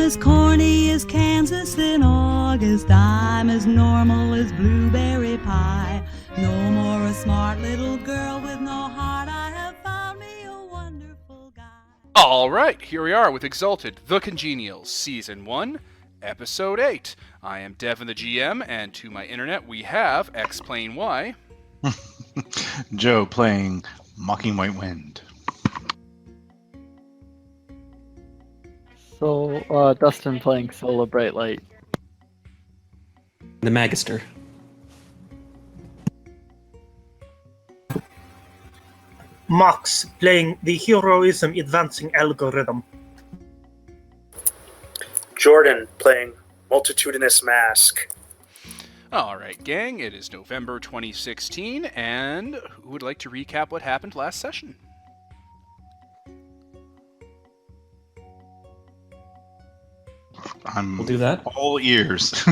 as corny as Kansas in August. I'm as normal as blueberry pie. No more a smart little girl with no heart. I have found me a wonderful guy. All right, here we are with Exalted, The Congenials, Season 1, Episode 8. I am Devin the GM, and to my internet we have Explain Why. Joe playing Mocking White Wind. So, Dustin playing Sola Bright Light. The Magister. Mox playing the heroism advancing algorithm. Jordan playing Multitudinous Mask. All right, gang, it is November 2016, and who would like to recap what happened last session? We'll do that. All ears.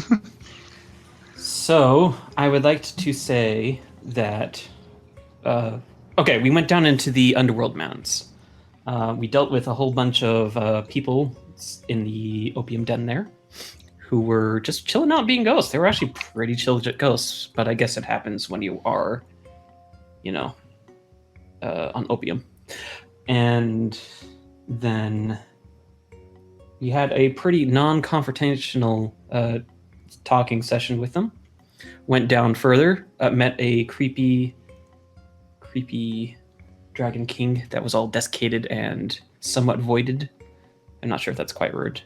So, I would like to say that... okay, we went down into the Underworld Mountains. We dealt with a whole bunch of people in the opium den there who were just chilling out being ghosts. They were actually pretty chill ghosts, but I guess it happens when you are, on opium. And then we had a pretty non-confrontational talking session with them. Went down further, met a creepy Dragon King that was all desiccated and somewhat voided. I'm not sure if that's quite rude.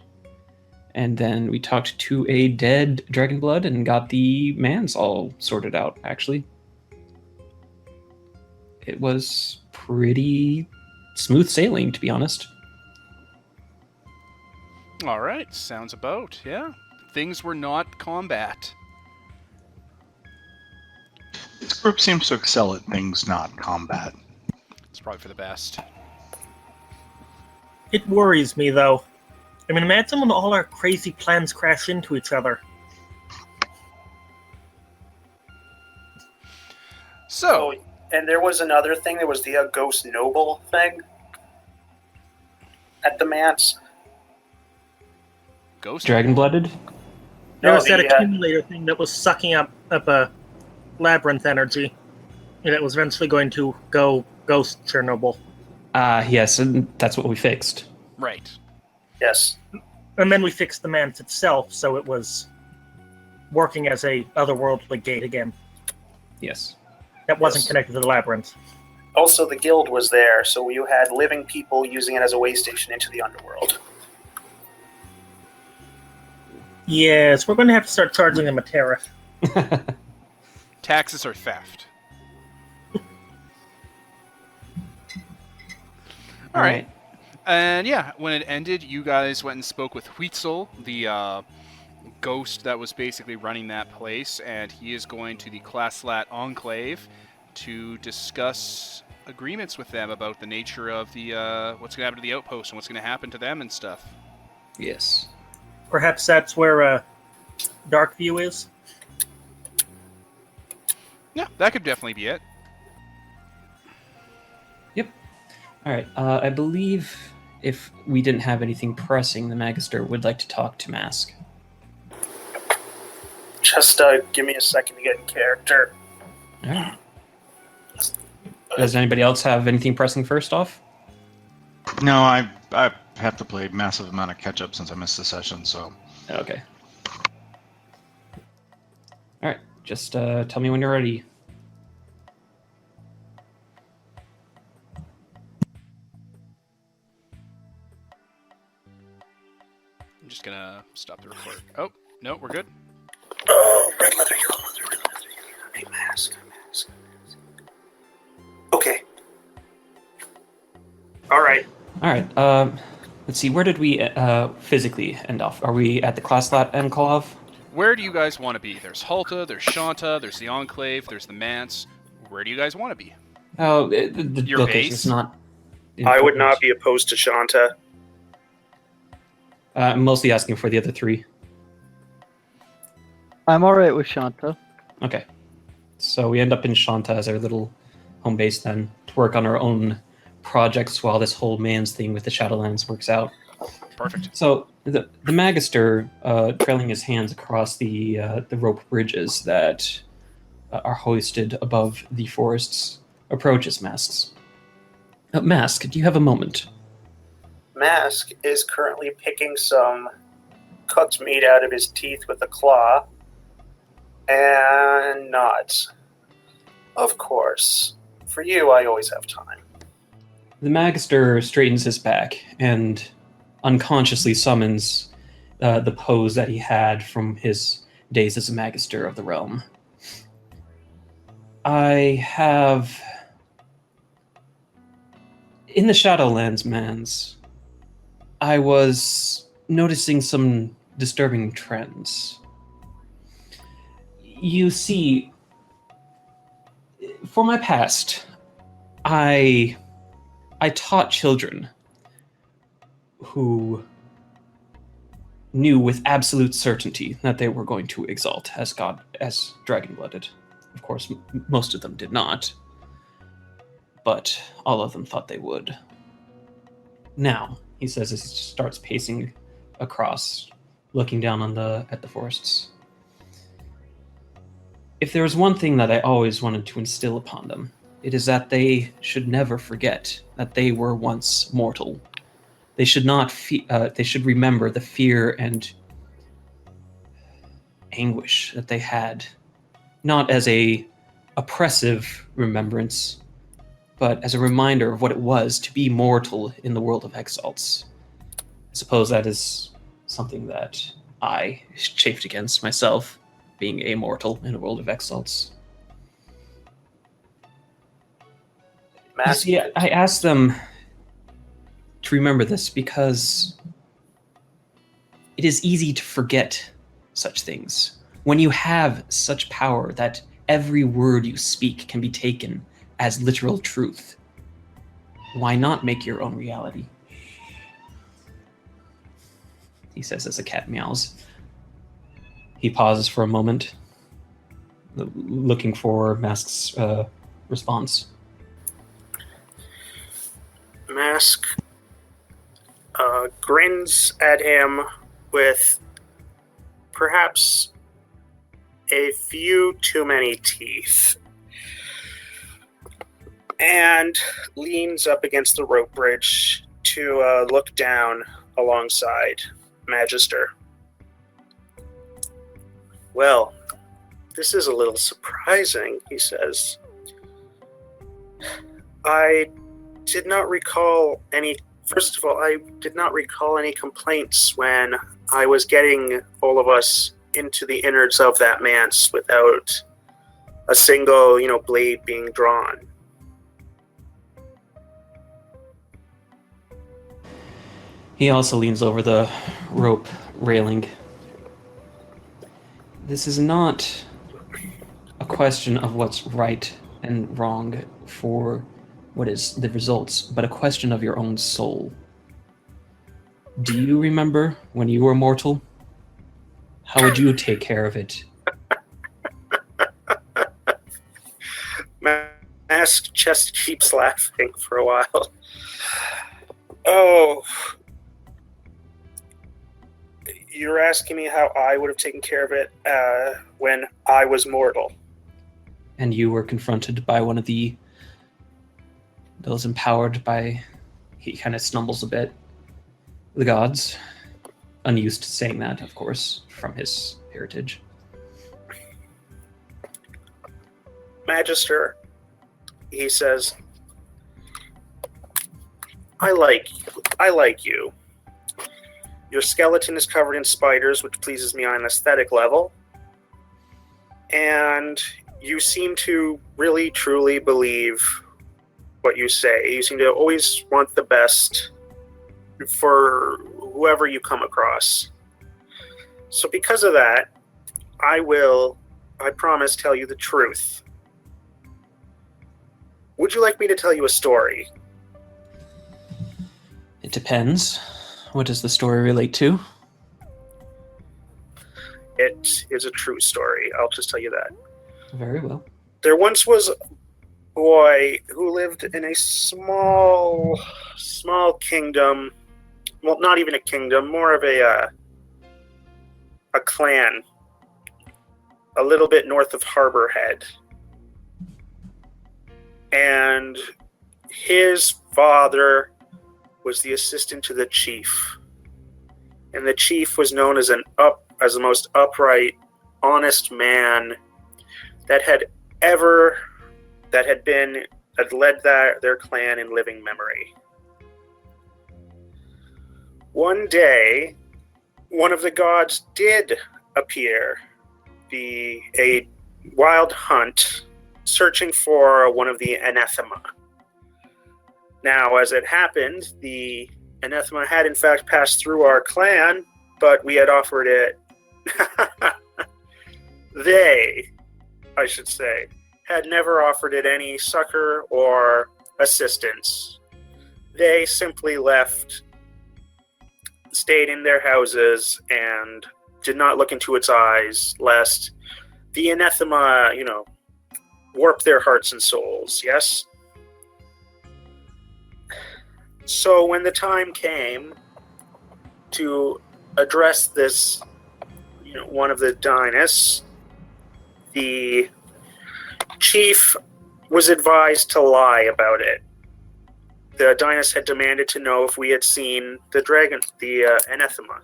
And then we talked to a dead Dragon Blood and got the mans all sorted out, actually. It was pretty smooth sailing, to be honest. All right, sounds about, yeah. Things were not combat. This group seems to excel at things not combat. It's probably for the best. It worries me, though. I mean, imagine when all our crazy plans crash into each other. So, And there was another thing. There was the Ghost Noble thing at the Manse. Ghost Dragon-blooded? There was that the, accumulator thing that was sucking up a labyrinth energy. And it was eventually going to go Ghost Chernobyl. Yes, and that's what we fixed. Right. Yes. And then we fixed the manse itself, so it was working as a otherworldly gate again. Yes. That wasn't Yes. connected to the labyrinth. Also, the guild was there, so you had living people using it as a way station into the underworld. Yes, we're going to have to start charging them a tariff. Taxes are theft. All right. And yeah, when it ended, you guys went and spoke with Huitzel, the ghost that was basically running that place, and he is going to the Classlat Enclave to discuss agreements with them about the nature of the what's going to happen to the outpost and what's going to happen to them and stuff. Yes. Perhaps that's where Darkview is? Yeah, that could definitely be it. Yep. All right. I believe if we didn't have anything pressing, the Magister would like to talk to Mask. Just give me a second to get in character. All right. Does anybody else have anything pressing first off? No, I have to play a massive amount of catch-up since I missed the session, so... Okay. All right. Just tell me when you're ready. I'm just going to stop the record. Oh, no, we're good. Oh, red leather, yellow leather, red leather. A mask. Okay. All right. All right. Let's see. Where did we physically end off? Are we at the Classlat Enclave? Where do you guys want to be? There's Halta, there's Shanta, there's the Enclave, there's the Manse. Where do you guys want to be? Oh, the Your location base? is not. I would not be opposed to Shanta. I'm mostly asking for the other three. I'm alright with Shanta. Okay. So we end up in Shanta as our little home base then to work on our own projects while this whole man's thing with the Shadowlands works out. Perfect. So The Magister, trailing his hands across the rope bridges that are hoisted above the forests, approaches Masks. Mask, do you have a moment? Mask is currently picking some cooked meat out of his teeth with a claw, and nods. Of course. For you, I always have time. The Magister straightens his back and unconsciously summons the pose that he had from his days as a Magister of the realm. I have... In the Shadowlands, Mans, I was noticing some disturbing trends. You see, for my past, I taught children who knew with absolute certainty that they were going to exalt as dragon-blooded. Of course, most of them did not, but all of them thought they would. Now, he says as he starts pacing across, looking down at the forests. If there was one thing that I always wanted to instill upon them, it is that they should never forget that they were once mortal. They should not. They should remember the fear and anguish that they had, not as a oppressive remembrance, but as a reminder of what it was to be mortal in the world of Exalts. I suppose that is something that I chafed against myself, being a mortal in a world of Exalts. You see, I asked them to remember this because it is easy to forget such things. When you have such power that every word you speak can be taken as literal truth, why not make your own reality? He says as a cat meows. He pauses for a moment, looking for Mask's response. Mask grins at him with perhaps a few too many teeth and leans up against the rope bridge to look down alongside Magister. Well, this is a little surprising, he says. I did not recall any complaints when I was getting all of us into the innards of that manse without a single, blade being drawn. He also leans over the rope railing. This is not a question of what's right and wrong for what is the results, but a question of your own soul. Do you remember when you were mortal? How would you take care of it? Mask just keeps laughing for a while. Oh, you're asking me how I would have taken care of it when I was mortal. And you were confronted by one of those empowered by, he kind of stumbles a bit, the gods. Unused to saying that, of course, from his heritage. Magister, he says, I like you. Your skeleton is covered in spiders, which pleases me on an aesthetic level. And you seem to really, truly believe what you say. You seem to always want the best for whoever you come across. So because of that, I promise, tell you the truth. Would you like me to tell you a story? It depends. What does the story relate to? It is a true story. I'll just tell you that. Very well. There once was a boy who lived in a small kingdom well, not even a kingdom, more of a clan, a little bit north of Harbor Head. And his father was the assistant to the chief. And the chief was known as the most upright, honest man that had led their clan in living memory. One day, one of the gods did appear, a wild hunt, searching for one of the anathema. Now, as it happened, the anathema had in fact passed through our clan, but we had offered it. They, I should say, had never offered it any succor or assistance. They simply stayed in their houses, and did not look into its eyes, lest the anathema, warp their hearts and souls, yes? So when the time came to address this, one of the dynasts, the chief was advised to lie about it. The dynast had demanded to know if we had seen the dragon, the anathema.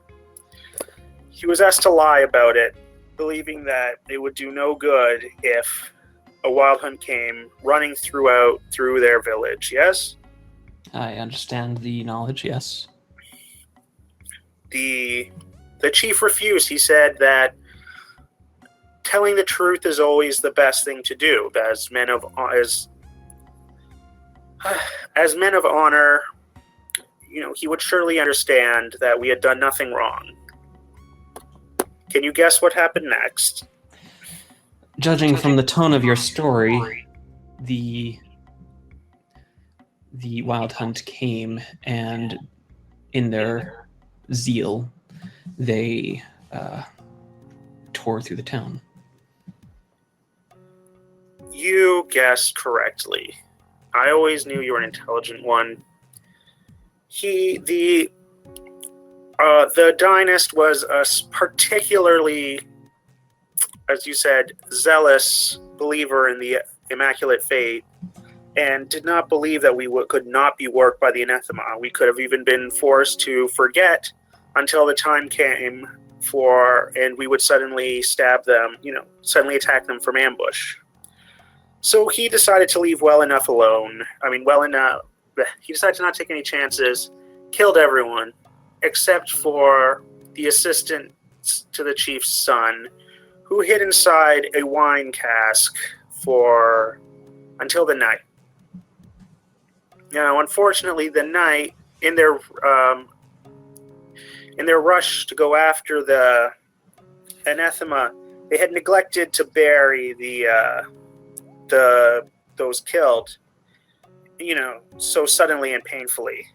He was asked to lie about it, believing that it would do no good if a wild hunt came running through their village, yes? I understand the knowledge, yes. The chief refused. He said that telling the truth is always the best thing to do. As men of honor, he would surely understand that we had done nothing wrong. Can you guess what happened next? Judging from the tone of your story, the wild hunt came, and in their zeal, they tore through the town. You guessed correctly. I always knew you were an intelligent one. The dynast was a particularly, as you said, zealous believer in the Immaculate Fate, and did not believe that we could not be worked by the anathema. We could have even been forced to forget until the time came and we would suddenly stab them, suddenly attack them from ambush. So he decided to leave well enough alone. He decided to not take any chances, killed everyone, except for the assistant to the chief's son, who hid inside a wine cask until the night. Now, unfortunately, the night, in their rush to go after the anathema, they had neglected to bury those killed, so suddenly and painfully.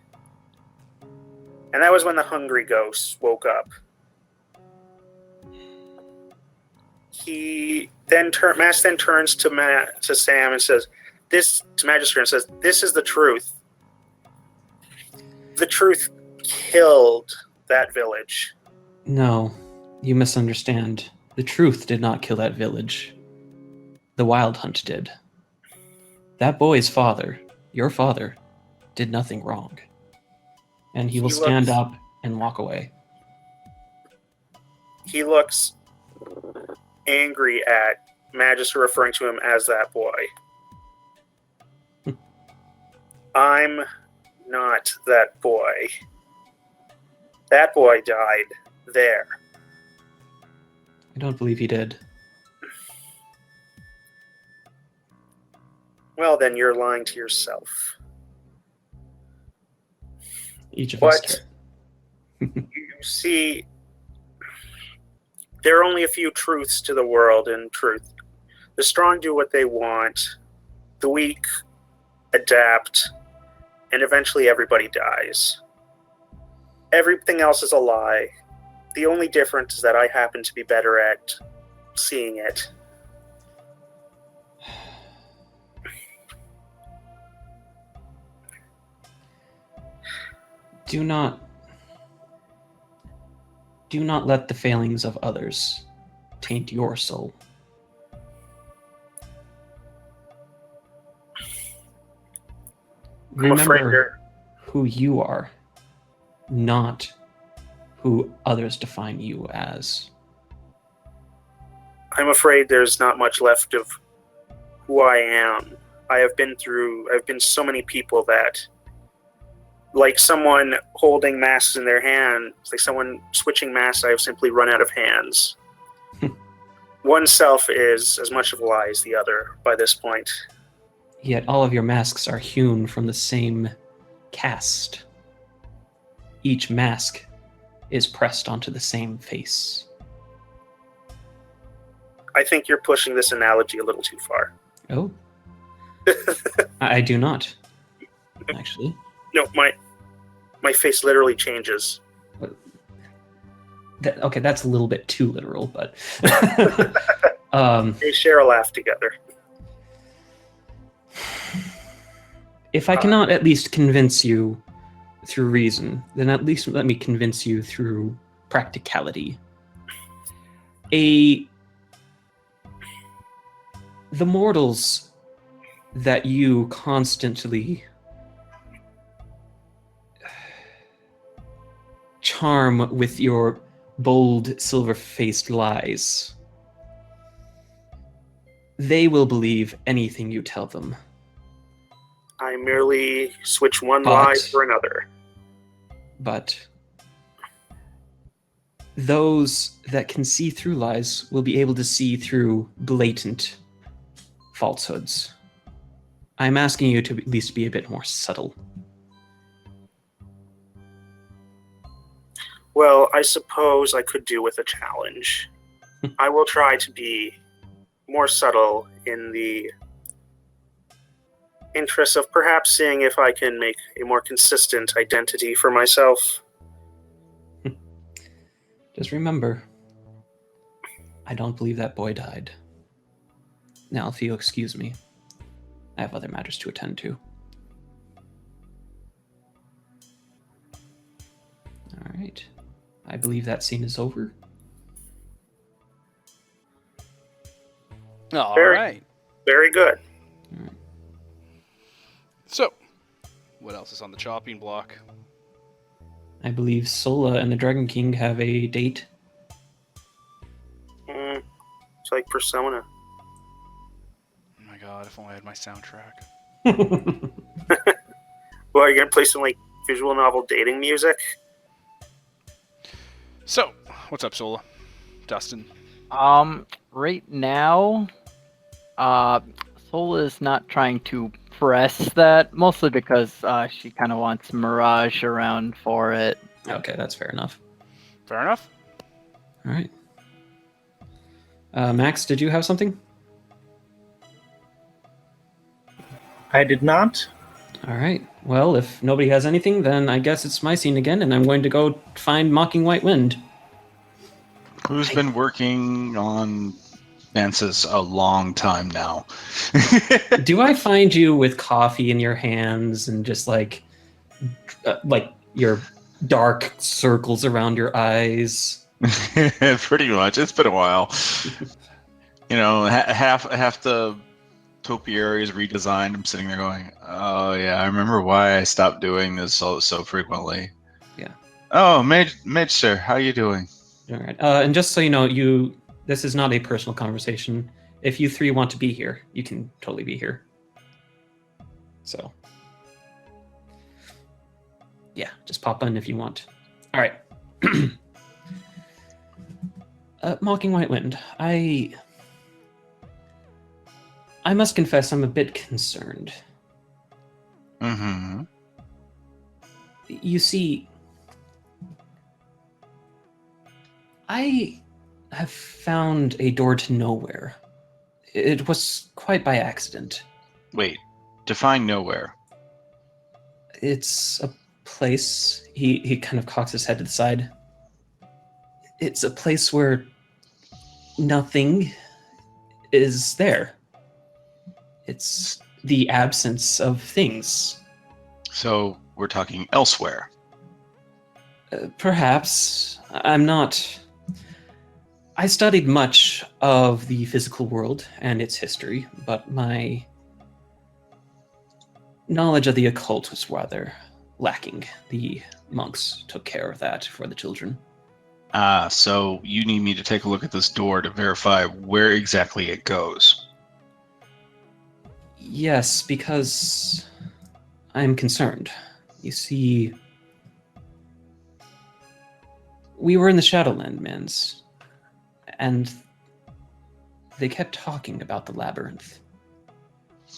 And that was when the hungry ghost woke up. Mass then turns to Sam and says, Magister, and says, "This is the truth. The truth killed that village." No, you misunderstand. The truth did not kill that village. The wild hunt did. That boy's father, your father, did nothing wrong. And he will stand up and walk away. He looks angry at Magister, referring to him as that boy. I'm not that boy. That boy died there. I don't believe he did. Well, then you're lying to yourself. Each of us. You see, there are only a few truths to the world, and truth. The strong do what they want. The weak adapt. And eventually everybody dies. Everything else is a lie. The only difference is that I happen to be better at seeing it. Do not Do not let the failings of others taint your soul. I'm afraid Remember who you are, not who others define you as. I'm afraid there's not much left of who I am. I've been so many people that, like someone holding masks in their hand, like someone switching masks, I've simply run out of hands. One self is as much of a lie as the other by this point. Yet all of your masks are hewn from the same cast. Each mask is pressed onto the same face. I think you're pushing this analogy a little too far. Oh. I do not, actually. No, my face literally changes. Okay, that's a little bit too literal, but... They share a laugh together. If I cannot at least convince you through reason, then at least let me convince you through practicality. The mortals that you constantly charm with your bold, silver-faced lies, they will believe anything you tell them. I merely switch one lie for another. But those that can see through lies will be able to see through blatant falsehoods. I'm asking you to at least be a bit more subtle. Well, I suppose I could do with a challenge. I will try to be more subtle in the interest of perhaps seeing if I can make a more consistent identity for myself. Just remember, I don't believe that boy died. Now, if you'll excuse me, I have other matters to attend to. All right. I believe that scene is over. All Very- right. Very good. So, what else is on the chopping block? I believe Sola and the Dragon King have a date. It's like Persona. Oh my god, if only I had my soundtrack. Well, are you gonna play some like visual novel dating music? So, what's up, Sola? Dustin? Right now, Sola is not trying to press that, mostly because she kind of wants Mirage around for it. Okay, that's fair enough. Fair enough. All right. Max, did you have something? I did not. All right. Well, if nobody has anything, then I guess it's my scene again, and I'm going to go find Mocking White Wind. Who's been working on dances a long time now? Do I find you with coffee in your hands and just like your dark circles around your eyes? Pretty much. It's been a while. You know, half the topiary is redesigned. I'm sitting there going, "Oh yeah, I remember why I stopped doing this so frequently." Yeah. Oh, Mage sir, how you doing? All right. And just so you know, this is not a personal conversation. If you three want to be here, you can totally be here. So, yeah, just pop in if you want. All right. Mocking White Wind. I must confess I'm a bit concerned. Mm-hmm. You see, I have found a door to nowhere. It was quite by accident. Wait, define nowhere. It's a place. He kind of cocks his head to the side. It's a place where nothing is there. It's the absence of things. So we're talking elsewhere. Perhaps. I'm not. I studied much of the physical world and its history, but my knowledge of the occult was rather lacking. The monks took care of that for the children. So you need me to take a look at this door to verify where exactly it goes. Yes, because I'm concerned. You see, we were in the Shadowland Mans, and they kept talking about the labyrinth.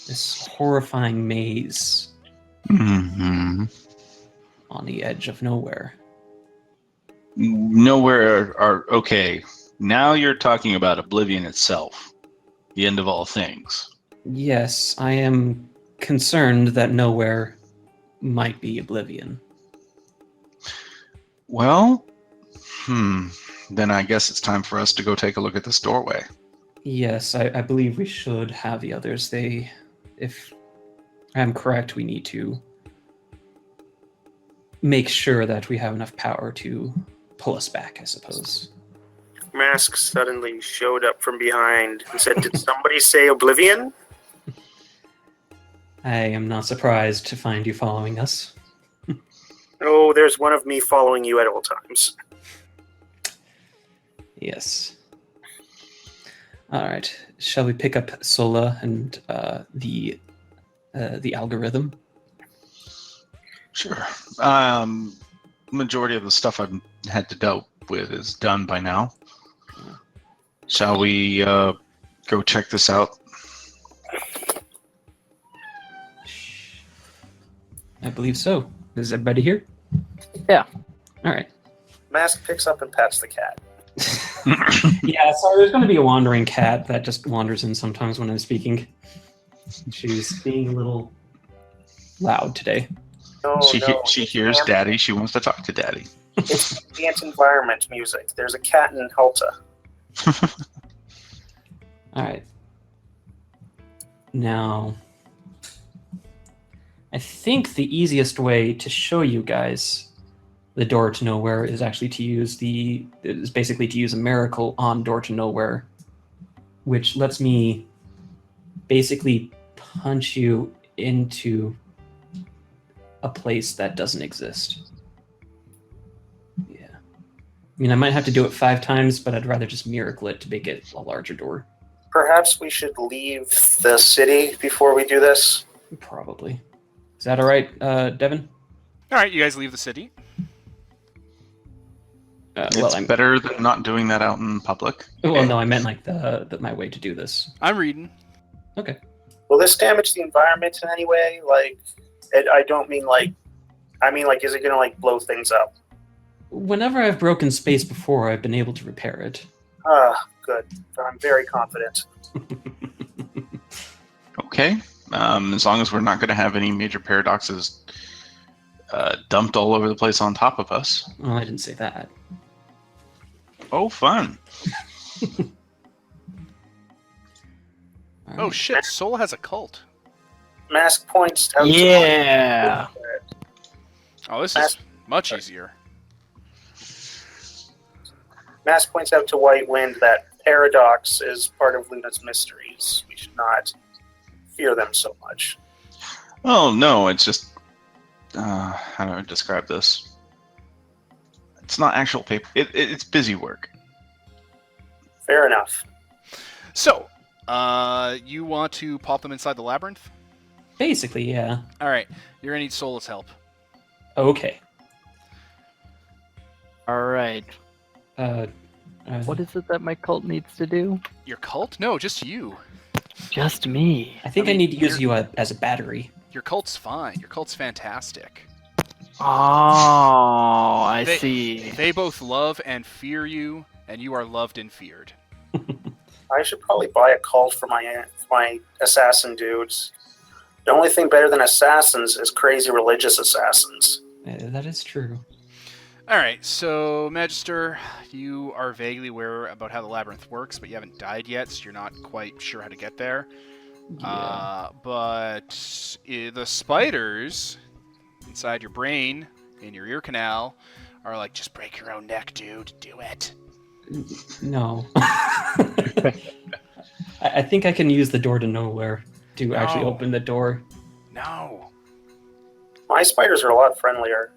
This horrifying maze Mm-hmm. on the edge of nowhere. Nowhere are okay. Now you're talking about Oblivion itself, the end of all things. Yes, I am concerned that nowhere might be Oblivion. Well, then I guess it's time for us to go take a look at this doorway. Yes, I believe we should have the others. If I'm correct, we need to make sure that we have enough power to pull us back, I suppose. Mask suddenly showed up from behind and said, "Did somebody say Oblivion?" I am not surprised to find you following us. Oh, there's one of me following you at all times. Yes. All right. Shall we pick up Sola and the algorithm? Sure. Majority of the stuff I've had to deal with is done by now. Shall we go check this out? I believe so. Is everybody here? Yeah. All right. Mask picks up and pats the cat. Yeah, sorry, there's going to be a wandering cat that just wanders in sometimes when I'm speaking. She's being a little loud today. No, She hears Daddy. She wants to talk to Daddy. It's ambient environment music. There's a cat in Halta. All right. Now, I think the easiest way to show you guys the door to nowhere is actually to use a miracle on door to nowhere, which lets me basically punch you into a place that doesn't exist. Yeah. I mean, I might have to do it 5 times, but I'd rather just miracle it to make it a larger door. Perhaps we should leave the city before we do this. Probably. Is that all right, Devin? All right, you guys leave the city. It's better than not doing that out in public. Well, no, I meant like my way to do this. I'm reading. Okay. Will this damage the environment in any way? I don't mean I mean is it gonna blow things up? Whenever I've broken space before, I've been able to repair it. Good. I'm very confident. Okay. As long as we're not going to have any major paradoxes dumped all over the place on top of us. Well, I didn't say that. Oh, fun. Oh shit, Sola has a cult. Mask points out. Yeah. Oh, this is much easier. Mask points out to White Wind that paradox is part of Luna's mysteries. We should not fear them so much. Oh, no, it's just... how do I describe this? It's not actual paper. It's busy work. Fair enough. So, you want to pop them inside the labyrinth? Basically, yeah. All right, you're gonna need Sola's help. Okay. All right. What is it that my cult needs to do? Your cult? No, just you. Just me. I think I need to use you as a battery. Your cult's fine. Your cult's fantastic. Oh, I They- see. They both love and fear you, and you are loved and feared. I should probably buy a cult for my assassin dudes. The only thing better than assassins is crazy religious assassins. That is true. All right, so Magister, you are vaguely aware about how the labyrinth works, but you haven't died yet, so you're not quite sure how to get there. Yeah. But the spiders inside your brain, in your ear canal, are like, just break your own neck, dude. Do it. No. I think I can use the door to nowhere to actually No. open the door. No. My spiders are a lot friendlier.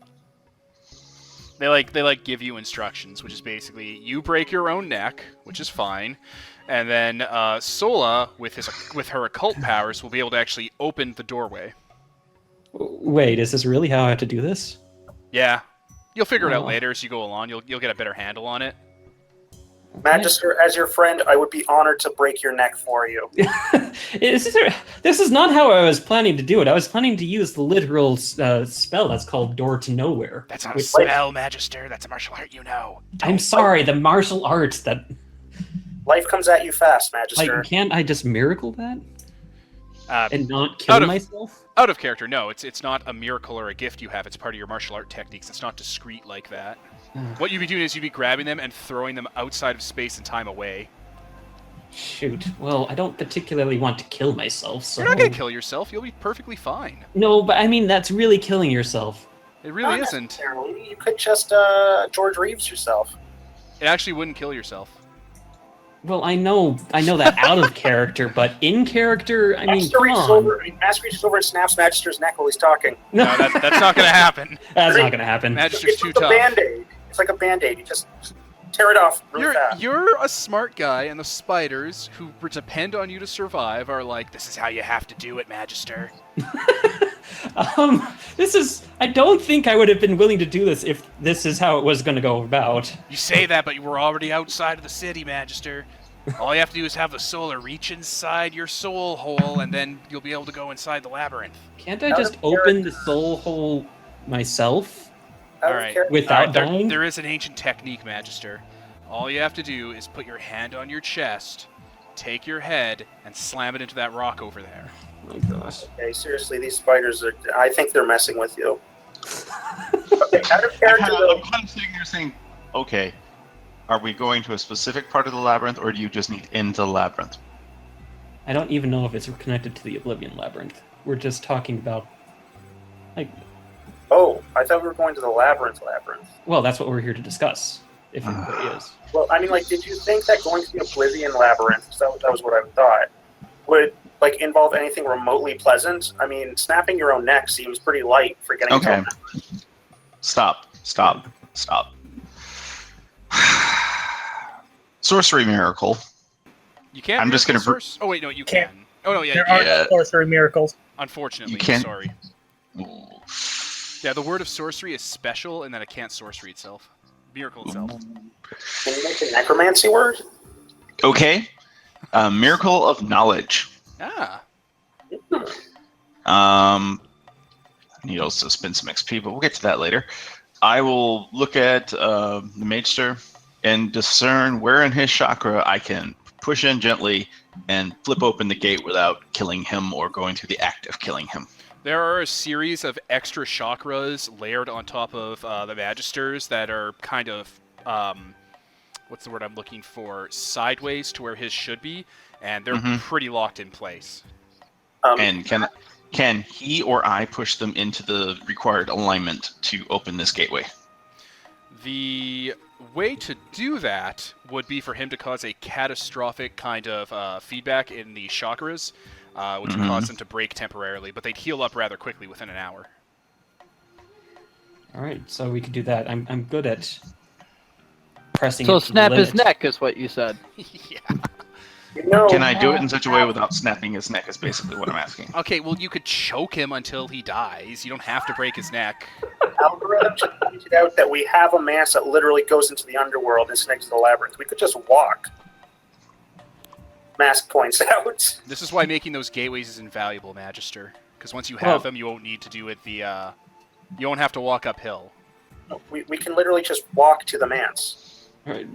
They give you instructions, which is basically you break your own neck, which is fine, and then Sola with her occult powers will be able to actually open the doorway. Wait, is this really how I have to do this? Yeah, you'll figure it out Oh. later later as you go along. You'll get a better handle on it. Magister, as your friend, I would be honored to break your neck for you. This is not how I was planning to do it. I was planning to use the literal spell that's called Door to Nowhere. That's not a Which- spell, Magister. That's a martial art, you know. I'm sorry, the martial arts that... Life comes at you fast, Magister. Like, can't I just miracle that? And not out kill of- myself? Out of character, no. It's not a miracle or a gift you have. It's part of your martial art techniques. It's not discreet like that. What you'd be doing is you'd be grabbing them and throwing them outside of space and time away. Shoot. Well, I don't particularly want to kill myself, so... You're not going to kill yourself. You'll be perfectly fine. No, but I mean, that's really killing yourself. It really Not isn't. necessarily. You could just George Reeves yourself. It actually wouldn't kill yourself. Well, I know that out of character, but in character, I mean, Master come reaches on. over. Master reaches over and snaps Magister's neck while he's talking. No, that's not going to happen. That's not gonna happen. Magister's It's too like a tough. band-aid. It's like a band-aid. You just tear it off really fast. You're a smart guy, and the spiders who depend on you to survive are like, this is how you have to do it, Magister. I don't think I would have been willing to do this if this is how it was going to go about. You say that, but you were already outside of the city, Magister. All you have to do is have the Sola reach inside your soul hole, and then you'll be able to go inside the labyrinth. Can't I Out just of open the soul hole myself Out of Alright. character. without There- dying? there is an ancient technique, Magister. All you have to do is put your hand on your chest, take your head, and slam it into that rock over there. Oh my gosh. Okay, seriously, these spiders are. I think they're messing with you. Okay, out of character though. I'm kind of sitting there saying, okay, are we going to a specific part of the labyrinth, or do you just need into the labyrinth? I don't even know if it's connected to the Oblivion Labyrinth. We're just talking about, like, Oh, I thought we were going to the labyrinth. well, that's what we're here to discuss, if it really is. Well, I mean, like, did you think that going to the Oblivion labyrinth? That was what I thought. Would like involve anything remotely pleasant? I mean, snapping your own neck seems pretty light for getting. Okay. into it. Stop. Sorcery miracle. You can't. I'm just gonna miracle source? Oh wait, no, you Can't. can. Oh no, yeah, There you are can. Yeah. sorcery miracles. Unfortunately, You can't- sorry. Yeah, the word of sorcery is special, and then it can't sorcery itself. Miracle itself. Can you make a necromancy word? Okay. Miracle of knowledge. Ah. I need also spend some XP, but we'll get to that later. I will look at the Magester and discern where in his chakra I can push in gently and flip open the gate without killing him or going through the act of killing him. There are a series of extra chakras layered on top of the Magisters that are kind of, what's the word I'm looking for, sideways to where his should be, and they're Mhm. pretty locked in place. And can he or I push them into the required alignment to open this gateway? The way to do that would be for him to cause a catastrophic kind of feedback in the chakras, which would cause them to break temporarily, but they'd heal up rather quickly within an hour. All right, so we could do that. I'm good at pressing. So it to the snap his limit. neck is what you said. Yeah. You know, Can I do it in such a way without snapping his neck is basically what I'm asking. Okay, well, you could choke him until he dies. You don't have to break his neck. Algorithm just pointed out that we have a mass that literally goes into the underworld and is next to the labyrinth. We could just walk. Mask points out. This is why making those gateways is invaluable, Magister. Because once you have Well- them, you won't need to do it you won't have to walk uphill. We can literally just walk to the manse. All right,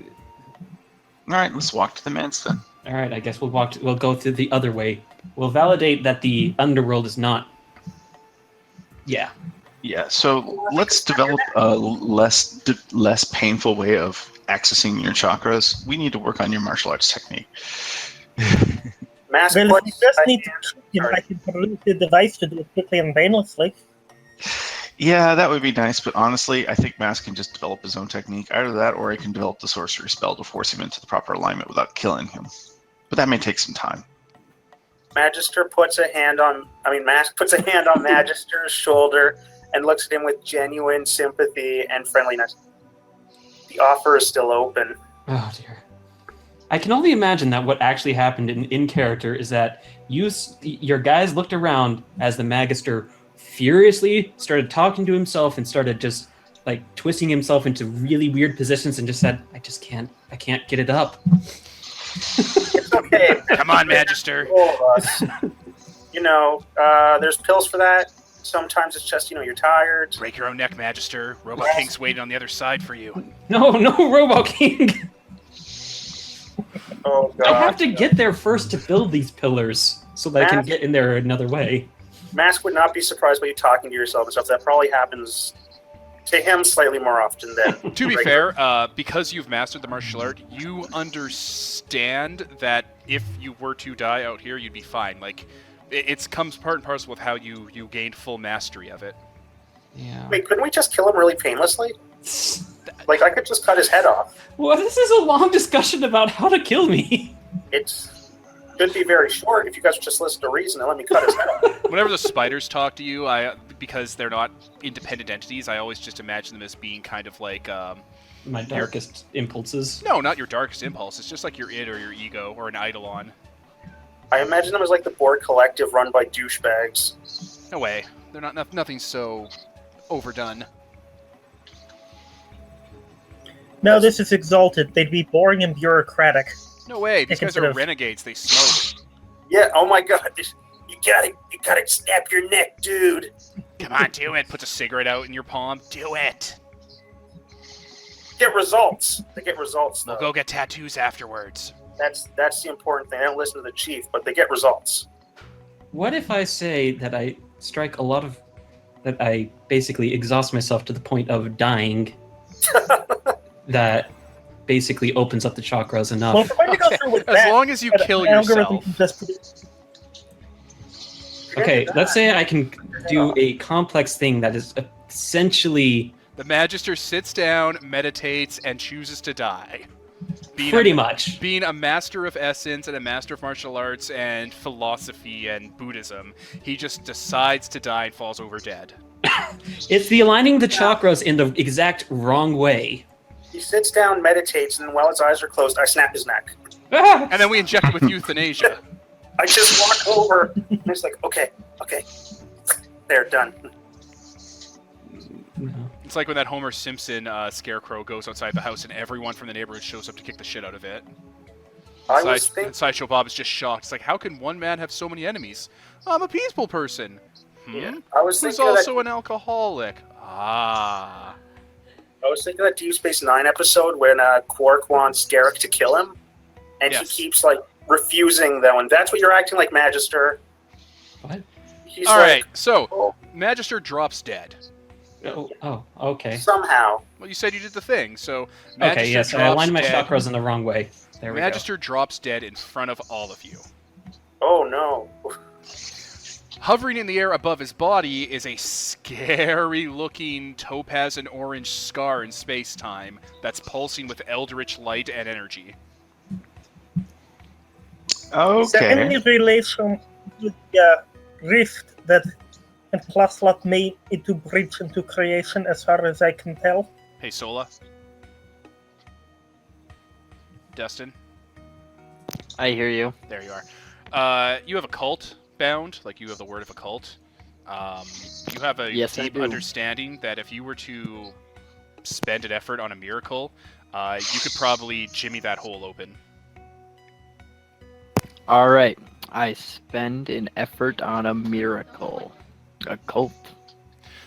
All right, let's walk to the manse then. all right. I guess we'll go through the other way. We'll validate that the underworld is not. Yeah. Yeah, so let's develop a less painful way of accessing your chakras. We need to work on your martial arts technique. Mask Well, points. you just need to check if I can produce the device to do it quickly and painlessly. Yeah, that would be nice, but honestly, I think Mask can just develop his own technique. Either that, or he can develop the sorcery spell to force him into the proper alignment without killing him. But that may take some time. Magister puts a hand on, Mask puts a hand on Magister's shoulder and looks at him with genuine sympathy and friendliness. The offer is still open. Oh dear. I can only imagine that what actually happened in character is that your guys looked around as the Magister furiously started talking to himself and started just like twisting himself into really weird positions and just said, I can't get it up. It's okay. Come on, Magister. All of us. There's pills for that. Sometimes it's just, you're tired. Break your own neck, Magister. Robot King's waiting on the other side for you. No, Robo King. Oh, God. I have to get there first to build these pillars so that I can get in there another way. Mask would not be surprised by you talking to yourself and stuff. That probably happens to him slightly more often than... To be fair, because you've mastered the martial art, you understand that if you were to die out here, you'd be fine. Like, it comes part and parcel with how you gained full mastery of it. Yeah. Wait, couldn't we just kill him really painlessly? Like, I could just cut his head off. Well, this is a long discussion about how to kill me. It could be very short if you guys would just listen to reason and let me cut his head off. Whenever the spiders talk to you, because they're not independent entities, I always just imagine them as being kind of like... My darkest impulses. No, not your darkest impulse. It's just like your id or your ego or an eidolon. I imagine them as like the Borg Collective run by douchebags. No way. They're not nothing so overdone. No, this is Exalted. They'd be boring and bureaucratic. No way. These guys are renegades. They smoke. Yeah, oh my God. You gotta snap your neck, dude. Come on, do it. Puts a cigarette out in your palm. Do it. Get results. They get results, though. We'll go get tattoos afterwards. That's the important thing. They don't listen to the chief, but they get results. What if I say that I strike that I basically exhaust myself to the point of dying that basically opens up the chakras enough? Well, if we're going to go through with As that, long as you kill an algorithm yourself. can just Okay, let's say I can do a complex thing that is essentially... The Magister sits down, meditates, and chooses to die. Pretty much. Being a master of essence and a master of martial arts and philosophy and Buddhism, he just decides to die and falls over dead. It's the aligning the chakras in the exact wrong way. He sits down, meditates, and while his eyes are closed, I snap his neck. Ah! And then we inject it with euthanasia. I just walk over, and it's like, okay. There, done. No. It's like when that Homer Simpson scarecrow goes outside the house and everyone from the neighborhood shows up to kick the shit out of it. I was thinking... Sideshow Bob is just shocked. It's like, how can one man have so many enemies? I'm a peaceful person. Yeah. I was He's thinking also an alcoholic. Ah. I was thinking of that Deep Space Nine episode when Quark wants Garrick to kill him, and Yes. he keeps like refusing though, and that's what you're acting like, Magister. What? He's All right, like, so oh, Magister drops dead. Oh, okay. somehow. Well, you said you did the thing, so Magister Okay, yes, I drops aligned my dead. chakras in the wrong way. There we Magister drops dead in front of all of you. Oh no. Hovering in the air above his body is a scary-looking topaz and orange scar in space-time that's pulsing with eldritch light and energy. Is there any Okay. relation with the rift that Enclave made into bridge into creation, as far as I can tell? Hey, Sola. Destin. I hear you. There you are. You have a cult bound, like you have the word of a cult. You have a Yes, I deep do. understanding that if you were to spend an effort on a miracle, you could probably jimmy that hole open. All right. I spend an effort on a miracle. A cult.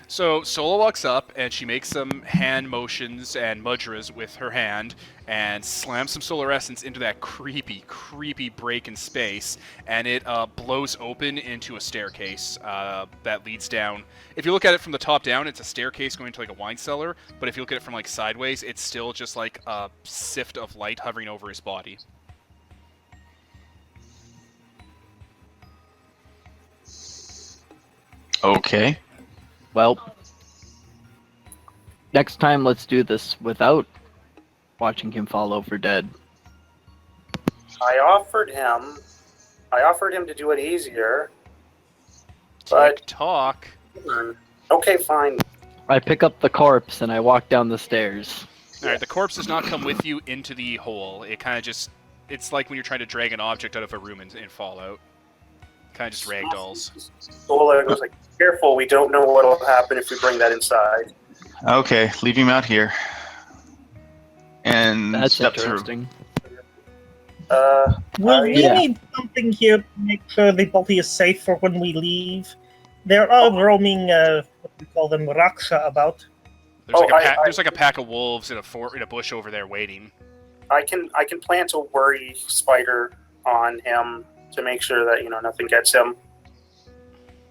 So Sola walks up and she makes some hand motions and mudras with her hand and slams some solar essence into that creepy, creepy break in space, and it blows open into a staircase that leads down. If you look at it from the top down, it's a staircase going to like a wine cellar, but if you look at it from like sideways, it's still just like a sift of light hovering over his body. Okay. Well, Next time, let's do this without watching him fall over dead. I offered him to do it easier. But Talk. okay, fine. I pick up the corpse and I walk down the stairs. All right, the corpse does not come with you into the hole. It kind of just... It's like when you're trying to drag an object out of a room in Fallout. Kind of just ragdolls. Sola was like, careful, we don't know what'll happen if we bring that inside. Okay, leave him out here. And That's step through. interesting. Will we yeah. need something here to make sure the body is safe for when we leave? There are roaming, what do we call them, Raksha about. There's like a pack of wolves in a bush over there waiting. I can plant a worry spider on him to make sure that nothing gets him.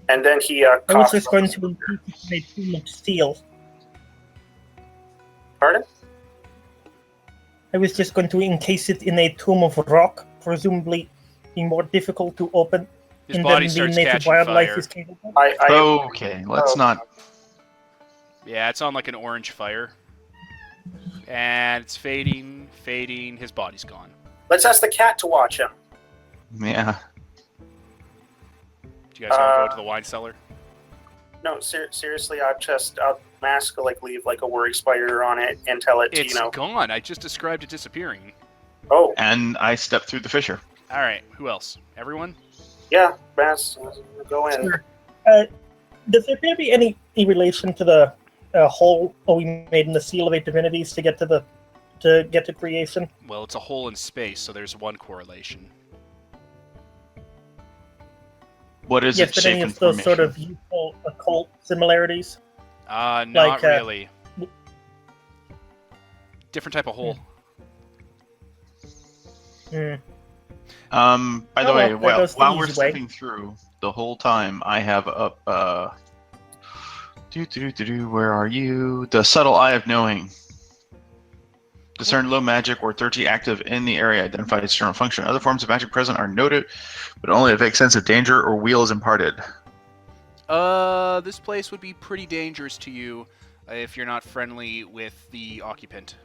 And then he I was coughs. just going to increase a tomb of steel. Pardon? I was just going to encase it in a tomb of rock, presumably be more difficult to open. His and body then the starts native catching wildlife fire. is capable. Okay, let's not... Yeah, it's on like an orange fire. And it's fading. His body's gone. Let's ask the cat to watch him. Yeah. Do you guys want to go to the wine cellar? No, seriously, I'll leave like a worry spider on it and tell it It's to, gone. I just described it disappearing. Oh, And I step through the fissure. All right, who else? Everyone? yeah, Mass, go in. Sure. Does there appear to be any relation to the hole we made in the seal of eight divinities to get to creation? Well, it's a hole in space, so there's one correlation. What is Yes, it? but Shape any of those sort of information? useful occult similarities? Not Like, really. Different type of hole. Hmm. By the Oh, way, well, there goes the while we're easy way. stepping through, the whole time I have up, where are you? The subtle eye of knowing. Discern low magic or 30 active in the area. Identify its general function. Other forms of magic present are noted, but only if a sense of danger or weal is imparted. This place would be pretty dangerous to you if you're not friendly with the occupant.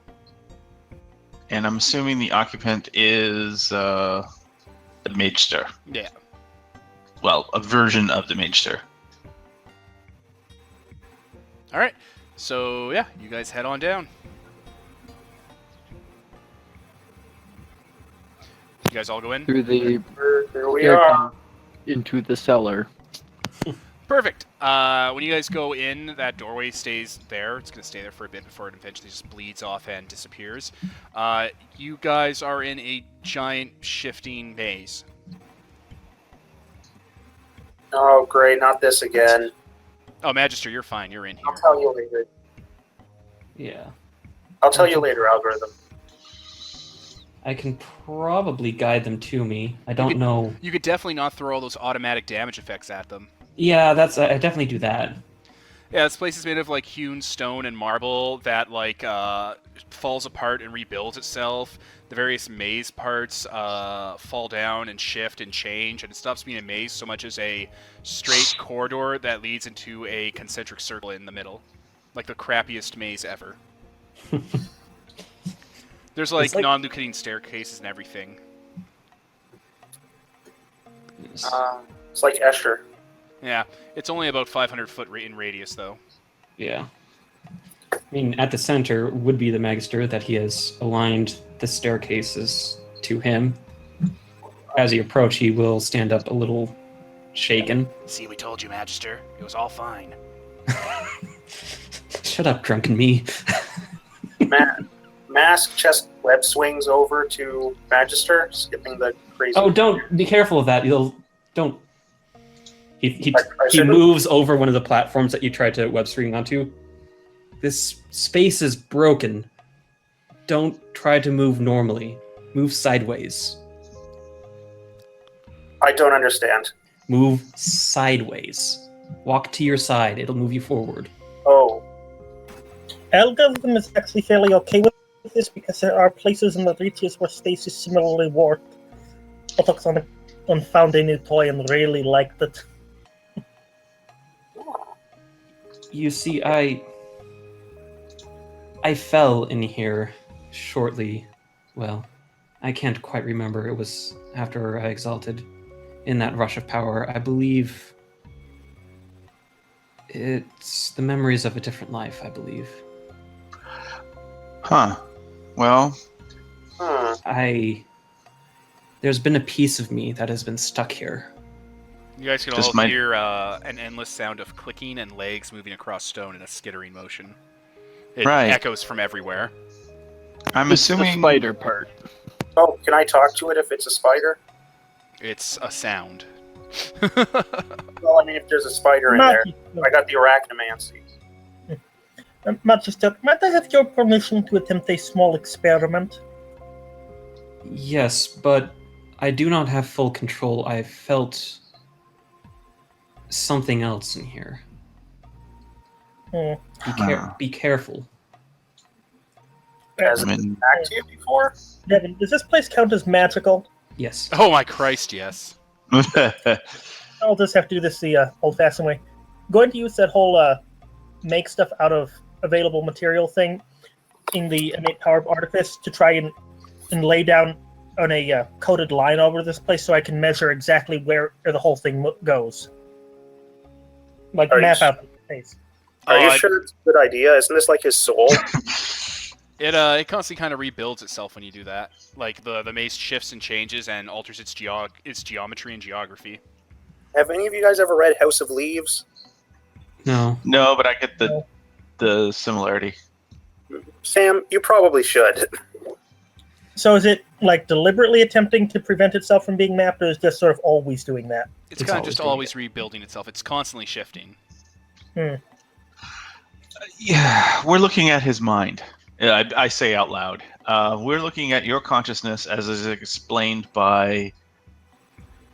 And I'm assuming the occupant is the Magester. Yeah. Well, a version of the Magester. All right. So yeah, you guys head on down. You guys all go in. Through the Here we are. into the cellar. Perfect. When you guys go in, that doorway stays there. It's going to stay there for a bit before it eventually just bleeds off and disappears. You guys are in a giant shifting maze. Oh, great, not this again. Oh, Magister, you're fine. You're in here. I'll tell you later. Yeah. I'll tell you later, algorithm. I can probably guide them to me. I don't know. You could definitely not throw all those automatic damage effects at them. Yeah, that's I definitely do that. Yeah, this place is made of like hewn stone and marble that like falls apart and rebuilds itself. The various maze parts fall down and shift and change, and it stops being a maze so much as a straight corridor that leads into a concentric circle in the middle, like the crappiest maze ever. There's like non-Lucadian staircases and everything. Yes. It's like Escher. Yeah, it's only about 500 foot in radius, though. Yeah. I mean, at the center would be the Magister that he has aligned the staircases to him. As he approach, he will stand up a little shaken. See, we told you, Magister. It was all fine. Shut up, drunken me. Mask chest web swings over to Magister, skipping the crazy. Oh, don't be careful of that. Don't. He I should've- moves over one of the platforms that you tried to web swing onto. This space is broken. Don't try to move normally. Move sideways. I don't understand. Move sideways. Walk to your side. It'll move you forward. Oh, Algorithm is actually fairly okay with this because there are places in the reaches where space is similarly warped. Autochonian found a new toy and really liked it. You see, I I fell in here shortly. Well, I can't quite remember. It was after I exalted in that rush of power. I believe it's the memories of a different life, I believe. Huh. Well, There's been a piece of me that has been stuck here. You guys can This all might- hear an endless sound of clicking and legs moving across stone in a skittering motion. It Right. echoes from everywhere. I'm It's the assuming spider part. Oh, can I talk to it if it's a spider? It's a sound. Well, I mean, if there's a spider in there, I got the arachnomancy. Magister, might I have your permission to attempt a small experiment? Yes, but I do not have full control. I felt something else in here. Hmm. Be careful. Has I it mean, back to you before? Devin, does this place count as magical? Yes. Oh my Christ, yes. I'll just have to do this the old-fashioned way. Going to use that whole make stuff out of available material thing in the innate power of artifice to try and lay down on a coded line over this place so I can measure exactly where the whole thing goes. Like Are you map sure? out the space. Are you I- sure it's a good idea? Isn't this like his soul? It constantly kind of rebuilds itself when you do that. Like the maze shifts and changes and alters its geometry and geography. Have any of you guys ever read House of Leaves? No. no, but I get the similarity. Sam, you probably should. So is it like deliberately attempting to prevent itself from being mapped, or is it just sort of always doing that? It's It's kind of just always always rebuilding itself. It's constantly shifting. Yeah, we're looking at his mind. I say out loud. We're looking at your consciousness as is explained by,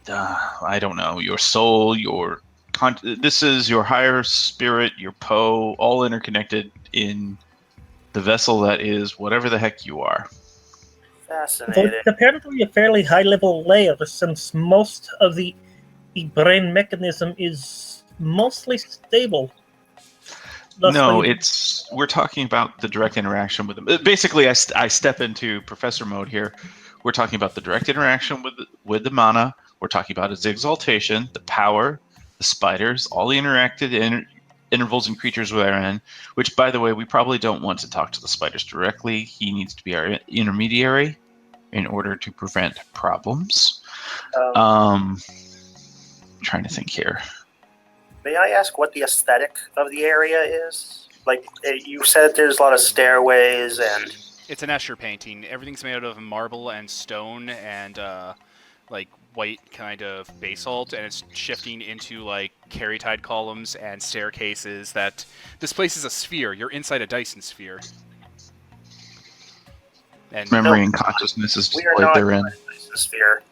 I don't know, your soul, your this is your higher spirit, your Poe, all interconnected in the vessel that is whatever the heck you are. So Fascinating. it's apparently a fairly high-level layer, since most of the brain mechanism is mostly stable. Thus, No, when you- we're talking about the direct interaction with them. Basically, I step into professor mode here. We're talking about the direct interaction with the mana. We're talking about its exaltation, the power, the spiders, all the interacted intervals and creatures we're in. Which, by the way, we probably don't want to talk to the spiders directly. He needs to be our intermediary in order to prevent problems. Trying to think here. May I ask what the aesthetic of the area is? Like, you said there's a lot of stairways and... It's an Escher painting. Everything's made out of marble and stone and like white kind of basalt, and it's shifting into like carry-tide columns and staircases. That this place is a sphere. You're inside a Dyson sphere. And Memory and consciousness is We are displayed not therein. in a Dyson sphere.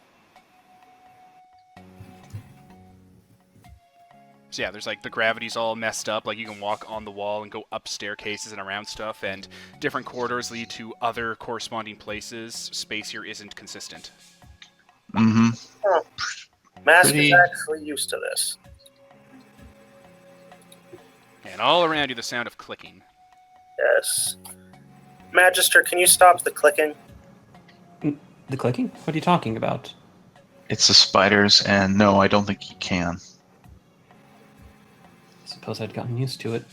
So yeah, there's like the gravity's all messed up. Like you can walk on the wall and go up staircases and around stuff, and different corridors lead to other corresponding places. Space here isn't consistent. Mm-hmm. Mask Pretty- is actually used to this. And all around you, the sound of clicking. Yes. Magister, can you stop the clicking? The clicking? What are you talking about? It's the spiders, and no, I don't think he can. Suppose I'd gotten used to it.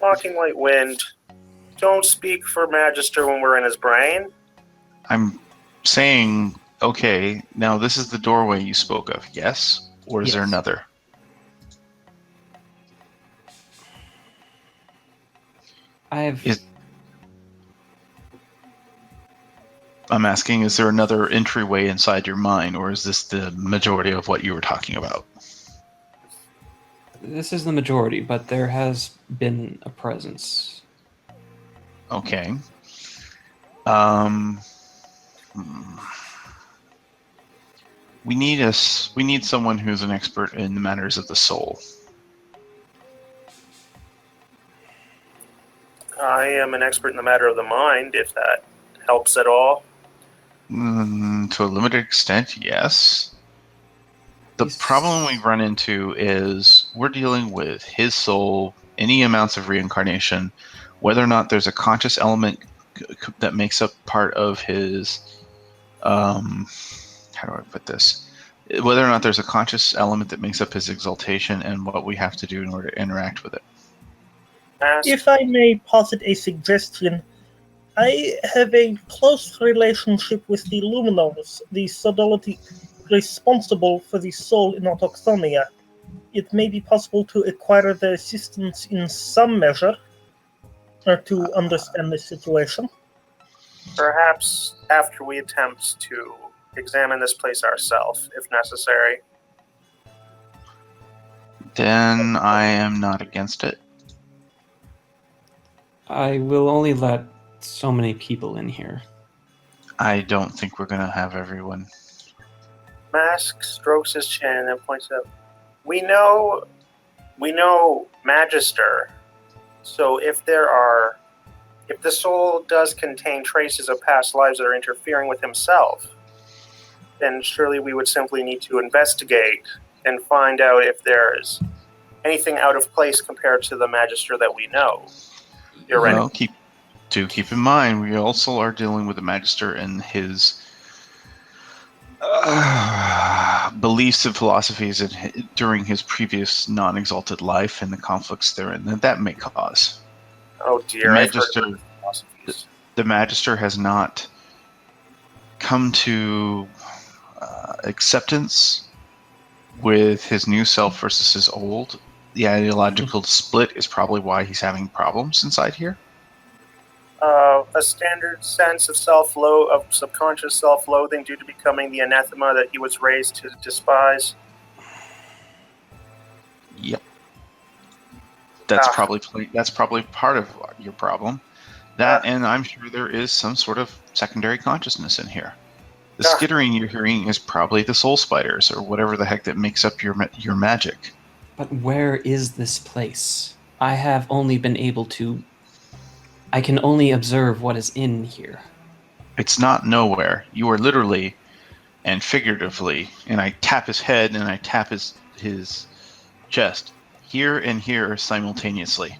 Walking White Wind. Don't speak for Magister when we're in his brain. I'm saying, okay, now this is the doorway you spoke of, yes? Or is there Yes. another? I'm asking, is there another entryway inside your mind, or is this the majority of what you were talking about? This is the majority, but there has been a presence. Okay. We need someone who's an expert in the matters of the soul. I am an expert in the matter of the mind, if that helps at all. To a limited extent, yes. The He's- problem we run into is we're dealing with his soul, any amounts of reincarnation. whether or not there's a conscious element that makes up part of his, how do I put this? Whether or not there's a conscious element that makes up his exaltation and what we have to do in order to interact with it. If I may posit a suggestion, I have a close relationship with the Luminals, the subtlety responsible for the soul in Autochtonia. It may be possible to acquire their assistance in some measure, or to understand the situation. Perhaps after we attempt to examine this place ourselves, if necessary. Then I am not against it. I will only let so many people in here. I don't think we're going to have everyone. Mask strokes his chin and then points up. We know Magister. So if the soul does contain traces of past lives that are interfering with himself, then surely we would simply need to investigate and find out if there's anything out of place compared to the Magister that we know. Well, keep in mind, we also are dealing with the Magister and his beliefs and philosophies during his previous non-exalted life and the conflicts therein that may cause. Oh dear, the Magister has not come to acceptance with his new self versus his old. The ideological split is probably why he's having problems inside here. A standard sense of subconscious self-loathing due to becoming the anathema that he was raised to despise. Yep. That's probably part of your problem. That, and I'm sure there is some sort of secondary consciousness in here. The skittering you're hearing is probably the soul spiders or whatever the heck that makes up your magic. But where is this place? I have only been able to... I can only observe what is in here. It's not nowhere. You are literally and figuratively, and I tap his head and I tap his chest, here and here simultaneously.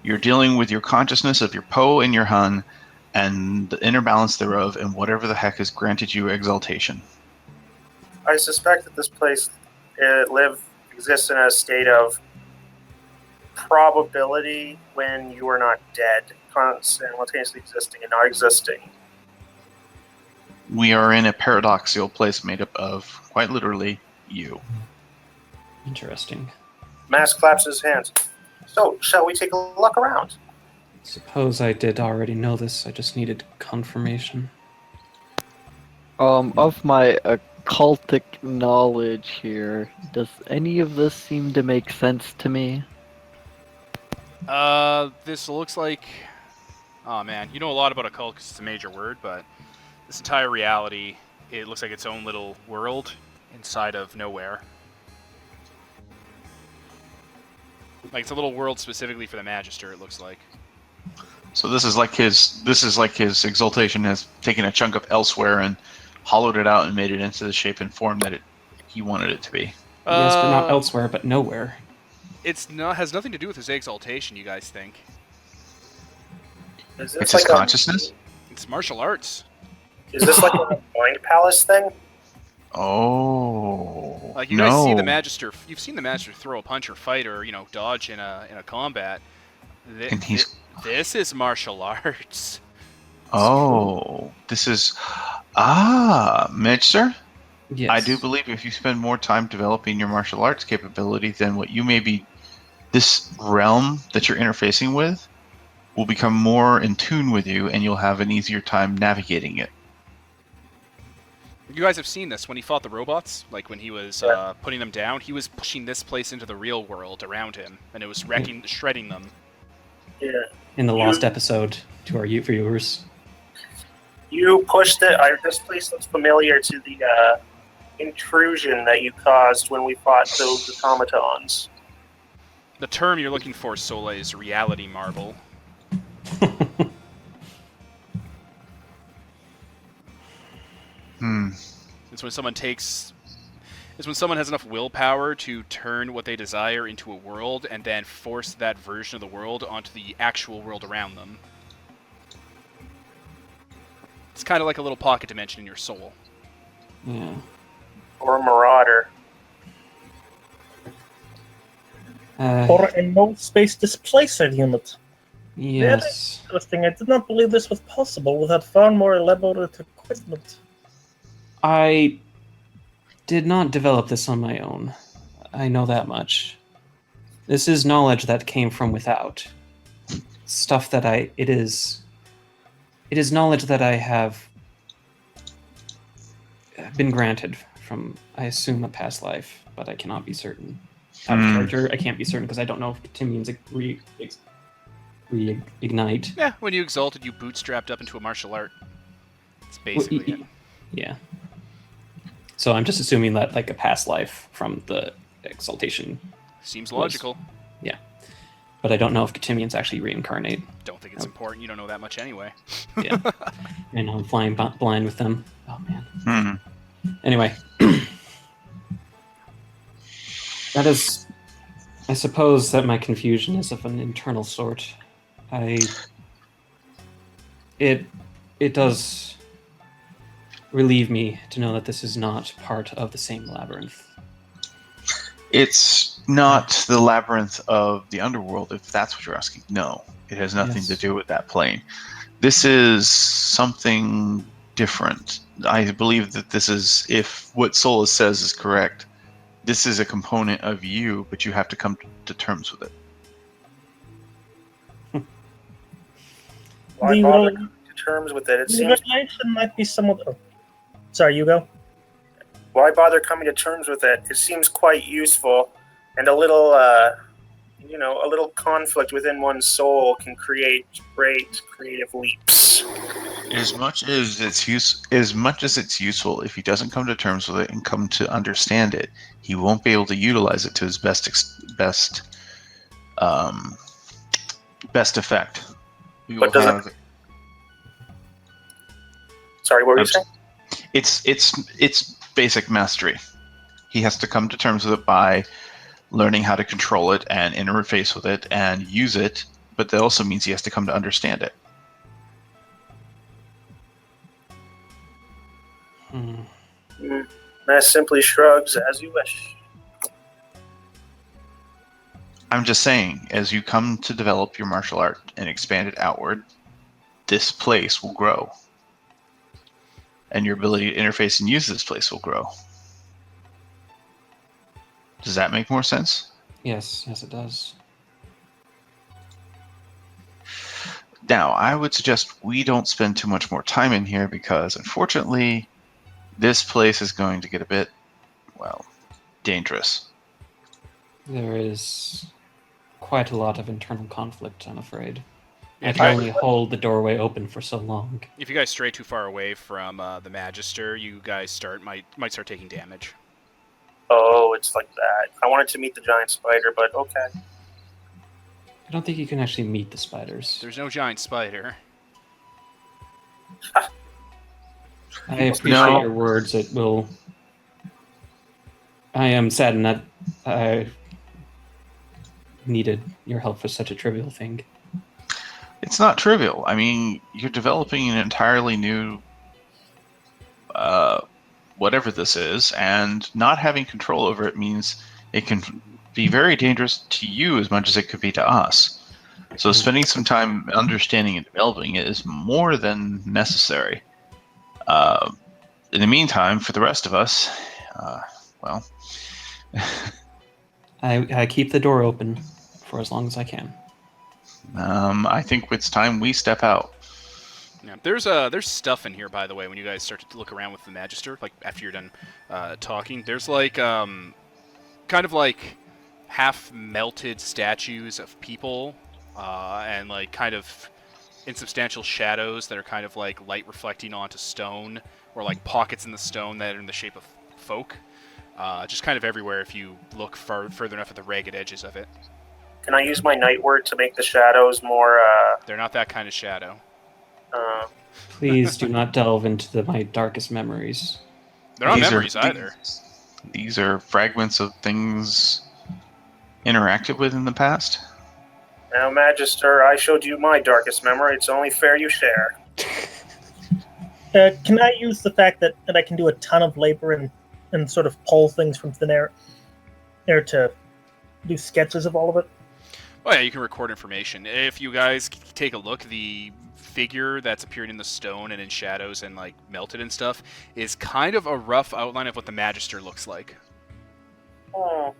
You're dealing with your consciousness of your Po and your Hun and the inner balance thereof and whatever the heck has granted you exaltation. I suspect that this place exists in a state of probability when you are not dead, simultaneously existing and not existing. We are in a paradoxical place made up of, quite literally, you. Interesting. Mask claps his hands. So, shall we take a look around? Suppose I did already know this, I just needed confirmation. Of my occultic knowledge here, does any of this seem to make sense to me? This looks like... Oh man, you know a lot about occult because it's a major word, but this entire reality, it looks like its own little world inside of nowhere. Like it's a little world specifically for the Magister, it looks like. So this is like his exaltation has taken a chunk of elsewhere and hollowed it out and made it into the shape and form that he wanted it to be. Yes, but not elsewhere, but nowhere. Has nothing to do with his exaltation, you guys think? It's his consciousness? It's martial arts. Is this like a mind palace thing? Oh, like you guys see the Magister. You've seen the Magister throw a punch or fight or dodge in a combat. This is martial arts. Oh, this is Magister. Yes. I do believe if you spend more time developing your martial arts capability, then what you may be, this realm that you're interfacing with, will become more in tune with you, and you'll have an easier time navigating it. You guys have seen this when he fought the robots, like when he was putting them down. He was pushing this place into the real world around him, and it was shredding them. Yeah. In the lost episode to our viewers. You pushed it. This place looks familiar to the intrusion that you caused when we fought those automatons. The term you're looking for, Sola, is reality marble. It's when someone takes... is when someone has enough willpower to turn what they desire into a world and then force that version of the world onto the actual world around them. It's kind of like a little pocket dimension in your soul. Yeah. Or a marauder. Or a no-space displacer unit. Yes. Interesting. I did not believe this was possible without far more elaborate equipment. I did not develop this on my own. I know that much. This is knowledge that came from without. Stuff that it is knowledge that I have been granted from, I assume, a past life, but I cannot be certain. Out of character, I can't be certain because I don't know if Timians reignite. Yeah, when you exalted, you bootstrapped up into a martial art. It's basically it. Yeah. So I'm just assuming that like a past life from the exaltation. Seems logical. Yeah. But I don't know if Timians actually reincarnate. Don't think it's important. You don't know that much anyway. Yeah. And I'm flying blind with them. Oh, man. Hmm. Anyway. That is... I suppose that my confusion is of an internal sort. It does relieve me to know that this is not part of the same labyrinth. It's not the labyrinth of the underworld, if that's what you're asking. No, it has nothing Yes. to do with that plane. This is something different. I believe that this is, if what Sola says is correct, this is a component of you, but you have to come to terms with it. Why The bother coming to terms with it? It the seems. revelation might be somewhat... Oh. Sorry, you go. Why bother coming to terms with it? It seems quite useful, and a little, a little conflict within one's soul can create great creative leaps. As much as it's useful, if he doesn't come to terms with it and come to understand it, he won't be able to utilize it to his best effect. We But will does have- Sorry, what were you saying? It's basic mastery. He has to come to terms with it by learning how to control it and interface with it and use it, but that also means he has to come to understand it. Mass simply shrugs, as you wish. I'm just saying, as you come to develop your martial art and expand it outward, this place will grow. And your ability to interface and use this place will grow. Does that make more sense? Yes, it does. Now, I would suggest we don't spend too much more time in here because, unfortunately, this place is going to get a bit, dangerous. There is quite a lot of internal conflict, I'm afraid. I can only hold the doorway open for so long. If you guys stray too far away from the Magister, you guys might start taking damage. Oh, it's like that. I wanted to meet the giant spider, but okay. I don't think you can actually meet the spiders. There's no giant spider. I appreciate your words. It will. I am saddened that I needed your help for such a trivial thing. It's not trivial. I mean, you're developing an entirely new whatever this is, and not having control over it means it can be very dangerous to you as much as it could be to us. So spending some time understanding and developing it is more than necessary. In the meantime, for the rest of us, I keep the door open for as long as I can. I think it's time we step out. Yeah, there's stuff in here, by the way. When you guys start to look around with the Magister, like after you're done talking, there's like kind of like half melted statues of people, and like kind of insubstantial shadows that are kind of like light reflecting onto stone, or like pockets in the stone that are in the shape of folk. Just kind of everywhere if you look further enough at the ragged edges of it. Can I use my night word to make the shadows more, They're not that kind of shadow. Please do not delve into my darkest memories. They're not These are- memories either. These are fragments of things interacted with in the past. Now, Magister, I showed you my darkest memory. It's only fair you share. Can I use the fact that I can do a ton of labor and sort of pull things from thin air to do sketches of all of it? Oh yeah, you can record information. If you guys take a look, the figure that's appearing in the stone and in shadows and like melted and stuff is kind of a rough outline of what the Magister looks like. Oh.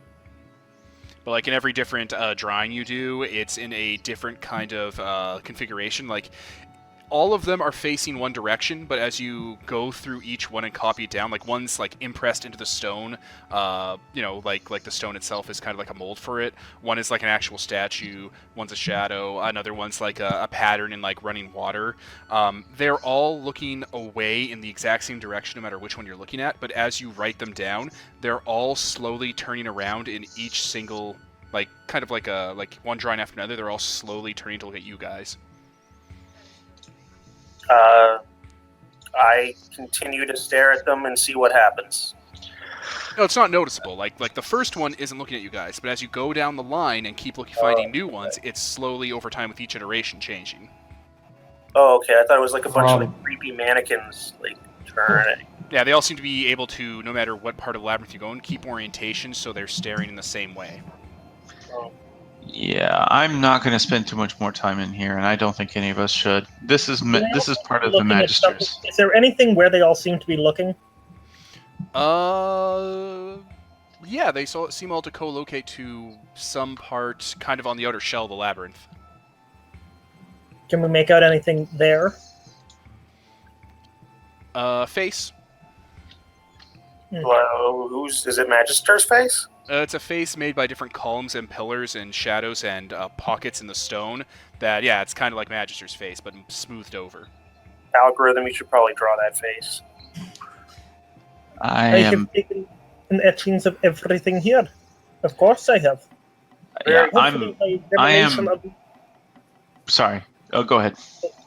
But like in every different drawing you do, it's in a different kind of configuration. Like all of them are facing one direction, but as you go through each one and copy it down, like one's like impressed into the stone, like the stone itself is kind of like a mold for it. One is like an actual statue. One's a shadow. Another one's like a pattern in like running water. They're all looking away in the exact same direction, no matter which one you're looking at. But as you write them down, they're all slowly turning around in each single, like kind of like one drawing after another. They're all slowly turning to look at you guys. I continue to stare at them and see what happens. No, it's not noticeable. Like the first one isn't looking at you guys, but as you go down the line and keep finding new ones, it's slowly over time with each iteration changing. Oh, okay. I thought it was like a bunch of like creepy mannequins like turning. Yeah, they all seem to be able to, no matter what part of the labyrinth you go in, keep orientation, so they're staring in the same way. Oh. Yeah, I'm not going to spend too much more time in here, and I don't think any of us should. This is part of the Magisters. Is there anything where they all seem to be looking? Yeah, they seem all to co-locate to some part kind of on the outer shell of the labyrinth. Can we make out anything there? Face. Well, is it Magister's face? It's a face made by different columns and pillars and shadows and pockets in the stone. That, yeah, it's kind of like Magister's face, but smoothed over. Algorithm, you should probably draw that face. I have taken etchings of everything here. Of course I have. Yeah, Sorry. Oh, go ahead.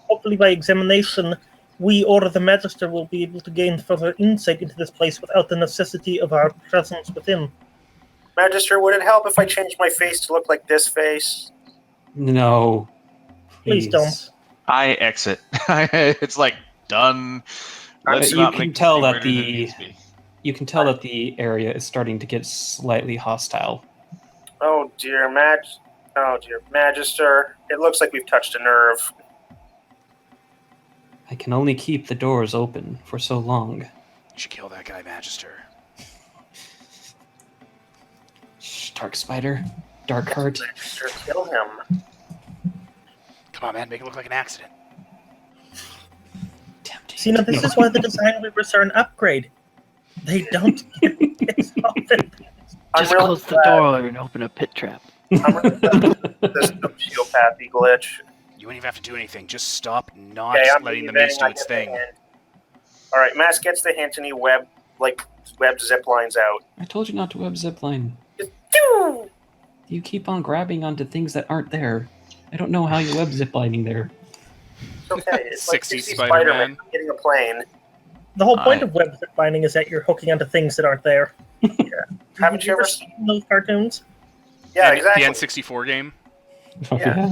Hopefully by examination, we or the Magister will be able to gain further insight into this place without the necessity of our presence within. Magister, would it help if I changed my face to look like this face? No. Please don't. I exit. It's like done. You can tell that the area is starting to get slightly hostile. Oh dear, Magister. It looks like we've touched a nerve. I can only keep the doors open for so long. You should kill that guy, Magister. Dark Spider. Dark Heart. Magister, kill him. Come on, man, make it look like an accident. See, now this is why the design weavers are an upgrade. They don't get often. Just close the door and open a pit trap. I'm really glad this sociopathy glitch. You wouldn't even have to do anything. Just stop not letting the mace do its thing. Alright, Mask gets the hint and he web zip lines out. I told you not to web zipline. Just You keep on grabbing onto things that aren't there. I don't know how you web ziplining there. It's okay. It's like 60 Spider-Man getting a plane. The whole point of web zip binding is that you're hooking onto things that aren't there. Yeah. Haven't you ever seen those cartoons? Yeah, exactly. The N64 game. Yeah.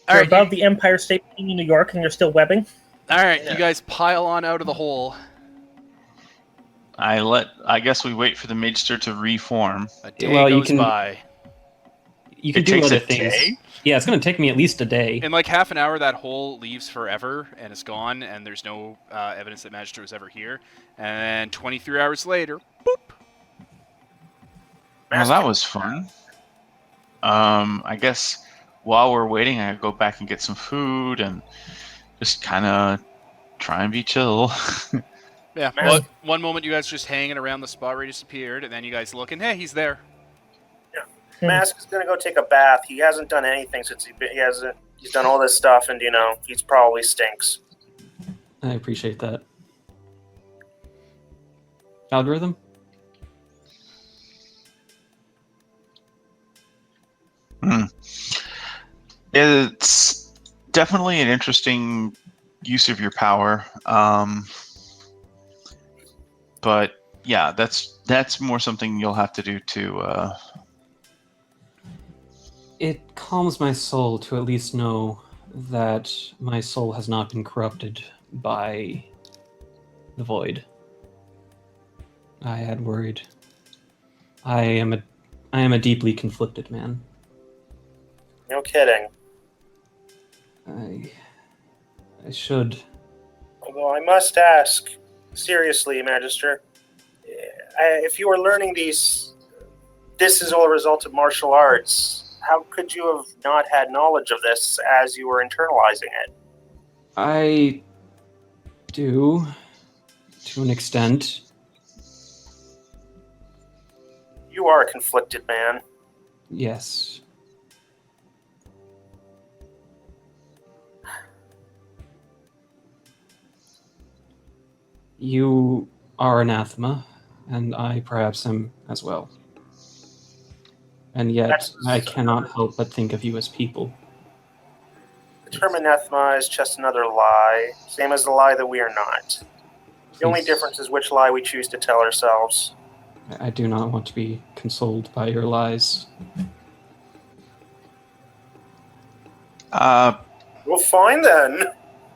You're above the Empire State Building in New York and you're still webbing. Alright, you guys pile on out of the hole. I guess we wait for the Magister to reform. A day goes by. You can do other things. Yeah, it's going to take me at least a day. In like half an hour, that hole leaves forever and is gone, and there's no evidence that Magister was ever here. And 23 hours later, boop. Well, that was fun. I guess while we're waiting, I go back and get some food and just kind of try and be chill. Yeah, well, one moment you guys just hanging around the spot where he disappeared, and then you guys look and hey, he's there. Mask is gonna go take a bath. He hasn't done anything since he's done all this stuff, and he's probably stinks. I appreciate that. Algorithm? It's definitely an interesting use of your power, but yeah, that's more something you'll have to do to. It calms my soul to at least know that my soul has not been corrupted by the void. I had worried. I am a deeply conflicted man. No kidding. I should. Although I must ask, seriously, Magister, if you are learning this is all a result of martial arts, how could you have not had knowledge of this as you were internalizing it? I do, to an extent. You are a conflicted man. Yes. You are anathema, and I perhaps am as well. And yet, I cannot help but think of you as people. The term anathema is just another lie, same as the lie that we are not. The only difference is which lie we choose to tell ourselves. I do not want to be consoled by your lies. Well, fine then.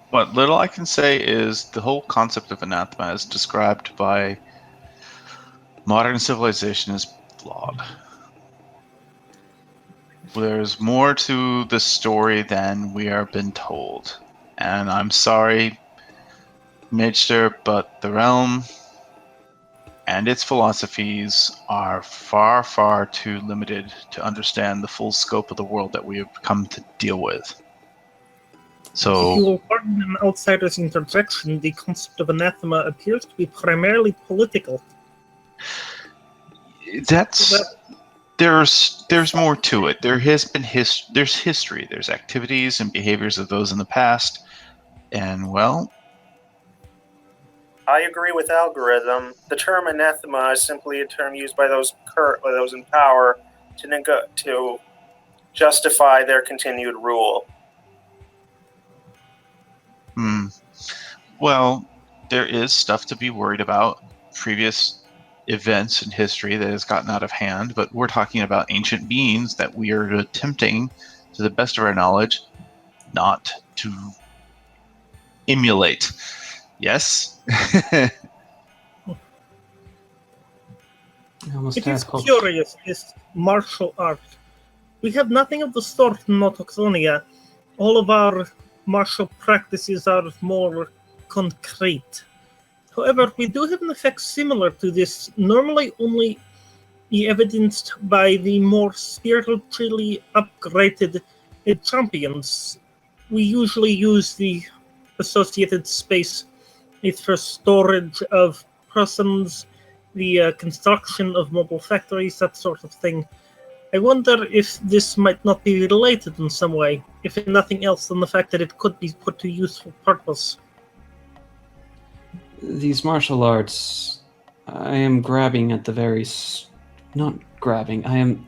What little I can say is the whole concept of anathema as described by modern civilization is flawed. There's more to the story than we are been told. And I'm sorry, Major, but the realm and its philosophies are far, far too limited to understand the full scope of the world that we have come to deal with. So, if you will pardon an outsider's interjection, the concept of anathema appears to be primarily political. There's more to it. There has been there's history, there's activities and behaviors of those in the past, and well, I agree with Algorithm. The term anathema is simply a term used by those in power to justify their continued rule. Well, there is stuff to be worried about. Previous events in history that has gotten out of hand, but we're talking about ancient beings that we are attempting, to the best of our knowledge, not to emulate. Yes? It is curious, this martial art. We have nothing of the sort in Autochonian. All of our martial practices are more concrete. However, we do have an effect similar to this, normally only evidenced by the more spiritually upgraded champions. We usually use the associated space for storage of persons, the construction of mobile factories, that sort of thing. I wonder if this might not be related in some way, if nothing else than the fact that it could be put to useful purpose. These martial arts, I am grabbing at the very... Not grabbing, I am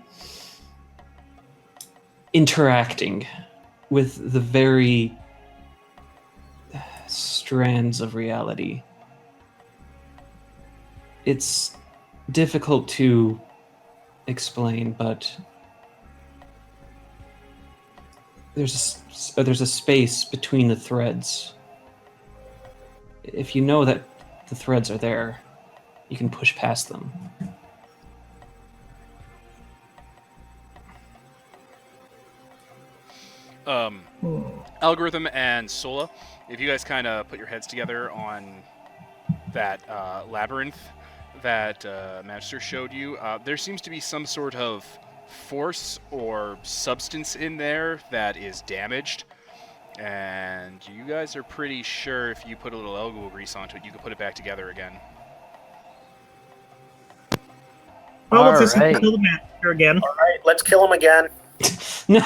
interacting with the very strands of reality. It's difficult to explain, but there's a space between the threads. If you know that the threads are there, you can push past them. Algorithm and Sola, if you guys kind of put your heads together on that labyrinth that Magister showed you, there seems to be some sort of force or substance in there that is damaged. And you guys are pretty sure if you put a little elbow grease onto it, you can put it back together again. Well, let's just Alright. kill the master again. Alright, let's kill him again. No!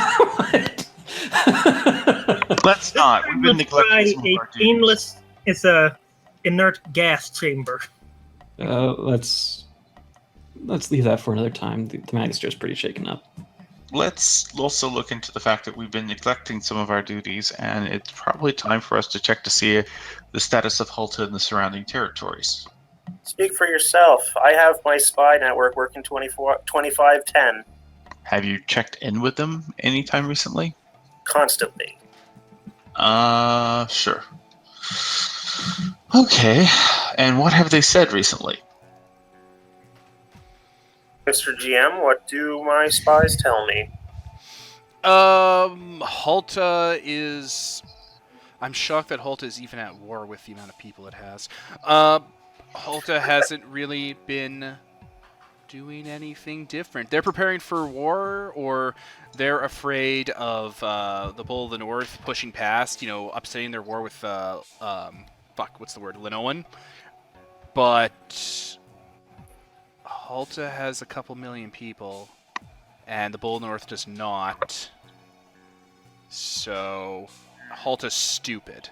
Let's not. We've been Let's try neglecting some of a our duties. painless, it's a inert gas chamber. Let's leave that for another time. The Magister is pretty shaken up. Let's also look into the fact that we've been neglecting some of our duties, and it's probably time for us to check to see the status of Halta and the surrounding territories. Speak for yourself. I have my spy network working 25/10 Have you checked in with them anytime recently? constantly. Sure. Okay. And what have they said recently? Mr. GM, what do my spies tell me? Halta is... I'm shocked that Halta is even at war with the amount of people it has. Halta hasn't really been doing anything different. They're preparing for war, or they're afraid of the Bull of the North pushing past, upsetting their war with, Linoan. But Halta has a couple million people, and the Bull of the North does not. So, Halta's stupid.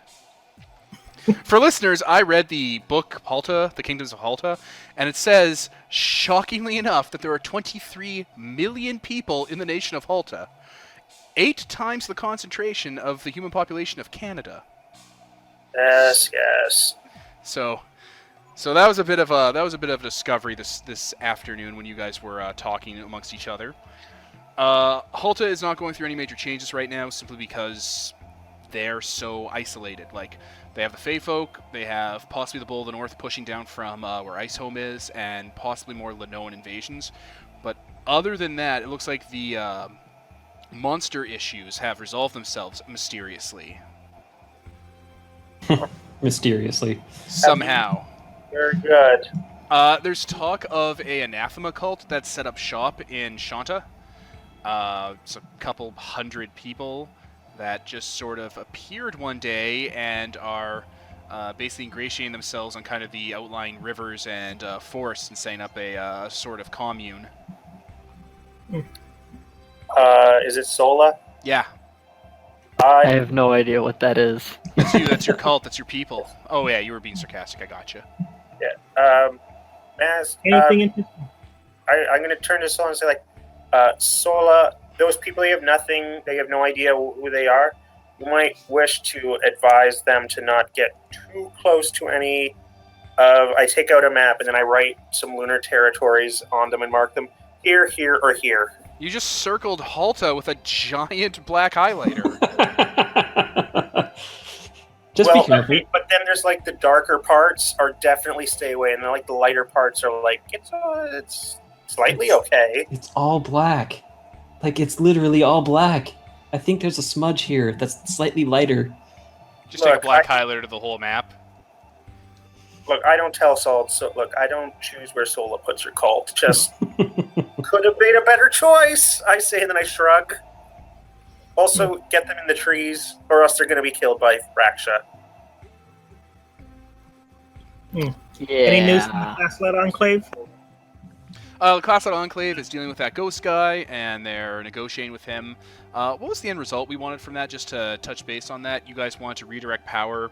For listeners, I read the book Halta, The Kingdoms of Halta, and it says, shockingly enough, that there are 23 million people in the nation of Halta. 8 times the concentration of the human population of Canada. Yes. So that was a bit of a discovery this afternoon when you guys were talking amongst each other. Halta is not going through any major changes right now, simply because they're so isolated. Like, they have the Fey folk, they have possibly the Bull of the North pushing down from where Iceholm is, and possibly more Linoan invasions. But other than that, it looks like the monster issues have resolved themselves mysteriously. Mysteriously. Somehow. Very good. There's talk of a anathema cult that's set up shop in Shanta. It's a couple hundred people that just sort of appeared one day and are basically ingratiating themselves on kind of the outlying rivers and forests and setting up a sort of commune. Is it Sola? Yeah. I have no idea what that is. That's you, that's your cult, that's your people. Oh yeah, you were being sarcastic, I gotcha. Yeah. Anything interesting? I'm going to turn to Sola and say, Sola, those people, they have nothing, they have no idea who they are. You might wish to advise them to not get too close to any of... I take out a map and then I write some lunar territories on them and mark them here, here, or here. You just circled Halta with a giant black highlighter. Just be careful. Okay, but then there's the darker parts are definitely stay away, and then the lighter parts are it's slightly okay. It's all black. It's literally all black. I think there's a smudge here that's slightly lighter. Just take a black highlighter to the whole map. Look, I don't tell Sola. I don't choose where Sola puts her cult. Just could have made a better choice, I say, and then I shrug. Also, get them in the trees, or else they're going to be killed by Raksha. Yeah. Any news from the Gaslit Enclave? The Class Out Enclave is dealing with that ghost guy, and they're negotiating with him. What was the end result we wanted from that? Just to touch base on that, you guys wanted to redirect power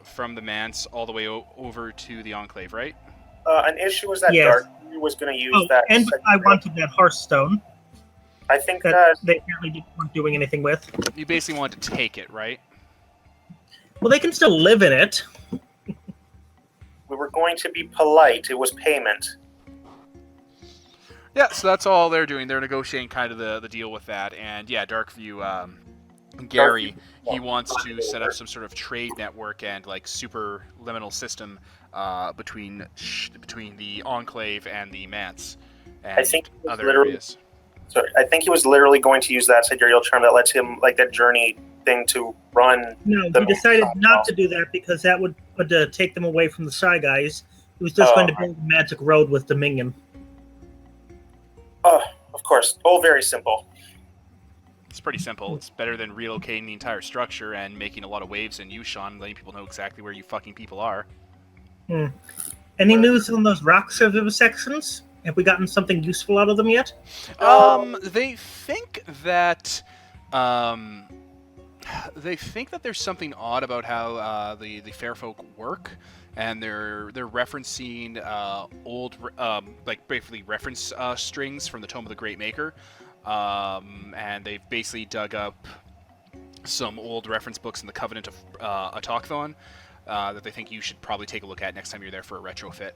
from the Manse all the way over to the Enclave, right? An issue was that Yes. Dark was going to use that. And I wanted that Hearthstone I think that they apparently weren't doing anything with. You basically wanted to take it, right? Well, they can still live in it. we were going to be polite. It was payment. Yeah, so that's all they're doing. They're negotiating kind of the deal with that. And yeah, Darkview, Gary, he wants to set up some sort of trade network and super liminal system between the Enclave and the Manse and I think other areas. Sorry, I think he was literally going to use that sidereal charm that lets him that journey thing to run. No, he decided not to do that because that would take them away from the Shy Guys. He was just going to build a magic road with Dominion. Oh, of course. All very simple. It's pretty simple. It's better than relocating the entire structure and making a lot of waves in Yushan, letting people know exactly where you fucking people are. Any news on those rock sections? Have we gotten something useful out of them yet? They think that there's something odd about how the Fairfolk work, and they're referencing old basically reference strings from the Tome of the Great Maker, and they've basically dug up some old reference books in the Covenant of Autochthon. that they think you should probably take a look at next time you're there for a retrofit.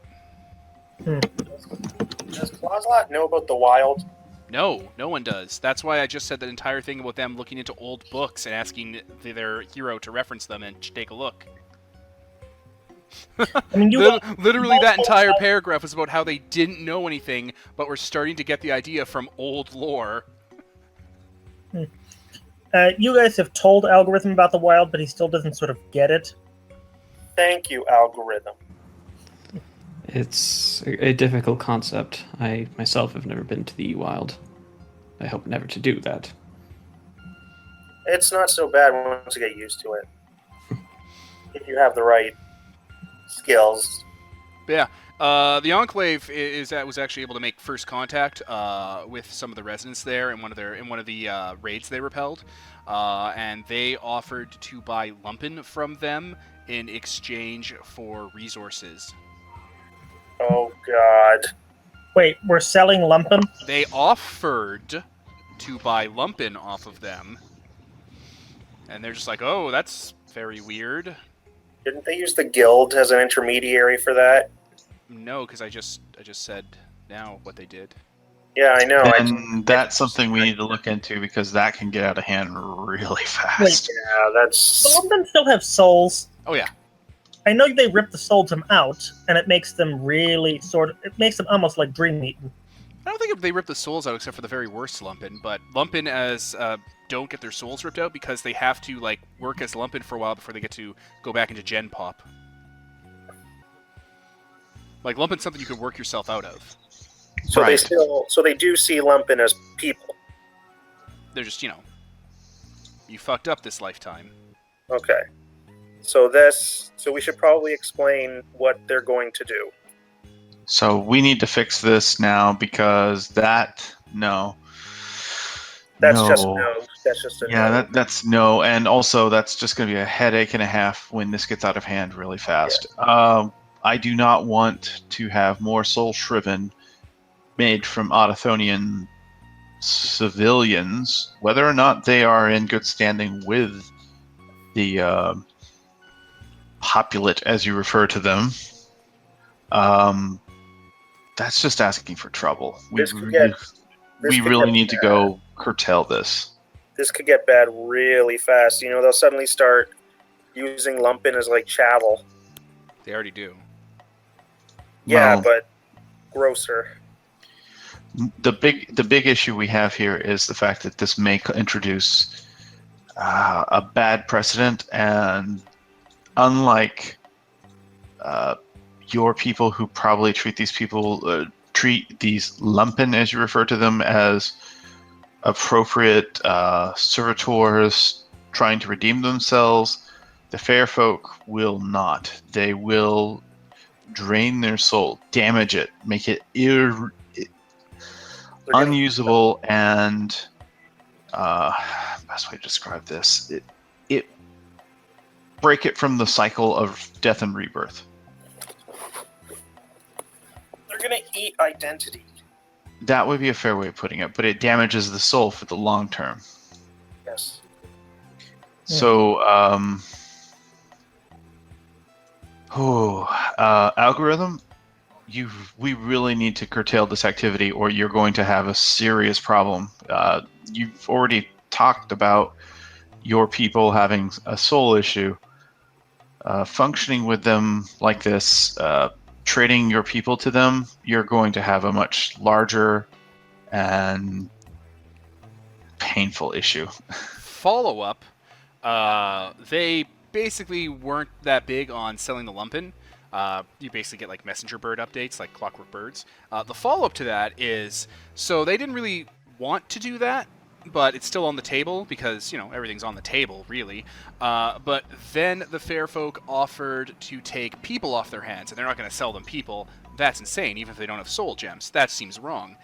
Does Clauselot know about the wild? No, no one does. That's why I just said that entire thing about them looking into old books and asking their hero to reference them and take a look. I mean, Literally, that entire paragraph was about how they didn't know anything, but were starting to get the idea from old lore. You guys have told Algorithm about the wild, but he still doesn't sort of get it. Thank you, Algorithm. It's a difficult concept. I myself have never been to the wild. I hope never to do that. It's not so bad once you get used to it. If you have the right skills. But yeah, the Enclave was actually able to make first contact with some of the residents there in one of the raids they repelled, and they offered to buy lumpen from them in exchange for resources. Oh, God. Wait, we're selling lumpen? They offered to buy lumpen off of them, and they're just like, oh, that's very weird. Didn't they use the guild as an intermediary for that? No, because I just said now what they did. Yeah, I know. And that's something we need to look into because that can get out of hand really fast. Yeah, that's... The lumpen still have souls. Oh yeah. I know they rip the souls them out, and it makes them really it makes them almost like Dream Eaten. I don't think they rip the souls out except for the very worst lumpen, but lumpen as don't get their souls ripped out because they have to like work as lumpen for a while before they get to go back into Gen Pop. Like lumpen's something you could work yourself out of. So Right. they do see lumpen as people. They're just, you fucked up this lifetime. Okay. So we should probably explain what they're going to do. So we need to fix this now because no. That's No. just no. That's just a Yeah, no. that's no, and also that's just going to be a headache and a half when this gets out of hand really fast. I do not want to have more soul shriven made from Autochonian civilians, whether or not they are in good standing with the populate, as you refer to them. That's just asking for trouble. We really need to go curtail this. This could get bad really fast. They'll suddenly start using lumpen as like chattel. They already do. Yeah, Well, but grosser. the big issue we have here is the fact that this may introduce a bad precedent, and unlike your people who probably treat these lumpen, as you refer to them, as appropriate servitors trying to redeem themselves, the fair folk will not. They will drain their soul, damage it, make it unusable, and best way to describe this, it break it from the cycle of death and rebirth. They're gonna eat identity. That would be a fair way of putting it, but it damages the soul for the long term. Yes. So, algorithm, we really need to curtail this activity, or you're going to have a serious problem. You've already talked about your people having a soul issue. Functioning with them like this, trading your people to them, you're going to have a much larger and painful issue. Follow-up, they basically weren't that big on selling the lumpen. You basically get like messenger bird updates, like Clockwork Birds. The follow-up to that is, so they didn't really want to do that, but it's still on the table because, everything's on the table, really. But then the fair folk offered to take people off their hands, and they're not going to sell them people. That's insane, even if they don't have soul gems. That seems wrong.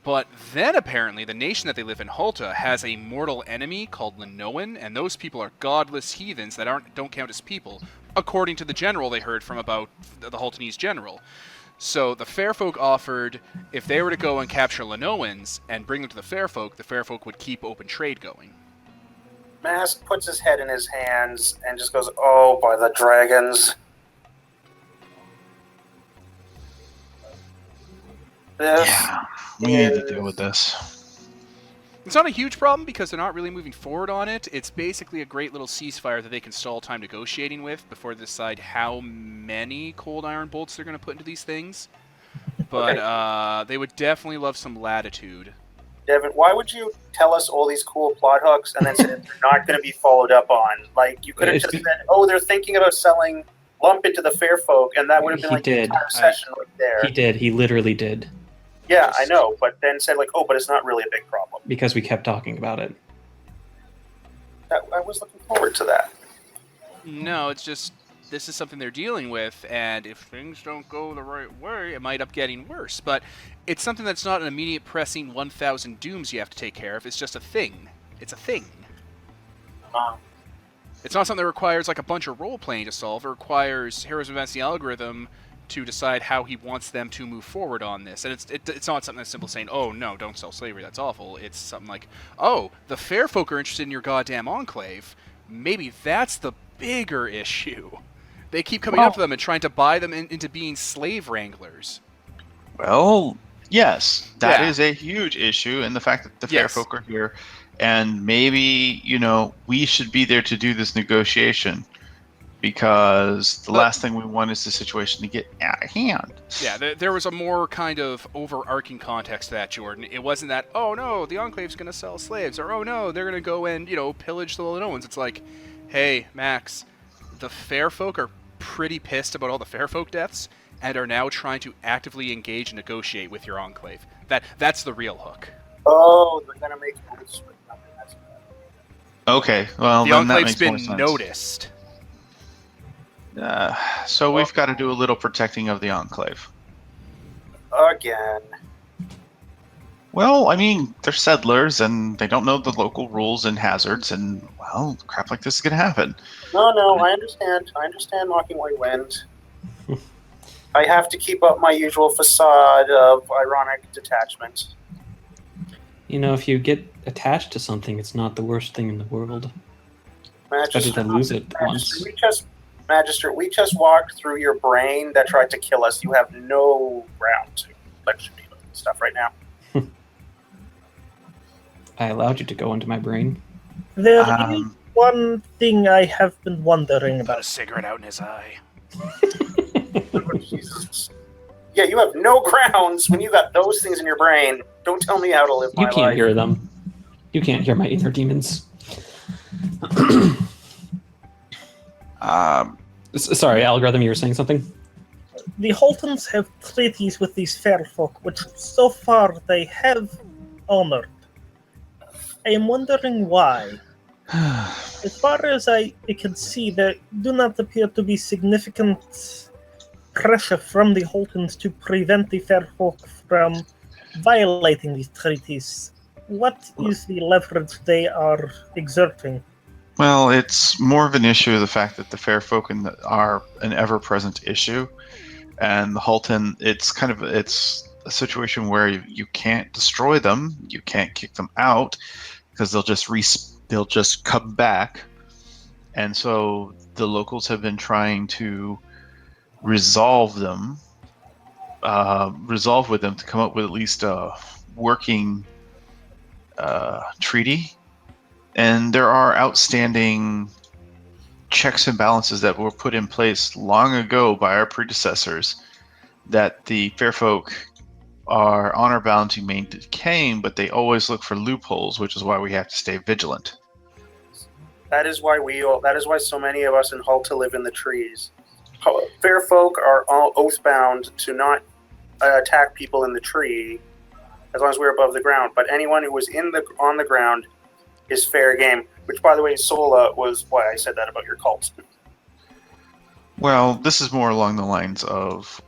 But then apparently the nation that they live in, Halta, has a mortal enemy called Linoan, and those people are godless heathens that don't count as people, according to the general they heard from about the Haltanese general. So the Fairfolk offered, if they were to go and capture Linoans and bring them to the Fairfolk would keep open trade going. Mask puts his head in his hands and just goes, "Oh, by the dragons. This Yeah, we need to deal with this. It's not a huge problem because they're not really moving forward on it. It's basically a great little ceasefire that they can stall time negotiating with before they decide how many cold iron bolts they're going to put into these things. But they would definitely love some latitude. Devin, why would you tell us all these cool plot hooks and then say they're not going to be followed up on? Like, you could have just said, "Oh, they're thinking about selling lump into the fair folk," and that would have been He like did. the entire session right there. He did. He literally did. Yeah, I know, but then said like, "Oh, but it's not really a big problem." Because we kept talking about it. I was looking forward to that. No, it's just this is something they're dealing with, and if things don't go the right way, it might up getting worse. But it's something that's not an immediate pressing 1,000 dooms you have to take care of. It's just a thing. It's a thing. It's not something that requires like a bunch of role-playing to solve. It requires Heroes Advanced the algorithm to decide how he wants them to move forward on this. And it's not something that's simple saying, "Oh, no, don't sell slavery, that's awful." It's something like, "Oh, the fair folk are interested in your goddamn enclave. Maybe that's the bigger issue." They keep coming up to them and trying to buy them into being slave wranglers. Well, yes, that Yeah. is a huge issue, and the fact that the Yes. fair folk are here, and maybe, we should be there to do this negotiation, because the last thing we want is the situation to get out of hand. Yeah, there was a more kind of overarching context to that, Jordan. It wasn't that, "Oh no, the Enclave's going to sell slaves," or "Oh no, they're going to go and, pillage the Linoans." It's like, hey, Max, the fair folk are pretty pissed about all the fair folk deaths and are now trying to actively engage and negotiate with your Enclave. That's the real hook. Oh, they're going to make moves with them. That's bad. Okay, well, The then that Enclave's makes more been sense. noticed. So we've got to do a little protecting of the Enclave. Again. Well, I mean, they're settlers, and they don't know the local rules and hazards, and, well, crap like this is going to happen. No, I understand. I understand Mocking White Wind. I have to keep up my usual facade of ironic detachment. If you get attached to something, it's not the worst thing in the world. It's better to lose it once. Magister, we just walked through your brain that tried to kill us. You have no ground to lecture me about this stuff right now. I allowed you to go into my brain. There is one thing I have been wondering Put a about. cigarette out in his eye. Oh, Jesus. Yeah, you have no grounds when you got those things in your brain. Don't tell me how to live my You life. can't hear them. You can't hear my inner demons. Sorry, Algorithm, you were saying something? The Holtons have treaties with these fair folk, which so far they have honored. I am wondering why. As far as I can see, there do not appear to be significant pressure from the Holtons to prevent the fair folk from violating these treaties. What is the leverage they are exerting? Well, it's more of an issue of the fact that the fair folk are an ever-present issue, and the Halton, it's a situation where you can't destroy them, you can't kick them out, because they'll just come back, and so the locals have been trying to resolve with them to come up with at least a working treaty. And there are outstanding checks and balances that were put in place long ago by our predecessors that the fair folk are honor bound to maintain, but they always look for loopholes, which is why we have to stay vigilant. That is why so many of us in Halta live in the trees. Fair folk are all oath-bound to not attack people in the tree as long as we're above the ground. But anyone who was on the ground is fair game. Which, by the way, Sola was why I said that about your cult. Well, this is more along the lines of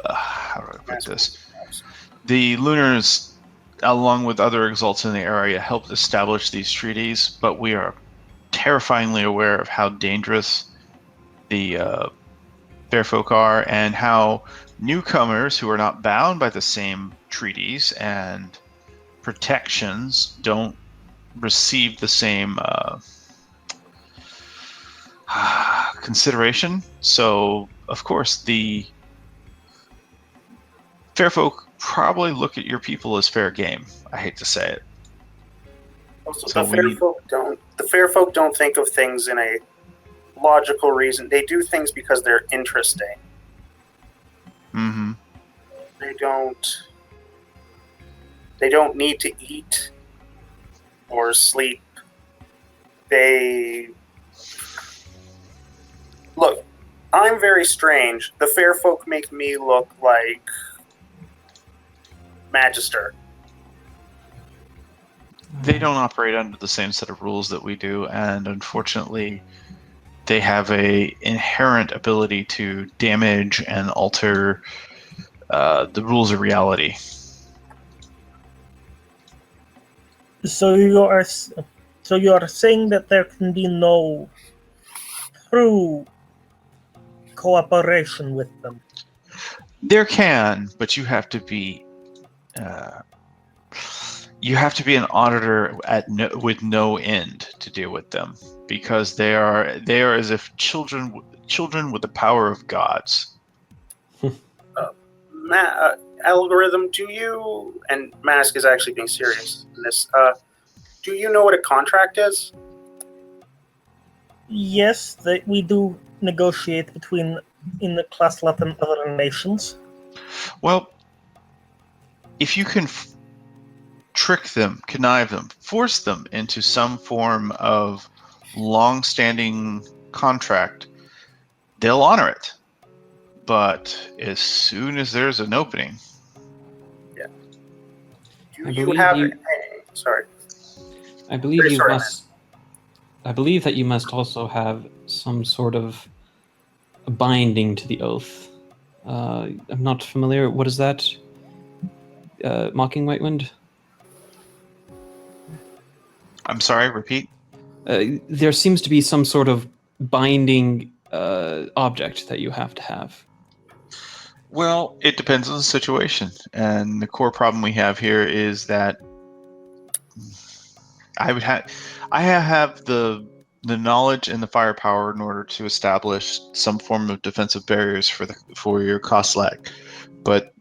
how do I put this? The Lunars, along with other Exalts in the area, helped establish these treaties, but we are terrifyingly aware of how dangerous the fair folk are, and how newcomers who are not bound by the same treaties and protections don't receive the same consideration. So, of course, the fair folk probably look at your people as fair game. I hate to say it. Also, So the fair folk don't think of things in a logical reason. They do things because they're interesting. Mm-hmm. They don't need to eat or sleep. Look, I'm very strange. The fair folk make me look like Magister. They don't operate under the same set of rules that we do, and unfortunately, they have a inherent ability to damage and alter the rules of reality. So you are saying that there can be no true cooperation with them. There can, but you have to be an auditor with no end to deal with them, because they are as if children with the power of gods. Algorithm, do you, and Mask is actually being serious in this, do you know what a contract is? Yes, we do negotiate in the Classlat and other nations. Well, if you can trick them, connive them, force them into some form of long-standing contract, they'll honor it. But as soon as there's an opening... Yeah. I believe that you must also have some sort of binding to the oath. I'm not familiar. What is that? Mocking Whitewind? I'm sorry, repeat? There seems to be some sort of binding object that you have to have. Well, it depends on the situation. And the core problem we have here is that I have the knowledge and the firepower in order to establish some form of defensive barriers for your Koslak, but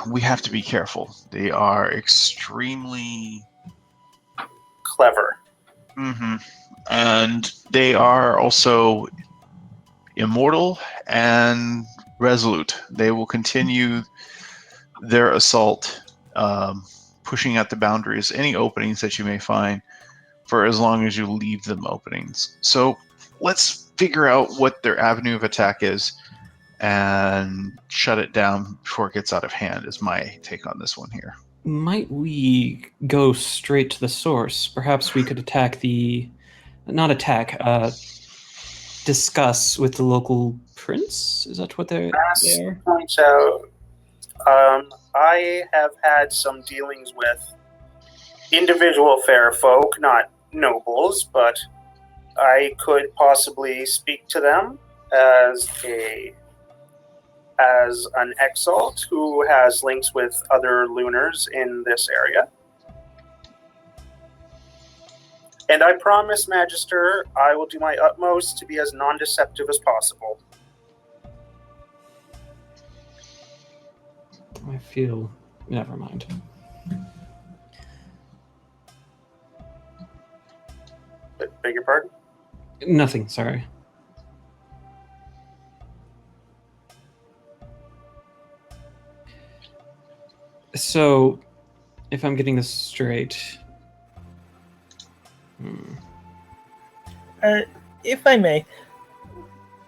we have to be careful. They are extremely clever. Mm-hmm. And they are also immortal and resolute. They will continue their assault, pushing at the boundaries, any openings that you may find, for as long as you leave them openings. So let's figure out what their avenue of attack is and shut it down before it gets out of hand, is my take on this one here. Might we go straight to the source? Perhaps we could discuss with the local prince? Is that what they're there? Points out, I have had some dealings with individual fair folk, not nobles, but I could possibly speak to them as an Exalt who has links with other Lunars in this area. And I promise, Magister, I will do my utmost to be as non-deceptive as possible. I feel... Never mind. Beg your pardon? Nothing, sorry. So, if I'm getting this straight... If I may,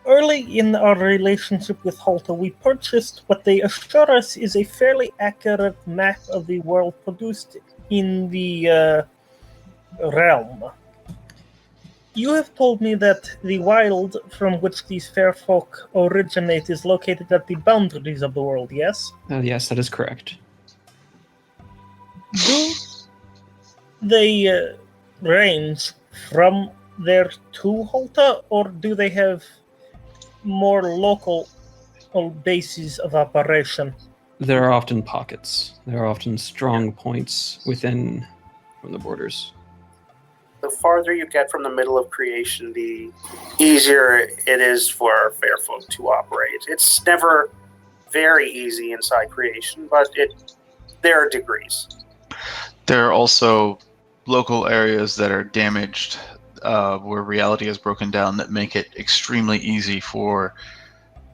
early in our relationship with Halta, we purchased what they assure us is a fairly accurate map of the world produced in the realm. You have told me that the wild from which these fair folk originate is located at the boundaries of the world, yes? Yes, that is correct. Do they range from there to Halta, or do they have more local bases of operation? There are often pockets. There are often strong points within from the borders. The farther you get from the middle of creation, the easier it is for fair folk to operate. It's never very easy inside creation, but there are degrees. There are also local areas that are damaged, where reality is broken down, that make it extremely easy for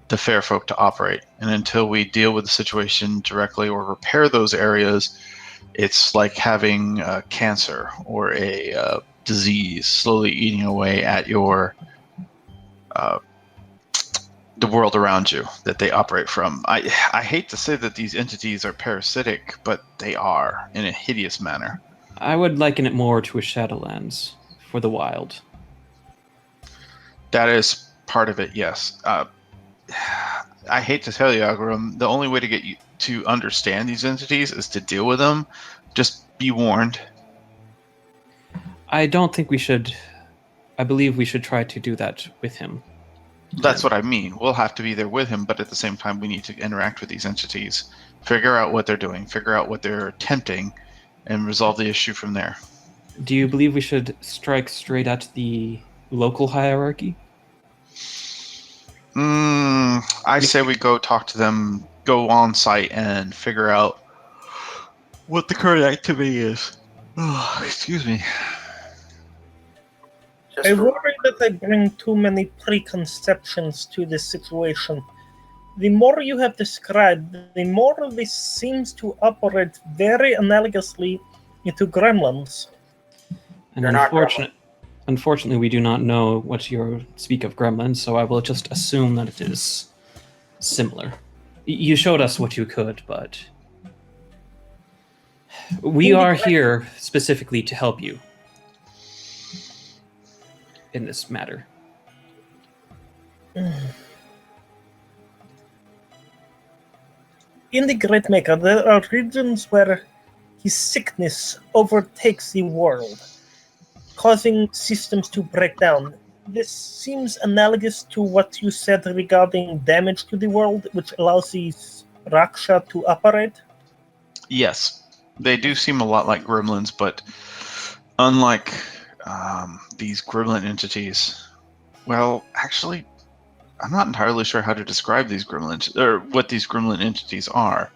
the fair folk to operate. And until we deal with the situation directly or repair those areas, it's like having cancer or a disease slowly eating away at your the world around you that they operate from. I hate to say that these entities are parasitic, but they are in a hideous manner. I would liken it more to a Shadowlands for the wild. That is part of it, yes. I hate to tell you, Agrum, the only way to get you to understand these entities is to deal with them. Just be warned. I don't think we should. I believe we should try to do that with him. That's what I mean. We'll have to be there with him, but at the same time, we need to interact with these entities, figure out what they're doing, figure out what they're attempting, and resolve the issue from there. Do you believe we should strike straight at the local hierarchy? I say we go talk to them, go on site, and figure out what the current activity is. Oh, excuse me. I worry that I bring too many preconceptions to this situation. The more you have described, the more this seems to operate very analogously to gremlins. And They're not unfortunately, we do not know what you speak of gremlins, so I will just assume that it is similar. You showed us what you could, but we are here specifically to help you in this matter. In the Great Maker, there are regions where his sickness overtakes the world, causing systems to break down. This seems analogous to what you said regarding damage to the world, which allows these Raksha to operate. Yes, they do seem a lot like gremlins, but unlike these gremlin entities, well, actually, I'm not entirely sure how to describe these gremlins, or what these gremlin entities are.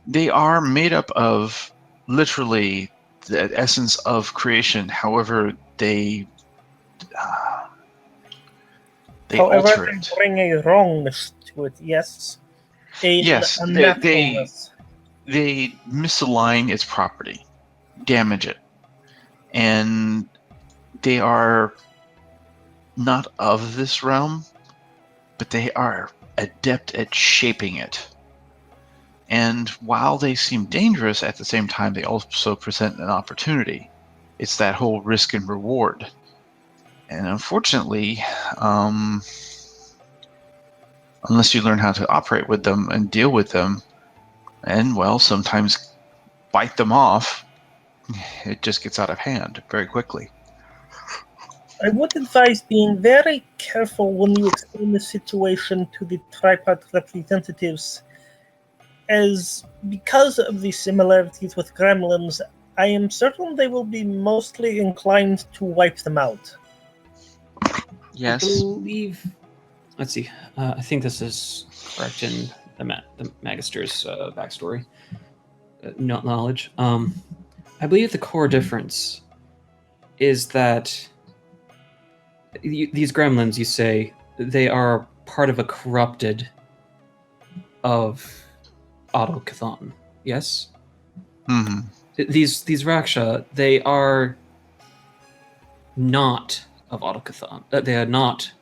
They are made up of literally the essence of creation. However, they However, alter they it. bring a wrongness to it, yes? Yes, A they naturalness. misalign its property, damage it, and they are not of this realm, but they are adept at shaping it. And while they seem dangerous, at the same time, they also present an opportunity. It's that whole risk and reward. And unfortunately, unless you learn how to operate with them and deal with them, and, well, sometimes bite them off, it just gets out of hand very quickly. I would advise being very careful when you explain the situation to the tripart representatives, as because of the similarities with gremlins, I am certain they will be mostly inclined to wipe them out. Yes. I believe. Let's see. I think this is correct in the Magister's backstory. Knowledge. I believe the core difference is that these gremlins, you say, they are part of a corrupted of Autochonian. Yes. Mm-hmm. These Raksha, they are not of Autochonian. They are not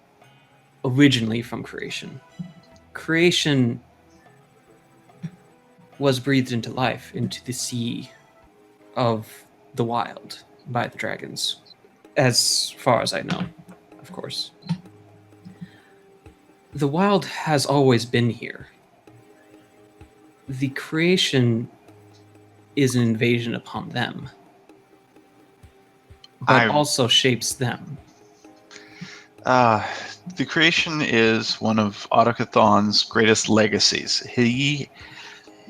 originally from creation. Creation was breathed into life, into the sea of the wild by the dragons, as far as I know, of course. The wild has always been here. The creation is an invasion upon them, but also shapes them. The creation is one of Autochthon's greatest legacies. He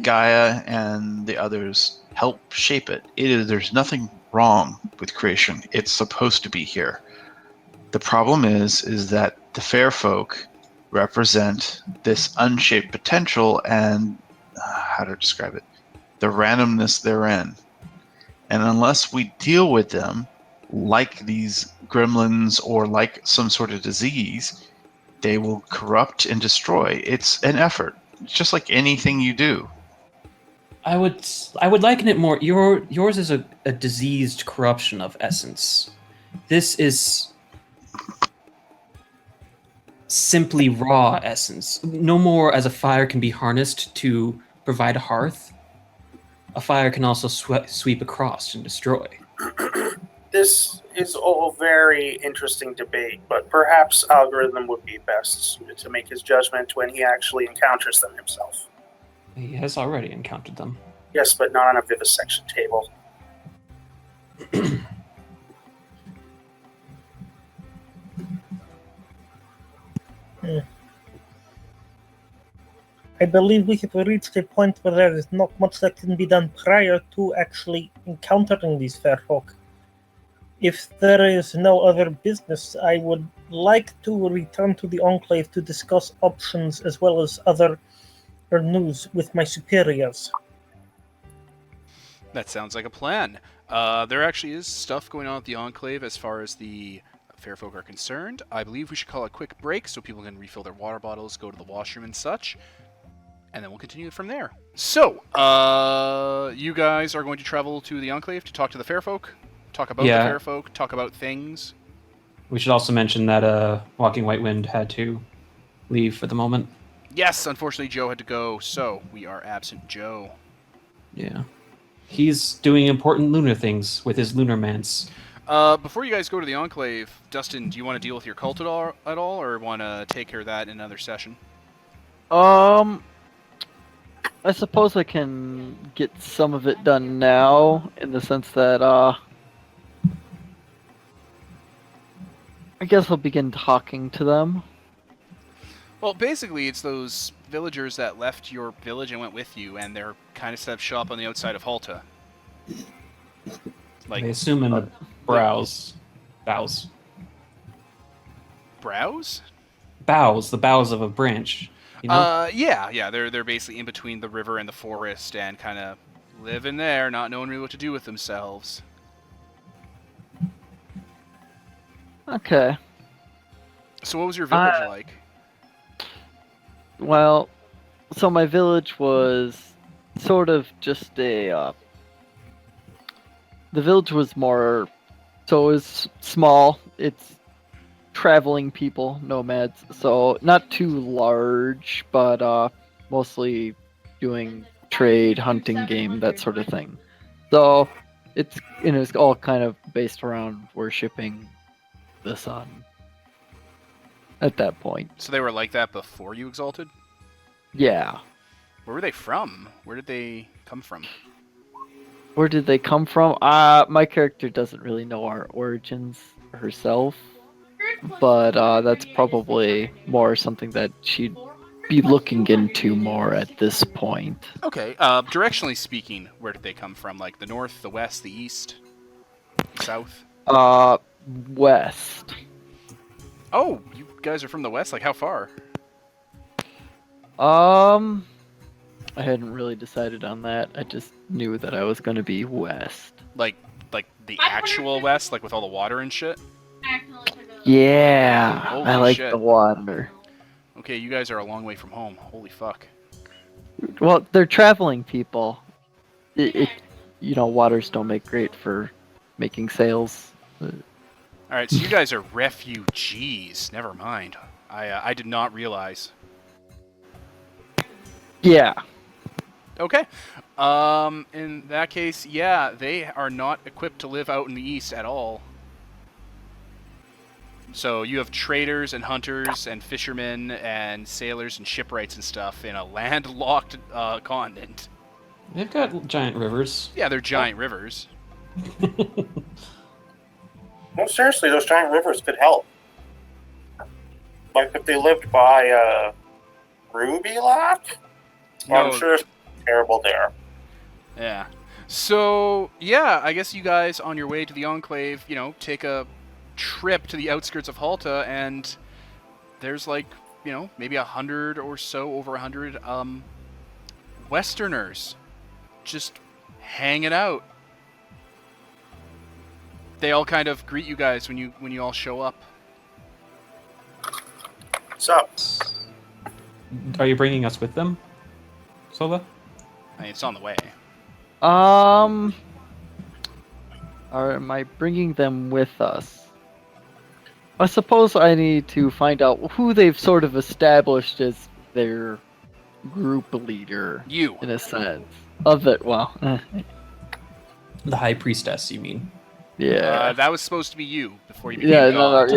Gaia and the others help shape it. There's nothing wrong with creation. It's supposed to be here. The problem is that the fair folk represent this unshaped potential and how to describe it, the randomness therein. And unless we deal with them like these gremlins or like some sort of disease, they will corrupt and destroy. It's an effort. It's just like anything you do. I would liken it more. Yours is a diseased corruption of essence. This is simply raw essence. No more as a fire can be harnessed to provide a hearth. A fire can also sweep across and destroy. This is all very interesting debate, but perhaps Algorithm would be best suited to make his judgment when he actually encounters them himself. He has already encountered them. Yes, but not on a vivisection table. I believe we have reached a point where there is not much that can be done prior to actually encountering these fair folk. If there is no other business, I would like to return to the Enclave to discuss options as well as other news with my superiors. That sounds like a plan. There actually is stuff going on at the Enclave as far as the Fairfolk are concerned. I believe we should call a quick break so people can refill their water bottles, go to the washroom and such, and then we'll continue from there. So, you guys are going to travel to the Enclave to talk to the Fairfolk, talk about the Fairfolk, talk about things. We should also mention that Walking White Wind had to leave for the moment. Yes, unfortunately Joe had to go, so we are absent Joe. Yeah. He's doing important lunar things with his lunar mance. Before you guys go to the Enclave, Dustin, do you want to deal with your cult at all, or want to take care of that in another session? I suppose I can get some of it done now, in the sense that, I guess I'll begin talking to them. Well, basically, it's those villagers that left your village and went with you, and they're kind of set up shop on the outside of Halta. I assume in the bows. Browse? Boughs, the boughs of a branch. You know? Yeah. They're basically in between the river and the forest, and kind of living there, not knowing really what to do with themselves. Okay. So, what was your village like? Well, so my village was sort of just a, the village was more, so it was small, it's traveling people, nomads, so not too large, but mostly doing trade, hunting, game, that sort of thing. So it's all kind of based around worshipping the sun at that point. So they were like that before you Exalted? Yeah. Where were they from? Where did they come from? Where did they come from? My character doesn't really know our origins herself, but that's probably more something that she'd be looking into more at this point. Okay, directionally speaking, where did they come from? Like the north, the west, the east, the south? West. Oh, you guys are from the west? Like how far? I hadn't really decided on that. I just knew that I was going to be west. Like the actual west, like with all the water and shit? Yeah, Holy I like shit. the water. Okay, you guys are a long way from home. Holy fuck. Well, they're traveling people. Waters don't make great for making sails. Alright, so you guys are refugees. Never mind. I did not realize. Yeah. Okay. In that case, yeah, they are not equipped to live out in the east at all. So you have traders and hunters and fishermen and sailors and shipwrights and stuff in a landlocked continent. They've got giant rivers. Yeah, they're giant rivers. No, seriously, those giant rivers could help. Like if they lived by Ruby Lock? Well, No. I'm sure there's terrible there. Yeah. So, yeah, I guess you guys on your way to the Enclave, take a trip to the outskirts of Halta, and there's maybe 100 or so, over 100 Westerners just hanging out. They all kind of greet you guys when you all show up. What's up? Are you bringing us with them, Sola? I mean, it's on the way. Am I bringing them with us? I suppose I need to find out who they've sort of established as their group leader. You. In a sense. Of it, well. The High Priestess, you mean? Yeah. That was supposed to be you before you became Yeah, God.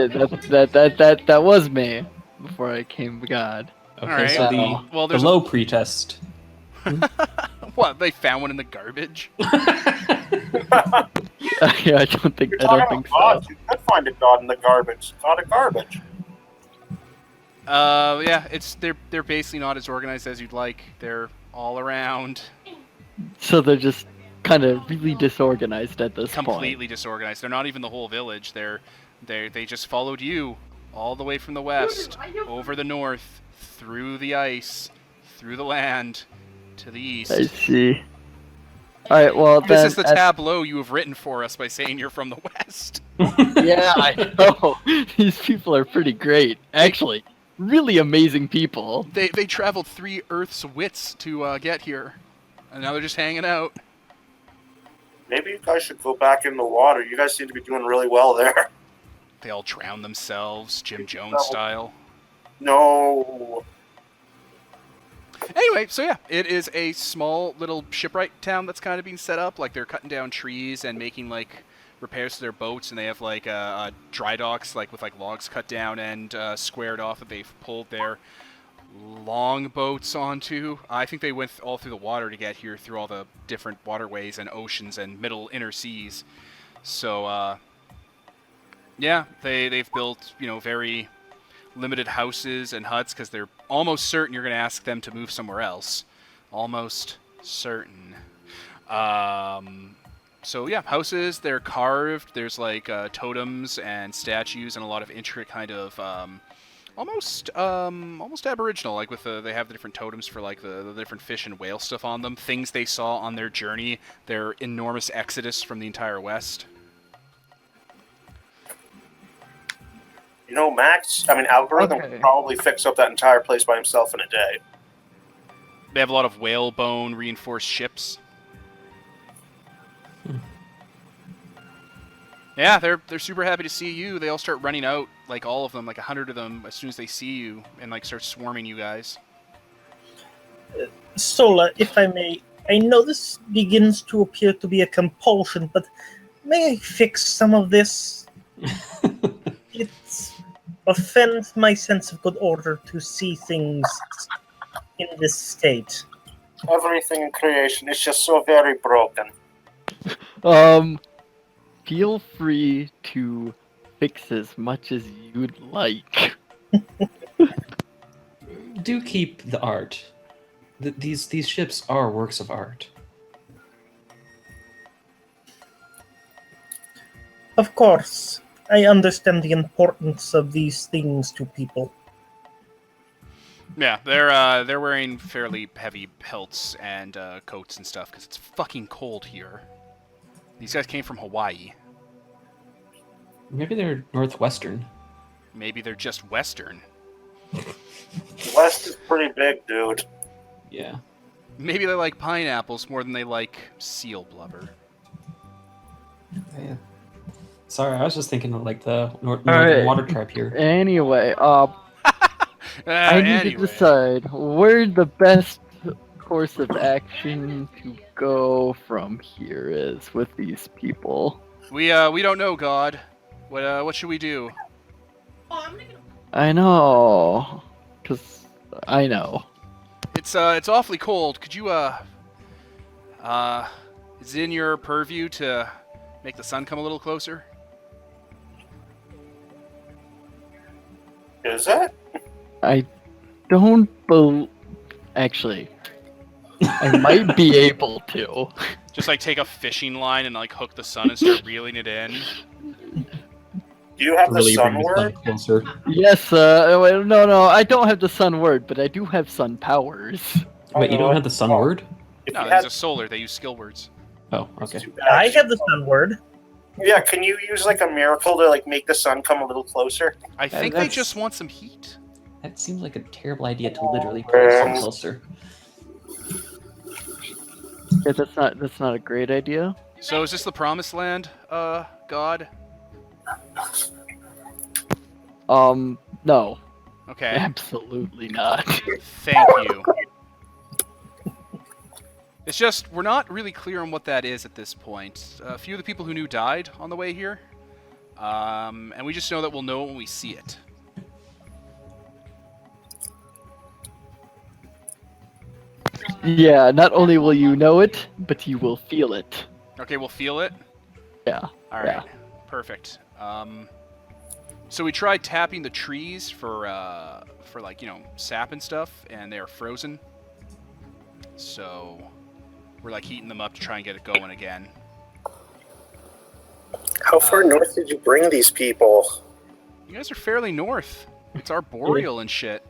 that was me before I became God. Okay, Alright. so Well, the there's low pretest. What? They found one in the garbage? Yeah, I don't think so. God, you could find a god in the garbage. Not a garbage. Yeah, they're basically not as organized as you'd like. They're all around. So they're just kind of really disorganized at this point. Completely disorganized. They're not even the whole village. They just followed you all the way from the west, over the north, through the ice, through the land, to the east. I see. Alright, well This then... is the tableau you have written for us by saying you're from the west. Yeah, I know. These people are pretty great. Actually, really amazing people. They traveled 3 Earth's widths to get here, and now they're just hanging out. Maybe you guys should go back in the water. You guys seem to be doing really well there. They all drown themselves, Jim Jones style. No. Anyway, so yeah, it is a small little shipwright town that's kind of being set up. Like, they're cutting down trees and making repairs to their boats, and they have dry docks with logs cut down and squared off that they've pulled their long boats onto. I think they went all through the water to get here, through all the different waterways and oceans and middle inner seas. So yeah, they've built very limited houses and huts because they're almost certain you're going to ask them to move somewhere else. Almost certain. So yeah, houses, they're carved. There's totems and statues and a lot of intricate kind of almost Aboriginal. They have the different totems for the different fish and whale stuff on them. Things they saw on their journey. Their enormous exodus from the entire West. Algorithm could probably fix up that entire place by himself in a day. They have a lot of whalebone reinforced ships. Yeah, they're super happy to see you. They all start running out, all of them, 100 of them, as soon as they see you, and start swarming you guys. Sola, if I may, I know this begins to appear to be a compulsion, but may I fix some of this? It offends my sense of good order to see things in this state. Everything in creation is just so very broken. Feel free to fix as much as you'd like. Do keep the art. These ships are works of art. Of course, I understand the importance of these things to people. Yeah, they're wearing fairly heavy pelts and coats and stuff because it's fucking cold here. These guys came from Hawaii. Maybe they're Northwestern. Maybe they're just Western. West is pretty big, dude. Yeah. Maybe they like pineapples more than they like seal blubber. Yeah. Sorry, I was just thinking of the Northern Water Tribe here. Anyway, I need to decide where the best course of action to go from here is with these people. We don't know, God. What should we do? I know, 'cause I know. It's awfully cold. Could you is it in your purview to make the sun come a little closer? Is it? I don't believe. Actually, I might be able to. Just like take a fishing line and like hook the sun and start reeling it in. Do you have the Really sun bring the sun word? closer. Yes, well, no, I don't have the sun word, but I do have sun powers. Wait, you don't have the sun Oh. word? If No, you these had, are solar. They use skill words. Oh, okay. I have the sun word. Yeah, can you use like a miracle to like make the sun come a little closer? I think they that's- just want some heat. That seems like a terrible idea to literally pull the sun closer. Yeah, that's not a great idea. So is this the promised land, God? No, Okay. absolutely not. Thank you. It's just, we're not really clear on what that is at this point. A few of the people who knew died on the way here. And we just know that we'll know it when we see it. Yeah, not only will you know it, but you will feel it. Okay, we'll feel it. Yeah. All right. Perfect. So we tried tapping the trees for like, you know, sap and stuff, and they are frozen. So we're like heating them up to try and get it going again. How far north did you bring these people? You guys are fairly north. It's arboreal and shit.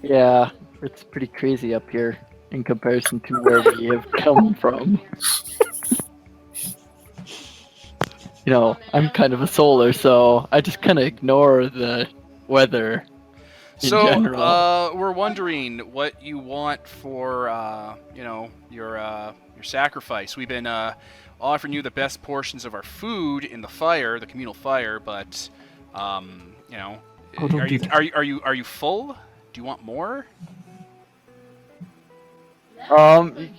Yeah, it's pretty crazy up here in comparison to where we have come from. You know, I'm kind of a solar, so I just kind of ignore the weather in So, general. we're wondering what you want for, you know, your sacrifice. We've been offering you the best portions of our food in the fire, the communal fire, but, you know, Oh, don't do that. are you full? Do you want more?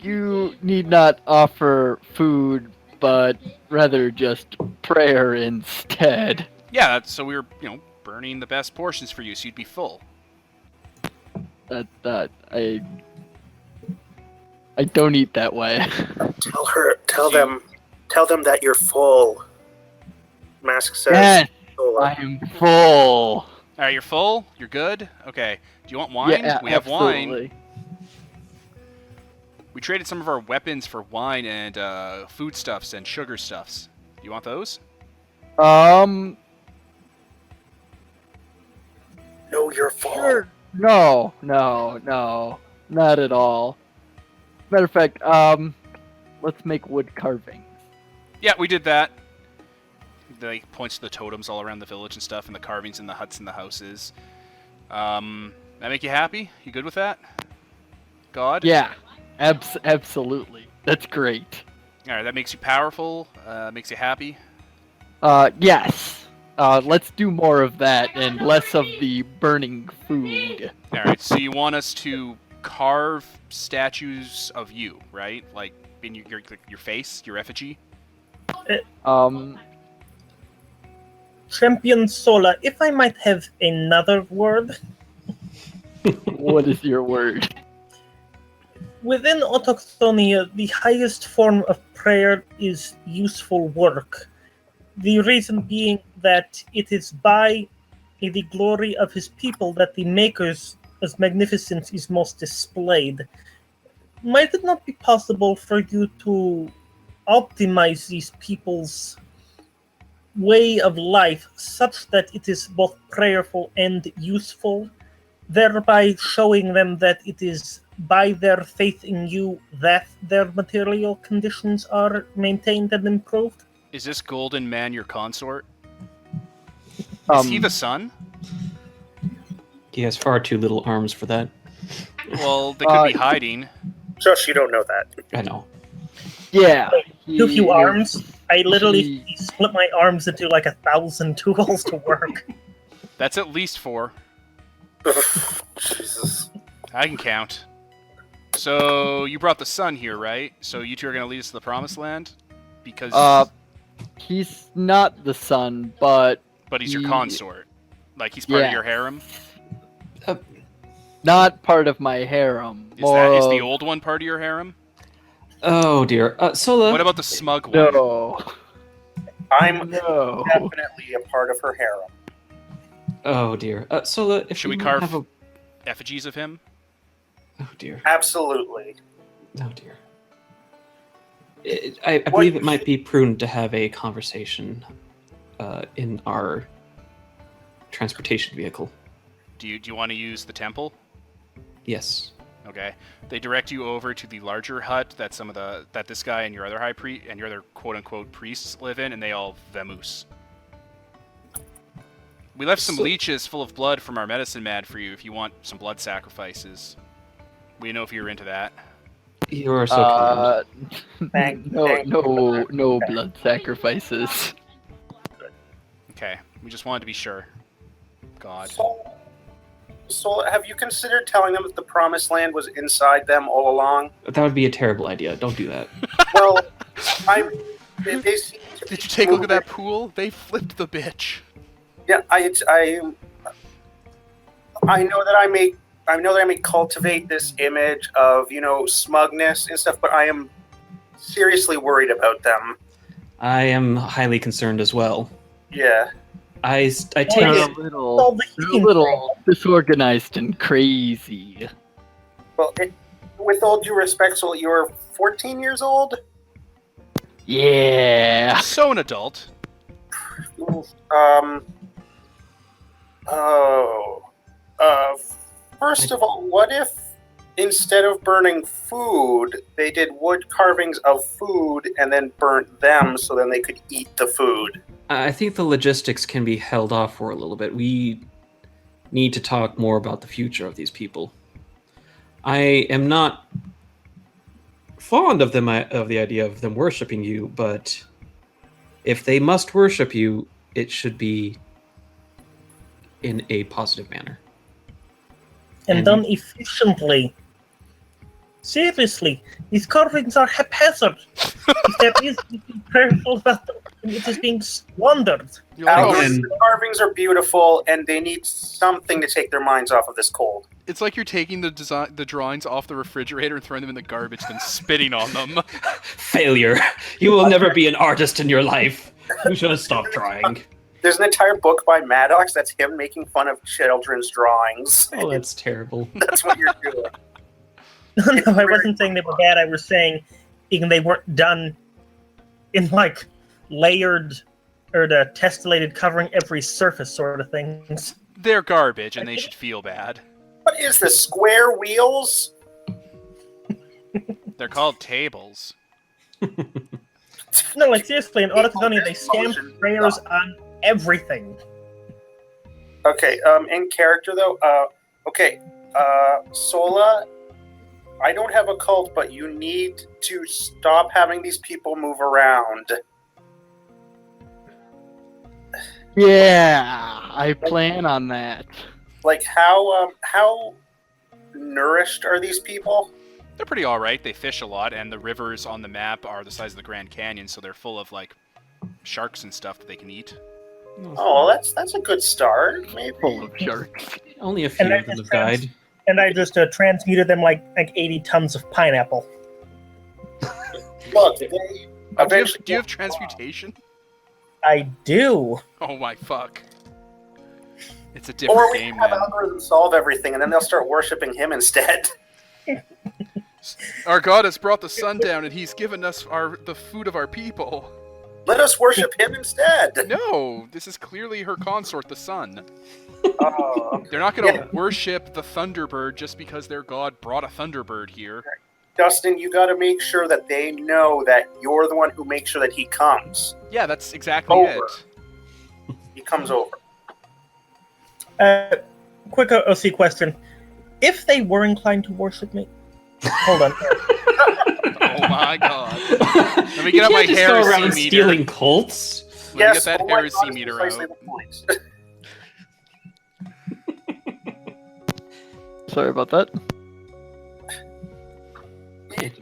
You need not offer food, but rather just prayer instead. Yeah, so we were, you know, burning the best portions for you, so you'd be full. That I don't eat that way. Tell them that you're full. Mask says. Yes, Sola. I am full. All right, you're full. You're good. Okay. Do you want wine? Yeah, We have wine. absolutely. We traded some of our weapons for wine and foodstuffs and sugar stuffs. Do you want those? No, you're full. Sure. No, not at all. Matter of fact, let's make wood carving. Yeah, we did that. They points to the totems all around the village and stuff, and the carvings in the huts and the houses. That make you happy? You good with that? God? Yeah, absolutely. That's great. All right, that makes you powerful. Makes you happy. Yes. Let's do more of that and less of the burning food. All right, so you want us to carve statues of you, right? Like in your face, your effigy. Champion Sola, if I might have another word. What is your word? Within Autochtonia, the highest form of prayer is useful work. The reason being that it is by the glory of his people that the Maker's magnificence is most displayed. Might it not be possible for you to optimize these people's way of life such that it is both prayerful and useful, thereby showing them that it is by their faith in you that their material conditions are maintained and improved? Is this golden man your consort? Is he the son? He has far too little arms for that. Well, they could be hiding. Josh, you don't know that. I know. Yeah. Too few arms. I literally he- split my arms into like 1,000 tools to work. That's at least 4. Jesus. I can count. So you brought the son here, right? So you two are gonna lead us to the promised land, because He's not the son, but but he's your he- consort. Like he's part of Yeah. your harem. not part of my harem. Is the old one part of your harem? Oh dear. Sola. What about the smug one? No. I'm No. definitely a part of her harem. Oh dear. Sola, if Should we you carve have a... effigies of him? Oh dear. Absolutely. Oh dear. I believe it might be prudent to have a conversation in our transportation vehicle. Do you want to use the temple? Yes. Okay. They direct you over to the larger hut that this guy and your other and your other quote unquote priests live in, and they all vamoose. We left some leeches full of blood from our medicine man for you if you want some blood sacrifices. We know if you're into that. You're so kind. No blood sacrifices. Okay. We just wanted to be sure. God. So have you considered telling them that the promised land was inside them all along? That would be a terrible idea. Don't do that. Well, Did you take a look at that pool? They flipped the bitch. Yeah, I know that I may cultivate this image of, smugness and stuff, but I am seriously worried about them. I am highly concerned as well. Yeah. I take They're it. a little disorganized and crazy. Well, with all due respect, so you're 14 years old? Yeah. So an adult. First of all, what if instead of burning food, they did wood carvings of food and then burnt them so then they could eat the food? I think the logistics can be held off for a little bit. We need to talk more about the future of these people. I am not fond of them, of the idea of them worshiping you, but if they must worship you, it should be in a positive manner. And done efficiently. Seriously, these carvings are haphazard. If there is, be careful that it is being squandered. The carvings are beautiful, and they need something to take their minds off of this cold. It's like you're taking the drawings off the refrigerator and throwing them in the garbage, then spitting on them. Failure. You will never be an artist in your life. You should have stopped trying. There's an entire book by Maddox that's him making fun of children's drawings. Oh, that's terrible. That's what you're doing. No, I wasn't saying they were bad. I was saying even they weren't done in layered or the testellated covering every surface sort of things. They're garbage, and they should feel bad. What is this? Square wheels? They're called tables. No, seriously, in Autochonian they stamp prayers on everything. Okay, in character though, Sola, I don't have a cult, but you need to stop having these people move around. Yeah, I plan on that. How nourished are these people? They're pretty alright. They fish a lot, and the rivers on the map are the size of the Grand Canyon, so they're full of, sharks and stuff that they can eat. Oh, that's a good start, maybe. Full of sharks. Only a few of them have died. And I just transmuted them like 80 tons of pineapple. Look, Do you have transmutation? I do. Oh my fuck. It's a different game, Or we have man. algorithms solve everything, and then they'll start worshipping him instead. Our god has brought the sun down, and he's given us the food of our people. Let us worship him instead. No, this is clearly her consort, the sun. Oh. They're not going to worship the Thunderbird just because their god brought a Thunderbird here. Dustin, you got to make sure that they know that you're the one who makes sure that he comes. Yeah, that's exactly Over. it. He comes over. Quick OC question. If they were inclined to worship me... Hold on. Oh my god. Let me get out my You can't just go heresy around meter. stealing cults. Let me get that oh my heresy God, meter precisely out. the point. Sorry about that.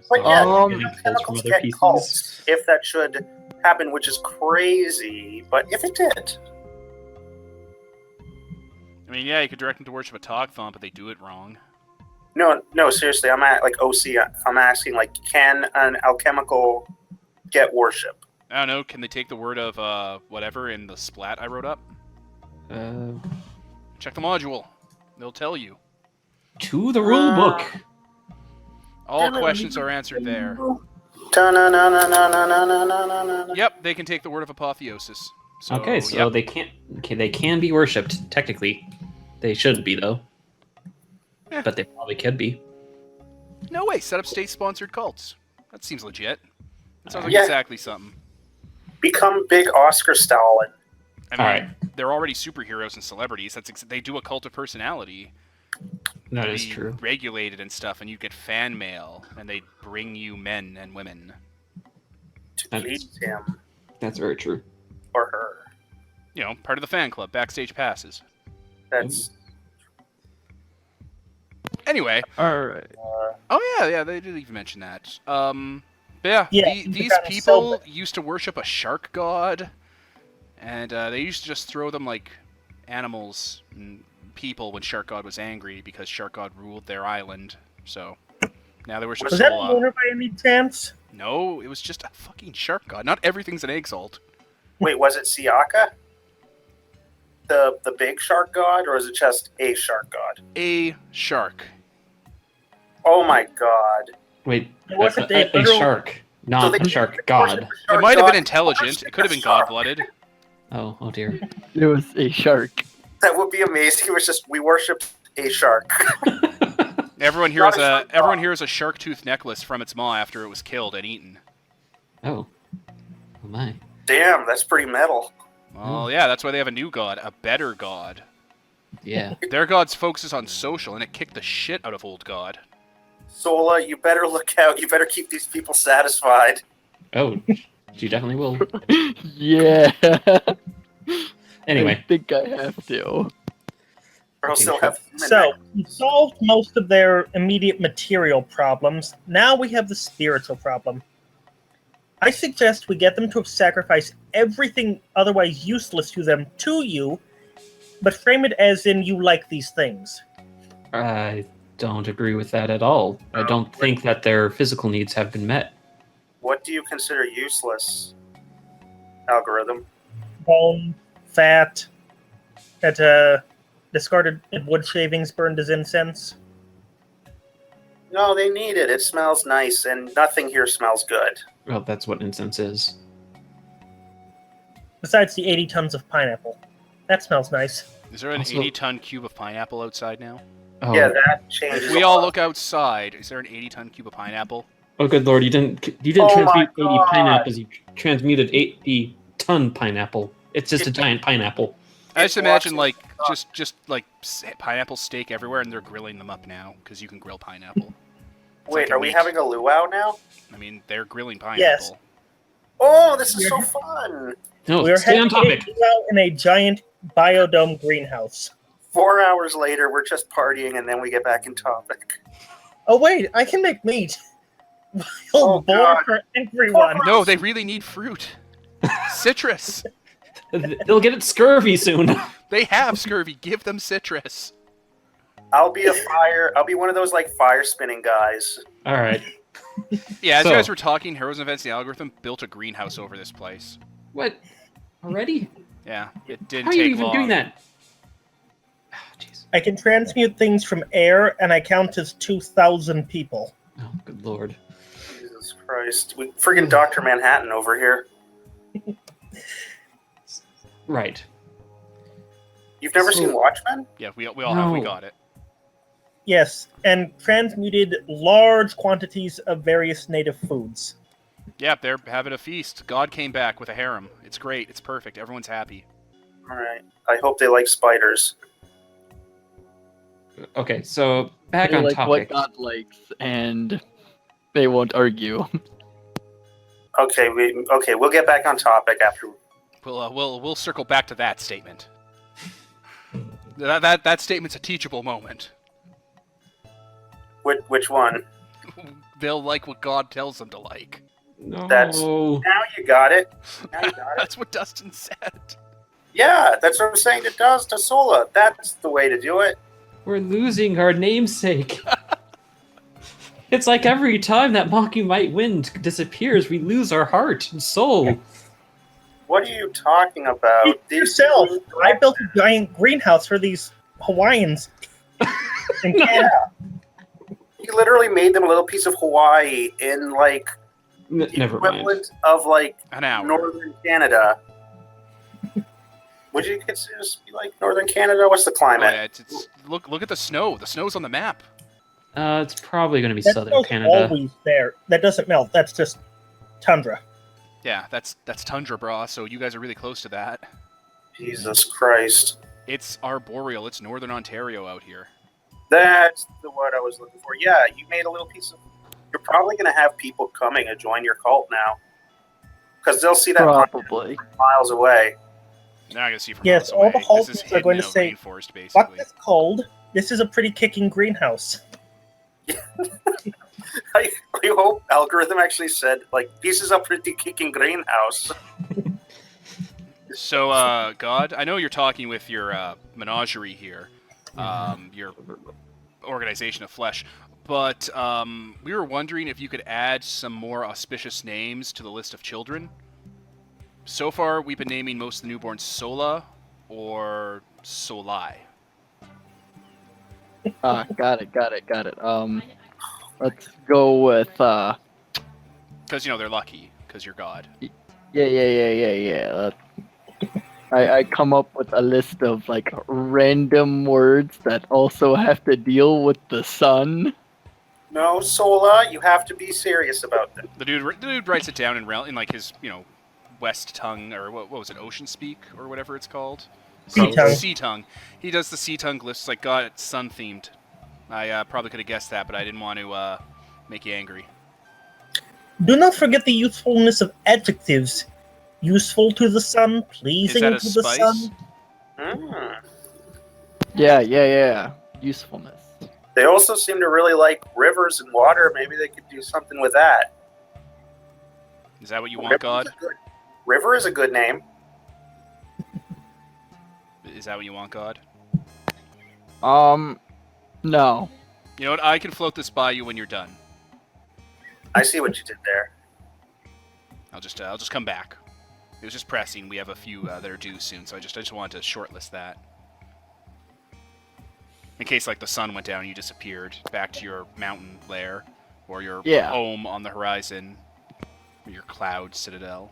But yeah, Getting cults from chemicals other get pieces. cults if that should happen, which is crazy. But if it did, I mean, yeah, you could direct them to worship a Togthon, but they do it wrong. no, seriously, I'm at OC. I'm asking, can an alchemical get worship? I don't know, can they take the word of whatever in the splat I wrote up? Uh, Check the module. They'll tell you. to the rule book. All questions are answered there. Da-na-na-na-na-na-na-na-na-na. Yep, they can take the word of apotheosis. So, Okay, so yep. they can't. Okay, they can be worshipped technically. They shouldn't be though. Eh. But they probably could be. No way, set up state-sponsored cults. That seems legit. That sounds like Yeah. exactly something. Become big Oscar Stalin. I mean, Alright. they're already superheroes and celebrities. They do a cult of personality. That Be is true. Regulated and stuff, and you get fan mail, and they bring you men and women. To That's- please him That's very true. or her. You know, part of the fan club, backstage passes. That's Anyway, All right. oh yeah, they did even mention that. But yeah, Yeah, these kind of people so- used to worship a shark god, and they used to just throw them like animals and people when shark god was angry because shark god ruled their island. So now they worship Was that a Sola. lunar by any chance? No, it was just a fucking shark god. Not everything's an Exalt. wait, was it Siaka? The big shark god, or is it just a shark god? A shark. Oh my god. Wait, It wasn't a a literal- shark, So not they a shark god. worship a shark It might have god, been intelligent. It could have been worship a shark. god-blooded. Oh dear. It was a shark. That would be amazing. It was just we worship a shark. Everyone here Not has a shark god. everyone here has a shark tooth necklace from its maw after it was killed and eaten. Oh. Oh my. Damn, that's pretty metal. Well, yeah, that's why they have a new god, a better god. Yeah. Their god's focuses on social, and it kicked the shit out of old god. Sola, you better look out. You better keep these people satisfied. Oh, she definitely will. Yeah. Anyway, I think I have to. Or else they'll have So, we solved most of their immediate material problems. Now we have the spiritual problem. I suggest we get them to sacrifice everything otherwise useless to them to you, but frame it as in you like these things. I don't agree with that at all. I don't think that their physical needs have been met. What do you consider useless? Algorithm. Bone, fat, that discarded wood shavings burned as incense. No, they need it. It smells nice, and nothing here smells good. Well, that's what incense is. Besides the 80 tons of pineapple. That smells nice. Is there an Also- 80-ton cube of pineapple outside now? Oh, Yeah, that changes. If we a all lot. look outside, is there an 80-ton cube of pineapple? oh good lord, you didn't Oh my transmute 80 God. pineapples, you transmuted 80-ton pineapple. It's just a giant pineapple. I just It imagine walks like just like pineapple steak everywhere, and they're grilling them up now because you can grill pineapple. Wait, like a are we meat. having a luau now? I mean, they're grilling pineapple. Yes. Oh, this is so fun! No, We're stay on having topic. it out in a giant biodome greenhouse. 4 hours later, we're just partying, and then we get back in topic. Oh wait, I can make meat. Oh, Boar God. for everyone. No, they really need fruit. Citrus. They'll get it scurvy soon. They have scurvy. Give them citrus. I'll be I'll be one of those like fire spinning guys. All right. Yeah, as So- you guys were talking, Heroes and Events, the algorithm built a greenhouse over this place. What? Already? Yeah, it didn't How are you take even long. doing that? Ah, jeez. I can transmute things from air, and I count as 2,000 people. Oh, good lord. Jesus Christ. We friggin' Dr. Manhattan over here. Right. You've never So- seen Watchmen? Yeah, we all have. We No. got it. Yes, and transmuted large quantities of various native foods. Yeah, they're having a feast. God came back with a harem. It's great. It's perfect. Everyone's happy. Alright. I hope they like spiders. Okay, so back They on like what topic. God likes, and they won't argue. Okay, we'll get back on topic after. We'll circle back to that statement. That statement's a teachable moment. Which one? They'll like what God tells them to like. No. That's- Now you got it. Now you got it. That's what Dustin said. Yeah, that's what I'm saying it does to Sola. That's the way to do it. We're losing our namesake. It's like every time that Mocking Might Wind disappears, we lose our heart and soul. What are you talking about? Speak for yourself. I built a giant greenhouse for these Hawaiians. In Canada. He literally made them a little piece of Hawaii in like the Never mind. equivalent of like An hour. northern Canada. Would you consider this to be like northern Canada? What's the Oh, climate? yeah, it's look at the snow. The snow's on the map. It's probably going to be That southern snow's Canada. always there. That doesn't melt. That's just tundra. Yeah, that's tundra, brah. So you guys are really close to that. Jesus Christ. It's arboreal. It's northern Ontario out here. That's the word I was looking for. Yeah, you made a little piece of... You're probably going to have people coming to join your cult now. Because they'll see that Probably. miles away. They're not gonna see from Yes, miles all away. the This Hulkers is are hidden going in to a say, rainforest, Fuck basically. this cold. This is a pretty kicking greenhouse. I hope algorithm actually said, like, this is a pretty kicking greenhouse. So, God, I know you're talking with your menagerie here, your organization of flesh, but we were wondering if you could add some more auspicious names to the list of children. So far, we've been naming most of the newborns Sola or Solai. Got it. Let's go with Because, they're lucky, because you're God. yeah. I come up with a list of like random words that also have to deal with the sun. No, Sola, you have to be serious about that. The dude writes it down in like his, West tongue, or what was it, Ocean Speak, or whatever it's called? Sea tongue. Sea tongue. He does the sea tongue lists like, God, it's sun-themed. I probably could have guessed that, but I didn't want to make you angry. Do not forget the usefulness of adjectives. Useful to the sun, Is pleasing that a to the spice? sun. Yeah. Usefulness. They also seem to really like rivers and water. Maybe they could do something with that. Is that what you want, God? River is a good name. Is that what you want, God? No. You know what? I can float this by you when you're done. I see what you did there. I'll just come back. It was just pressing. We have a few that are due soon, so I just wanted to shortlist that. In case like the sun went down and you disappeared back to your mountain lair or your home on the horizon, or your cloud citadel.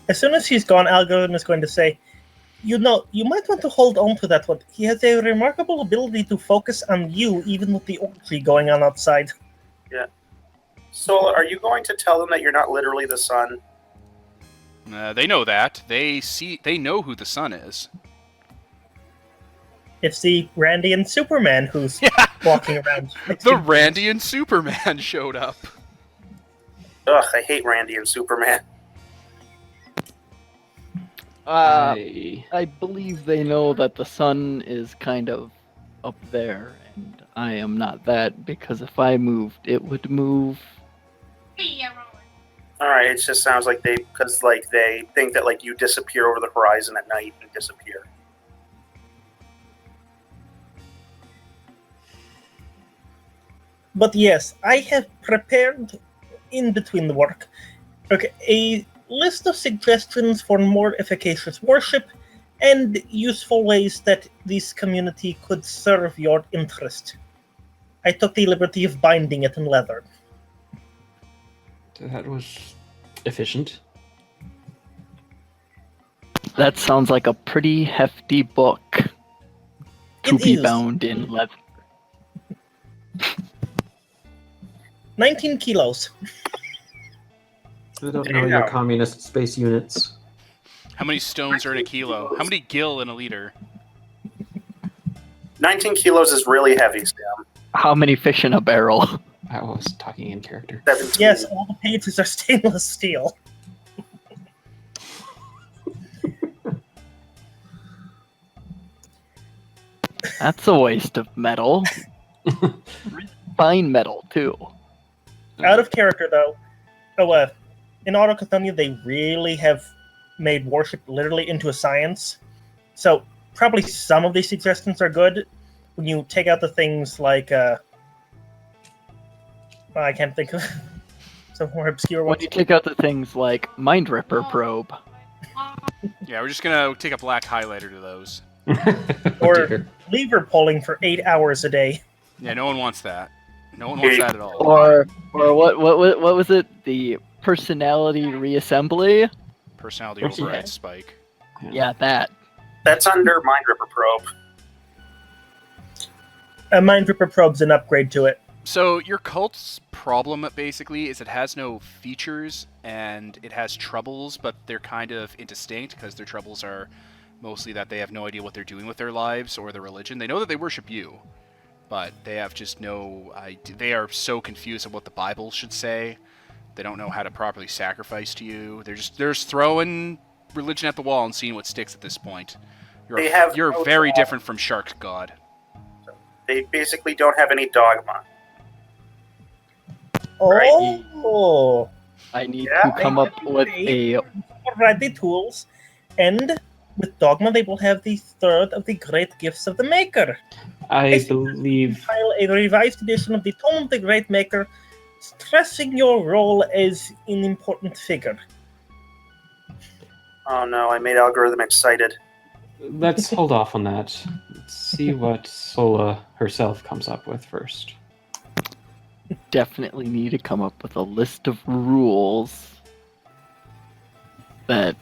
As soon as he's gone, algorithm is going to say, you might want to hold on to that one. He has a remarkable ability to focus on you, even with the orgy going on outside. Yeah. Sola, are you going to tell them that you're not literally the sun? They know that. They know who the sun is. It's the Randian Superman who's walking around. The Randian Superman showed up. Ugh, I hate Randy and Superman. I believe they know that the sun is kind of up there, and I am not that, because if I moved, it would move. Alright, it just sounds like they think that like you disappear over the horizon at night and disappear. But yes, I have prepared, in between the work, a list of suggestions for more efficacious worship and useful ways that this community could serve your interest. I took the liberty of binding it in leather. That was efficient. That sounds like a pretty hefty book to It be is. bound in leather. 19 kilos. I don't There know you your go. communist space units. How many stones are in a kilo? How many gil in a liter? 19 kilos is really heavy, Sam. How many fish in a barrel? I was talking in character. 17. Yes, all the pages are stainless steel. That's a waste of metal. Fine metal, too. Out of character, though. In Autochonian, they really have made worship literally into a science. So probably some of these suggestions are good. When you take out the things like, I can't think of some more obscure When ones. you take out the things like Mind Ripper Probe. Yeah, we're just gonna take a black highlighter to those. Or Dear. lever pulling for 8 hours a day. Yeah, no one wants that. No one wants that at all. Or what was it? The personality reassembly? Personality Person- override Yeah. spike. Yeah, that. That's under Mind Ripper Probe. Mind Ripper Probe's an upgrade to it. So your cult's problem basically is it has no features and it has troubles, but they're kind of indistinct because their troubles are mostly that they have no idea what they're doing with their lives or their religion. They know that they worship you, but they have just no idea. They are so confused on what the Bible should say. They don't know how to properly sacrifice to you. They're just throwing religion at the wall and seeing what sticks at this point. They have You're no very dogma. different from Shark God. They basically don't have any dogma. Oh, I need Yeah, to come up with a. already tools, and with Dogma they will have the third of the great gifts of the Maker. I believe. File a revised edition of the Tome of the Great Maker, stressing your role as an important figure. Oh no, I made Algorithm excited. Let's hold off on that. Let's see what Sola herself comes up with first. Definitely need to come up with a list of rules that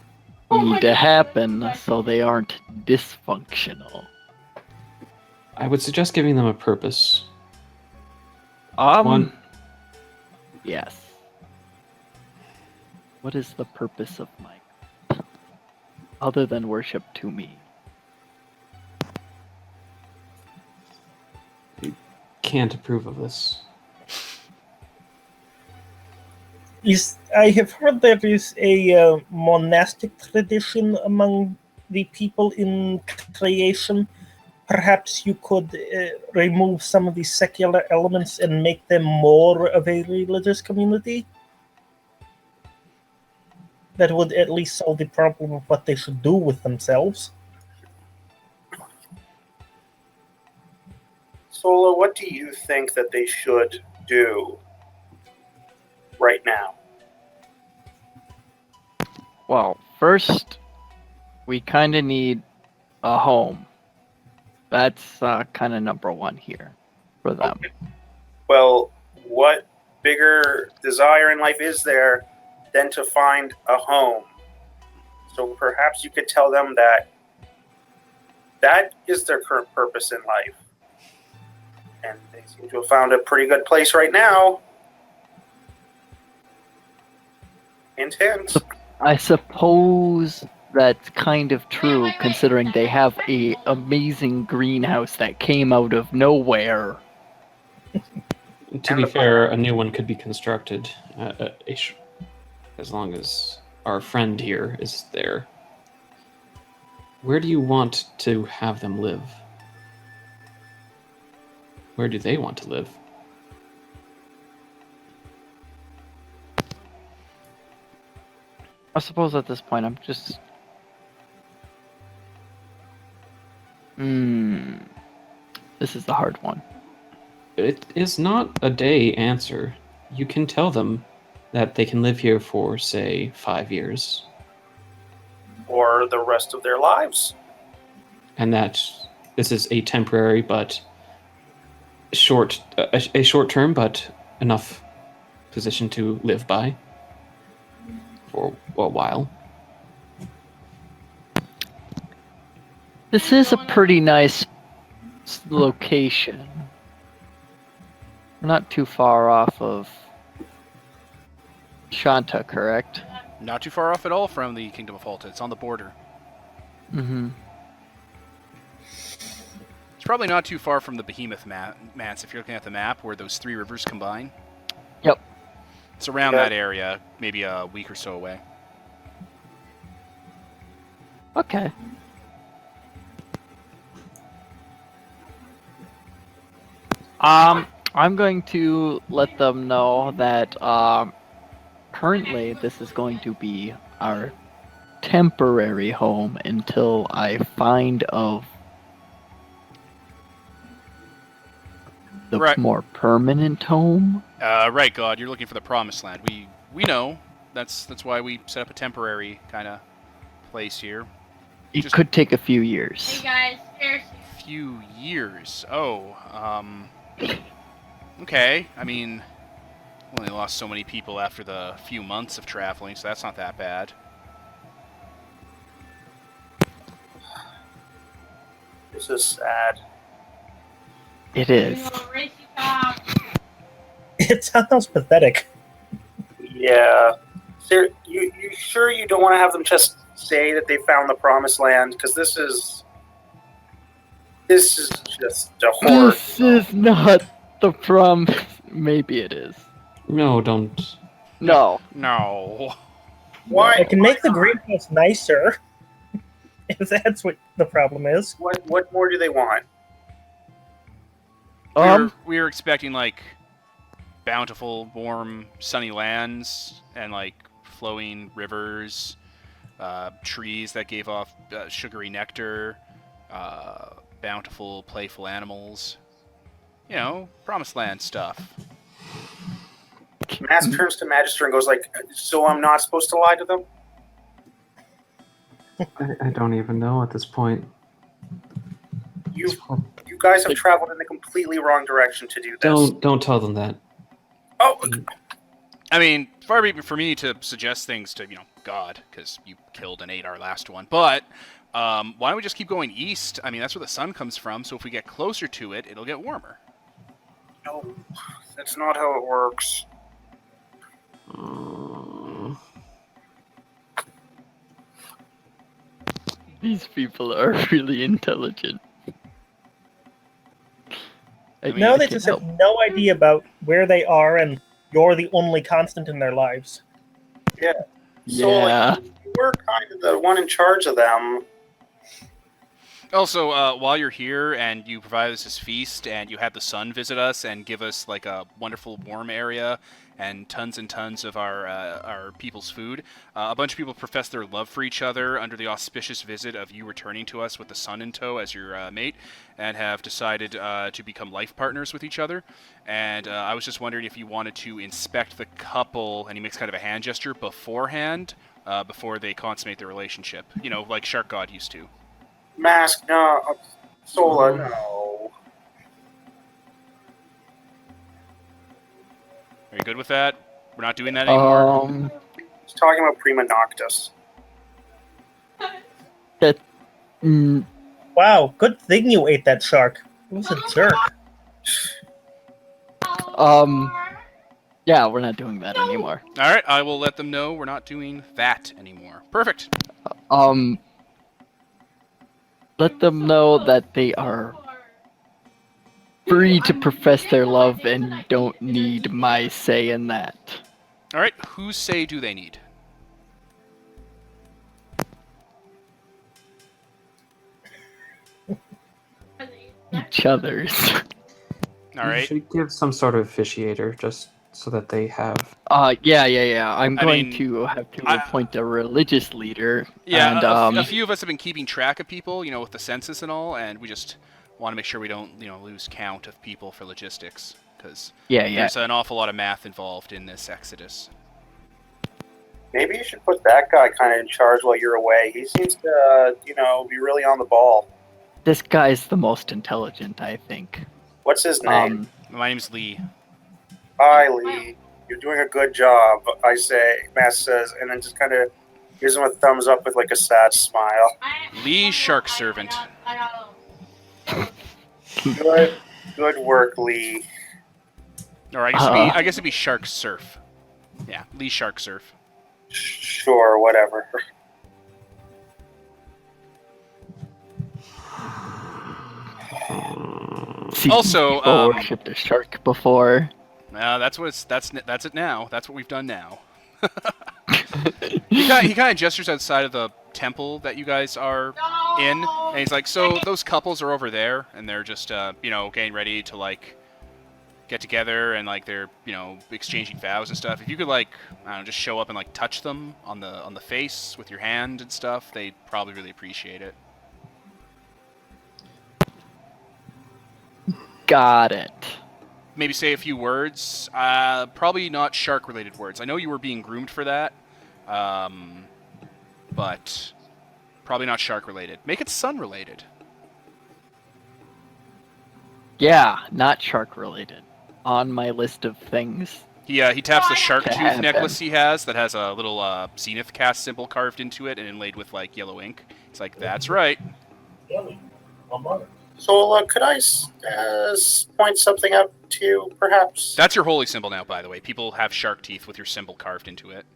need to happen so they aren't dysfunctional. I would suggest giving them a purpose. One. Yes. What is the purpose of my cult? Other than worship to me? Can't approve of this. I have heard there is a monastic tradition among the people in creation. Perhaps you could remove some of the secular elements and make them more of a religious community? That would at least solve the problem of what they should do with themselves. Sola, what do you think that they should do right now? Well, first, we kind of need a home. That's kind of number one here for them. Okay. Well, what bigger desire in life is there than to find a home? So perhaps you could tell them that that is their current purpose in life. And they seem to have found a pretty good place right now. Hint, hint. I suppose that's kind of true, considering they have a amazing greenhouse that came out of nowhere. To be fair, a new one could be constructed as long as our friend here is there. Where do you want to have them live? Where do they want to live? I suppose at this point I'm just... This is the hard one. It is not a day answer. You can tell them that they can live here for, say, 5 years, Or the rest of their lives. and that this is a temporary but a short term but enough position to live by for a while. This is a pretty nice location. We're not too far off of Shanta, correct? Not too far off at all from the Kingdom of Alta. It's on the border. Mm-hmm. It's probably not too far from the Behemoth Mats if you're looking at the map where those three rivers combine. Yep. It's around Yeah. that area, maybe a week or so away. Okay. I'm going to let them know that currently this is going to be our temporary home until I find of the Right. more permanent home. Right, God, you're looking for the Promised Land. We know. That's why we set up a temporary kind of place here. It Just- could take a few years. Hey guys, here's Few years. Oh, Okay, I mean, only lost so many people after the few months of traveling, so that's not that bad. This is sad. It is. It sounds pathetic. Yeah. Sir, you sure you don't want to have them just say that they found the promised land? Because this is just a horror. This is not the prom. Maybe it is. No, don't. No. No. Why? I can make the greenhouse nicer. If that's what the problem is. What more do they want? We were expecting like bountiful, warm, sunny lands and like flowing rivers, trees that gave off sugary nectar, bountiful, playful animals. You know, promised land stuff. Mask turns to Magister and goes like, "So I'm not supposed to lie to them?" I don't even know at this point. You guys have traveled in the completely wrong direction to do this. Don't tell them that. Oh, I mean, far be it for me to suggest things to, God, because you killed and ate our last one. But why don't we just keep going east? I mean, that's where the sun comes from, so if we get closer to it, it'll get warmer. no, that's not how it works. These people are really intelligent. Now they just have no idea about where they are, and you're the only constant in their lives. Yeah. So, Yeah. you were kind of the one in charge of them. Also, while you're here and you provide us this feast and you had the sun visit us and give us like a wonderful warm area and tons of our people's food, a bunch of people profess their love for each other under the auspicious visit of you returning to us with the sun in tow as your mate, and have decided to become life partners with each other. And I was just wondering if you wanted to inspect the couple, and he makes kind of a hand gesture, beforehand, before they consummate their relationship. You know, like Shark God used to. Mask, no. Sola, no. Are you good with that? We're not doing that anymore? He's talking about Prima Noctis. That. Wow, good thing you ate that shark. It was a jerk. Yeah, we're not doing that anymore. All right, I will let them know we're not doing that anymore. Perfect. Let them know that they are free to profess their love and don't need my say in that. All right, whose say do they need? Each other's. All You right. should give some sort of officiator just so that they have. Yeah. I'm I going mean, to have to appoint a religious leader. Yeah, and a few of us have been keeping track of people, with the census and all, and we just want to make sure we don't, lose count of people for logistics, because there's an awful lot of math involved in this exodus. Maybe you should put that guy kind of in charge while you're away. He seems to, be really on the ball. This guy's the most intelligent, I think. What's his name? My name's Lee. Hi, Lee. You're doing a good job, I say, Mask says, and then just kind of gives him a thumbs up with like a sad smile. Lee Shark Servant. Good work, Lee. Or I guess it'd be Shark Surf. Yeah, Lee Shark Surf. Sure, whatever. Also, worshipped a shark before. That's it now. That's what we've done now. He kind of gestures outside of the temple that you guys are in, and he's like, "So those couples are over there, and they're just, getting ready to like get together, and like they're, exchanging vows and stuff. If you could like, I don't know, just show up and like touch them on the face with your hand and stuff, they'd probably really appreciate it." Got it. Maybe say a few words. Probably not shark-related words. I know you were being groomed for that, but probably not shark-related. Make it sun-related. Yeah, not shark related. On my list of things. He taps the shark To tooth happen. necklace he has that has a little zenith cast symbol carved into it and inlaid with like yellow ink. It's like, that's right. Sola, could I point something out to you, perhaps? That's your holy symbol now, by the way. People have shark teeth with your symbol carved into it.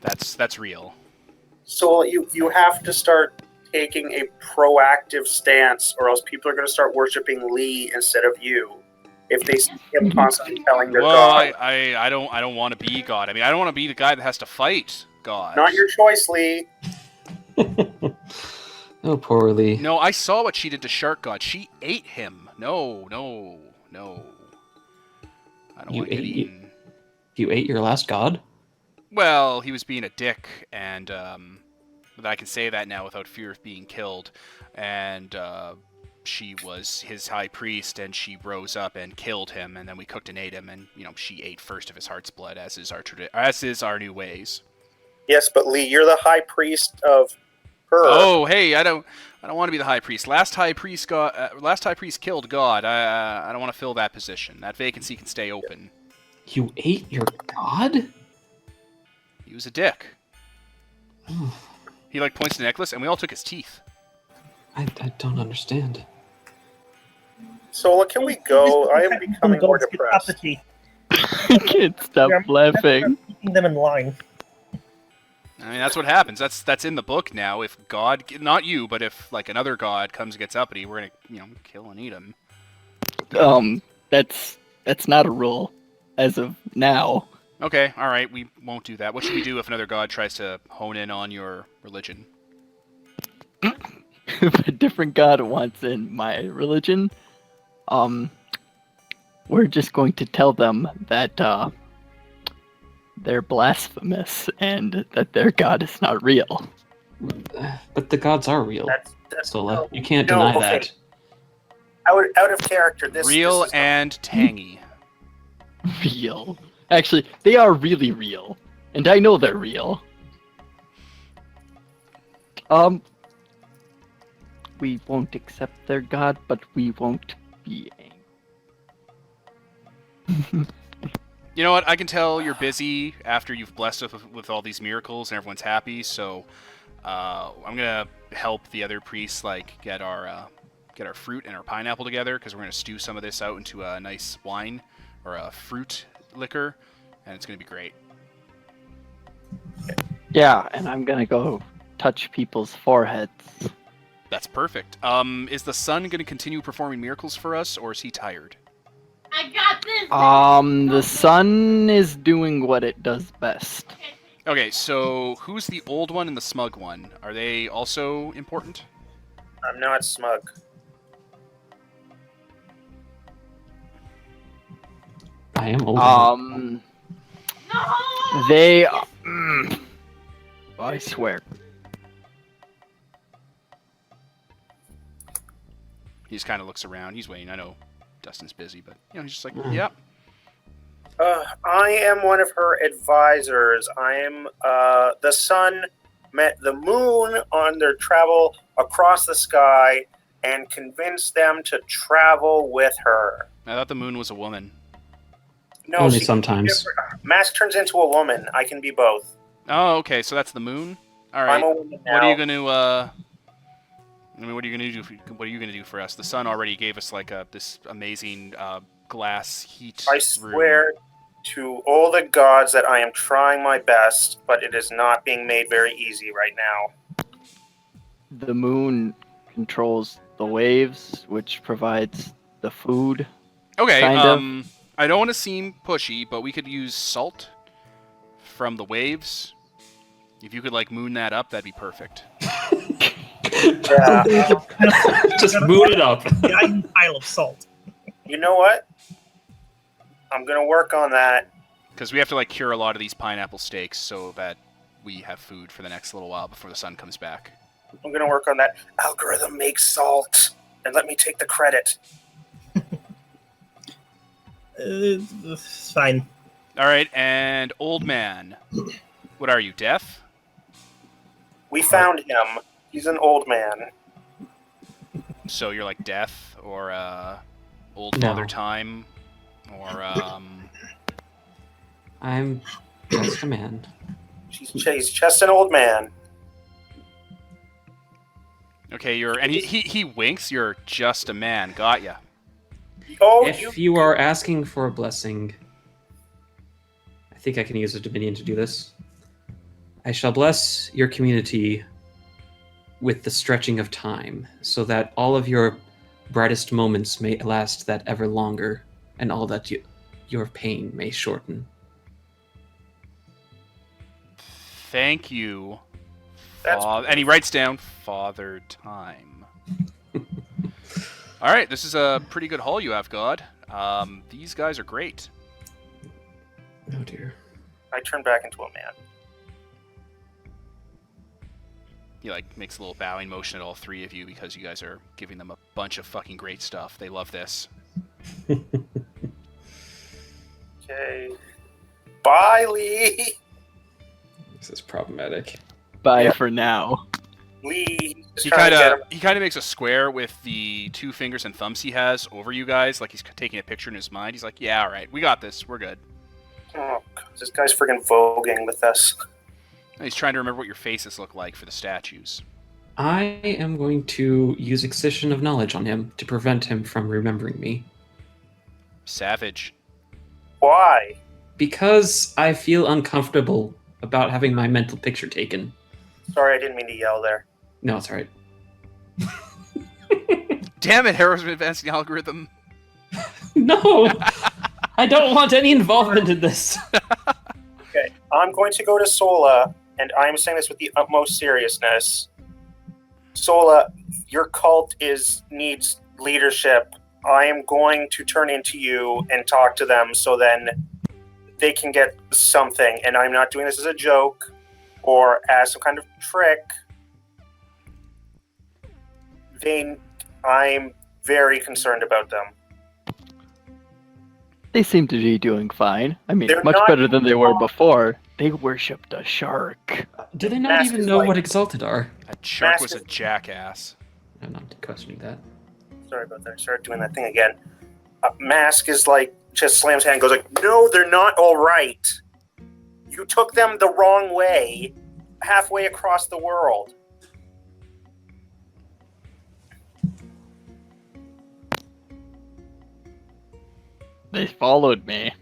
That's real. Sola, you have to start taking a proactive stance, or else people are going to start worshiping Lee instead of you. If they see him constantly telling their Well, god. I don't want to be God. I mean, I don't want to be the guy that has to fight God. Not your choice, Lee. Oh, poor Lee. No, I saw what she did to Shark God. She ate him. No. I don't You want to get ate- eaten. You ate your last god? Well, he was being a dick, and but I can say that now without fear of being killed. And she was his high priest, and she rose up and killed him, and then we cooked and ate him, and she ate first of his heart's blood, as is our new ways. Yes, but Lee, you're the high priest of her. Oh, hey, I don't want to be the high priest. Last high priest killed God. I don't want to fill that position. That vacancy can stay open. You ate your god? He was a dick. He points to the necklace, and we all took his teeth. I don't understand. Sola, can we go? I am becoming more depressed. I can't stop laughing. Keeping them in line. I mean, that's what happens. That's in the book now. If God, not you, but if another god comes and gets uppity, we're gonna kill and eat him. That's not a rule as of now. Okay, all right, we won't do that. What should we do if another god tries to hone in on your religion? If a different god wants in my religion, we're just going to tell them that they're blasphemous and that their god is not real. But the gods are real, That's Sola. You can't no, deny okay. that. Out of character. Real this is and tangy. Real. Actually, they are really real, and I know they're real. We won't accept their god, but we won't be angry. You know what? I can tell you're busy after you've blessed us with all these miracles and everyone's happy. So I'm gonna help the other priests get our fruit and our pineapple together, because we're gonna stew some of this out into a nice wine or a fruit liquor, and it's gonna be great. Yeah, and I'm gonna go touch people's foreheads. That's perfect. Is the sun gonna continue performing miracles for us, or is he tired? I got this. The sun is doing what it does best. Okay, so who's the old one and the smug one? Are they also important? I'm not smug. I am old. No. They. I swear. He just kind of looks around. He's waiting. I know Dustin's busy, but he's just like, yep. I am one of her advisors. I am the sun met the moon on their travel across the sky and convinced them to travel with her. I thought the moon was a woman. No, Only she- sometimes. Mask turns into a woman. I can be both. Oh, okay. So that's the moon. All right. I'm a woman now. What are you going to? What are you going to do? What are you going to do for us? The sun already gave us this amazing glass heat. I room. swear to all the gods that I am trying my best, but it is not being made very easy right now. The moon controls the waves, which provides the food. Okay. Kind of. I don't want to seem pushy, but we could use salt from the waves. If you could moon that up, that'd be perfect. Yeah. Just moon it up. Giant pile of salt. You know what? I'm gonna work on that. Because we have to cure a lot of these pineapple steaks so that we have food for the next little while before the sun comes back. I'm gonna work on that. Algorithm makes salt, and let me take the credit. It's fine. All right, and old man, what are you, deaf? We found him. He's an old man. So you're like death or old No. Father Time or I'm just a man. He's just an old man. okay, and he winks. You're just a man. Got ya. Oh, If you are asking for a blessing, I think I can use a dominion to do this. I shall bless your community with the stretching of time, so that all of your brightest moments may last that ever longer, and all that your pain may shorten. Thank you. That's- And he writes down Father Time. All right, this is a pretty good haul you have, God. These guys are great. Oh dear. I turn back into a man. He like makes a little bowing motion at all three of you because you guys are giving them a bunch of fucking great stuff. They love this. Okay. Bye, Lee. This is problematic. Bye Yeah. for now. Lee. He kind of makes a square with the 2 fingers and thumbs he has over you guys, like he's taking a picture in his mind. He's like, "Yeah, all right, we got this. We're good." Oh, God, this guy's friggin' voguing with us. And he's trying to remember what your faces look like for the statues. I am going to use Excision of Knowledge on him to prevent him from remembering me. Savage. Why? Because I feel uncomfortable about having my mental picture taken. Sorry, I didn't mean to yell there. No, it's alright. Damn it, Heroes of Advancing Algorithm. No! I don't want any involvement in this. Okay, I'm going to go to Sola, and I'm saying this with the utmost seriousness. Sola, your cult needs leadership. I am going to turn into you and talk to them so then they can get something. And I'm not doing this as a joke or as some kind of trick. I'm very concerned about them. They seem to be doing fine. I mean, They're much not- better than they were before. They worshipped a shark. Do they not Mask even is know like- what Exalted are? That shark was a Massive. jackass. I'm not questioning that. Sorry about that. I started doing that thing again. Mask is like, just slams hand and goes like, no, they're not all right. You took them the wrong way, halfway across the world. They followed me.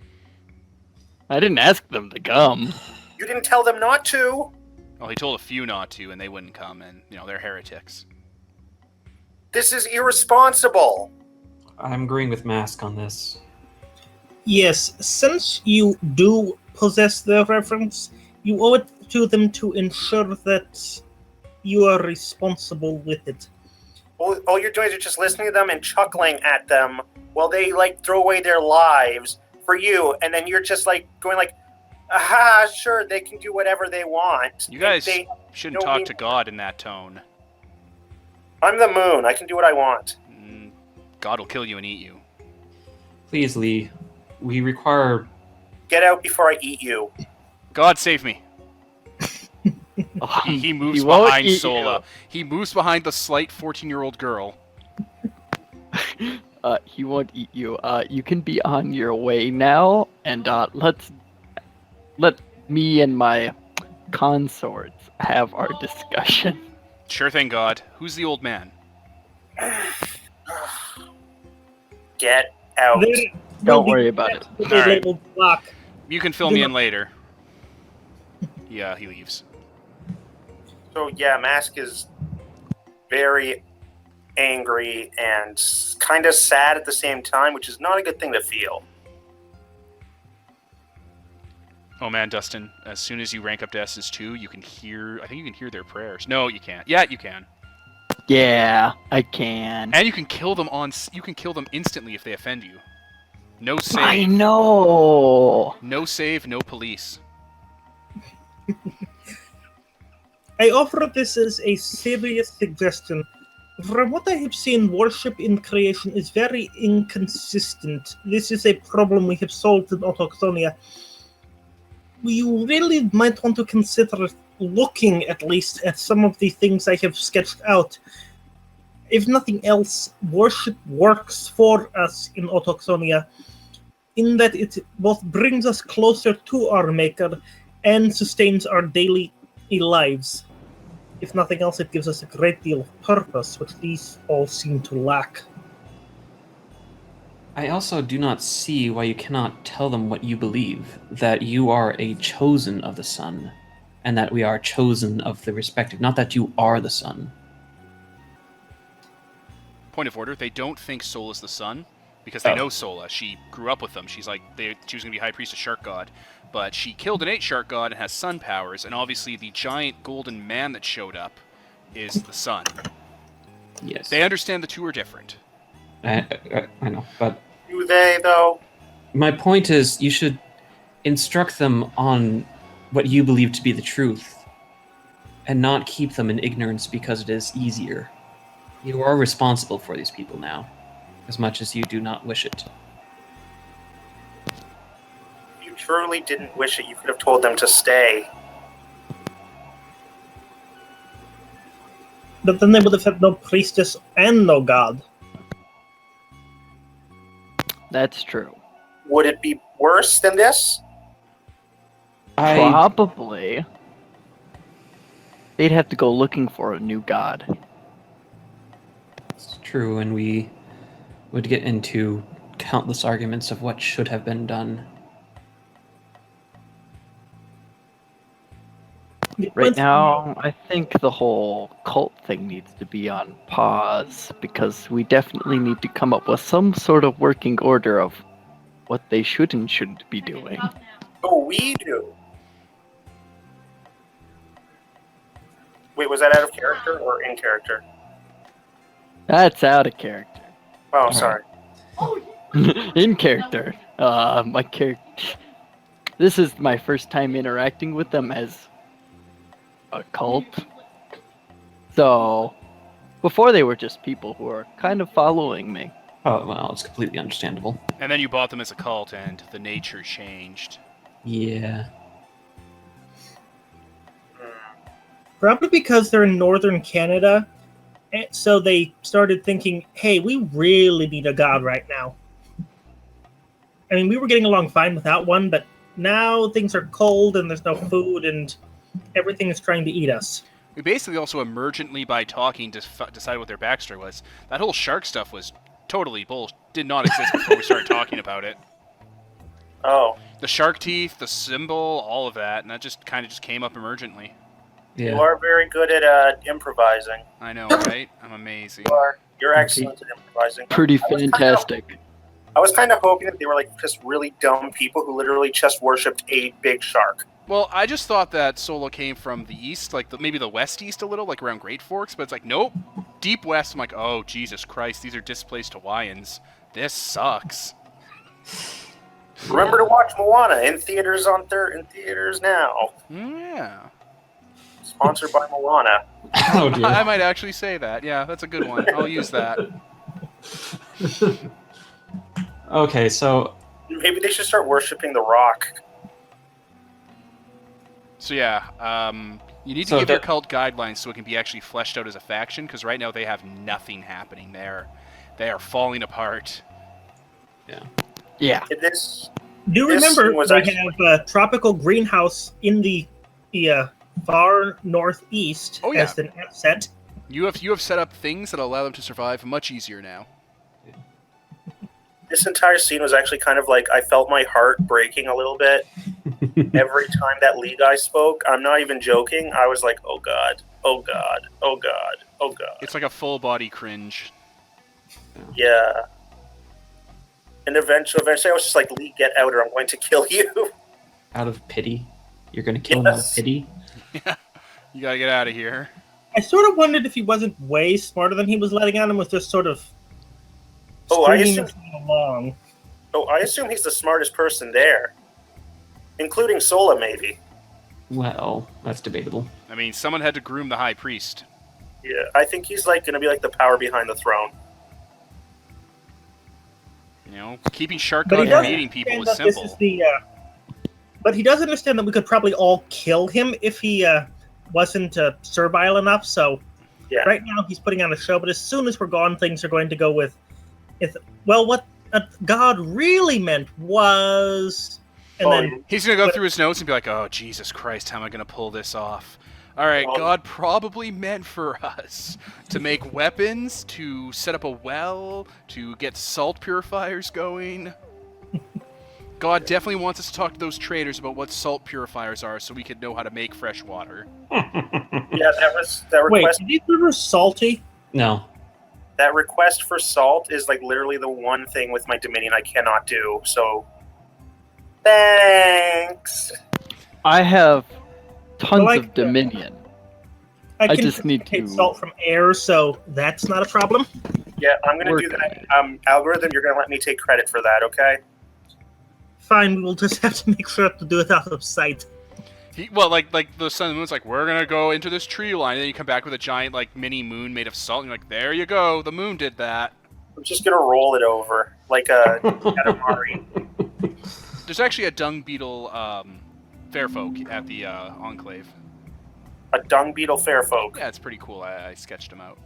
I didn't ask them to come. You didn't tell them not to. Well, he told a few not to, and they wouldn't come, and, they're heretics. This is irresponsible. I'm agreeing with Mask on this. Yes, since you do possess the reference, you owe it to them to ensure that you are responsible with it. All you're doing is you're just listening to them and chuckling at them while they throw away their lives for you, and then you're just going aha, sure, they can do whatever they want. You guys They- shouldn't no talk mean- to God in that tone. I'm the moon. I can do what I want. God will kill you and eat you. Please, Lee. We require... Get out before I eat you. God save me. He moves won't behind eat Sola. He moves behind the slight 14-year-old girl. You. He won't eat you. You can be on your way now, and let me and my consorts have our discussion. Sure thing, God. Who's the old man? Get out. Don't worry about it. With All a right. labeled block. You can fill me in later. Yeah, he leaves. So yeah, Mask is very angry and kind of sad at the same time, which is not a good thing to feel. Oh man, Dustin, as soon as you rank up to SS2, you can hear... I think you can hear their prayers. No, you can't. Yeah, you can. Yeah, I can. And you can kill them you can kill them instantly if they offend you. No I save. know. No save, no police. I offer this as a serious suggestion. From what I have seen, worship in creation is very inconsistent. This is a problem we have solved in Autochtonia. You really might want to consider looking, at least, at some of the things I have sketched out. if nothing else, worship works for us in Autochtonia, in that it both brings us closer to our Maker and sustains our daily lives. If nothing else, it gives us a great deal of purpose, which these all seem to lack. I also do not see why you cannot tell them what you believe, that you are a chosen of the sun, and that we are chosen of the respective, not that you are the sun. Point of order, they don't think Sola's the sun, because they know Sola. She grew up with them. She's like, she was going to be High Priest of Shark God. But she killed an 8 Shark God and has sun powers, and obviously the giant golden man that showed up is the sun. Yes. They understand the two are different. I know, but... Do they, though? My point is, you should instruct them on what you believe to be the truth, and not keep them in ignorance because it is easier. You are responsible for these people now, as much as you do not wish it. If you truly didn't wish it, you could have told them to stay. But then they would have had no priestess and no god. That's true. Would it be worse than this? Probably. They'd have to go looking for a new god. It's true, and we would get into countless arguments of what should have been done. Right now, I think the whole cult thing needs to be on pause, because we definitely need to come up with some sort of working order of what they should and shouldn't be doing. Oh, we do. Wait, was that out of character or in character? That's out of character. Oh, sorry. In character. My character. This is my first time interacting with them as a cult. So, before they were just people who are kind of following me. Oh, well, it's completely understandable. And then you bought them as a cult, and the nature changed. Yeah. Probably because they're in northern Canada, and so they started thinking, hey, we really need a god right now. I mean, we were getting along fine without one, but now things are cold and there's no food and everything is trying to eat us. We basically also emergently, by talking, decided what their backstory was. That whole shark stuff was totally bullshit. Did not exist before we started talking about it. Oh. The shark teeth, the symbol, all of that, and that just kind of just came up emergently. Yeah. You are very good at improvising. I know, right? I'm amazing. You're excellent at improvising. Pretty fantastic. I was kind of hoping that they were like just really dumb people who literally just worshipped a big shark. Well, I just thought that Sola came from the east, like maybe the west east a little, like around Great Forks, but it's like, nope, deep west. I'm like, oh, Jesus Christ, these are displaced Hawaiians. This sucks. Remember to watch Moana in theaters in theaters now. Yeah. Sponsored by Moana. Oh, dear. I might actually say that. Yeah, that's a good one. I'll use that. Okay, so... Maybe they should start worshipping the rock. So yeah, you need to give your cult guidelines so it can be actually fleshed out as a faction, because right now they have nothing happening there. They are falling apart. Yeah. Do you remember they have a tropical greenhouse in the far northeast as an asset? You have set up things that allow them to survive much easier now. This entire scene was actually kind of like I felt my heart breaking a little bit every time that Lee guy spoke. I'm not even joking. I was like, oh god, oh god, oh god, oh god. It's like a full body cringe. Yeah. And eventually I was just like, Lee, get out or I'm going to kill you. Out of pity? You're going to kill him out of pity? Yeah. You gotta get out of here. I sort of wondered if he wasn't way smarter than he was letting on, and was just sort of I assume he's the smartest person there. Including Sola, maybe. Well, that's debatable. I mean, someone had to groom the High Priest. Yeah, I think he's like going to be like the power behind the throne. You know, keeping Shark God from eating people is simple. But he does understand that we could probably all kill him if he wasn't servile enough, so Yeah. Right now, he's putting on a show, but as soon as we're gone, things are going to go with, what God really meant was, and then He's going to go through his notes and be like, oh, Jesus Christ, how am I going to pull this off? All right, God probably meant for us to make weapons, to set up a well, to get salt purifiers going. God definitely wants us to talk to those traders about what salt purifiers are so we can know how to make fresh water. Yeah, that wait, request. are these rivers salty? No. That request for salt is like literally the one thing with my Dominion I cannot do. So, thanks. I have tons Well, of Dominion. I I can just need take to- salt from air, so that's not a problem. Yeah, I'm gonna Work do on that. it. Algorithm, you're gonna let me take credit for that, okay? Fine, we will just have to make sure to do it out of sight. Like the sun and moon's like, we're gonna go into this tree line, and then you come back with a giant like mini moon made of salt, and you're like, there you go, the moon did that. I'm just gonna roll it over like a Katamari. There's actually a dung beetle fairfolk at the Enclave. A dung beetle fairfolk. Yeah, it's pretty cool. I sketched him out.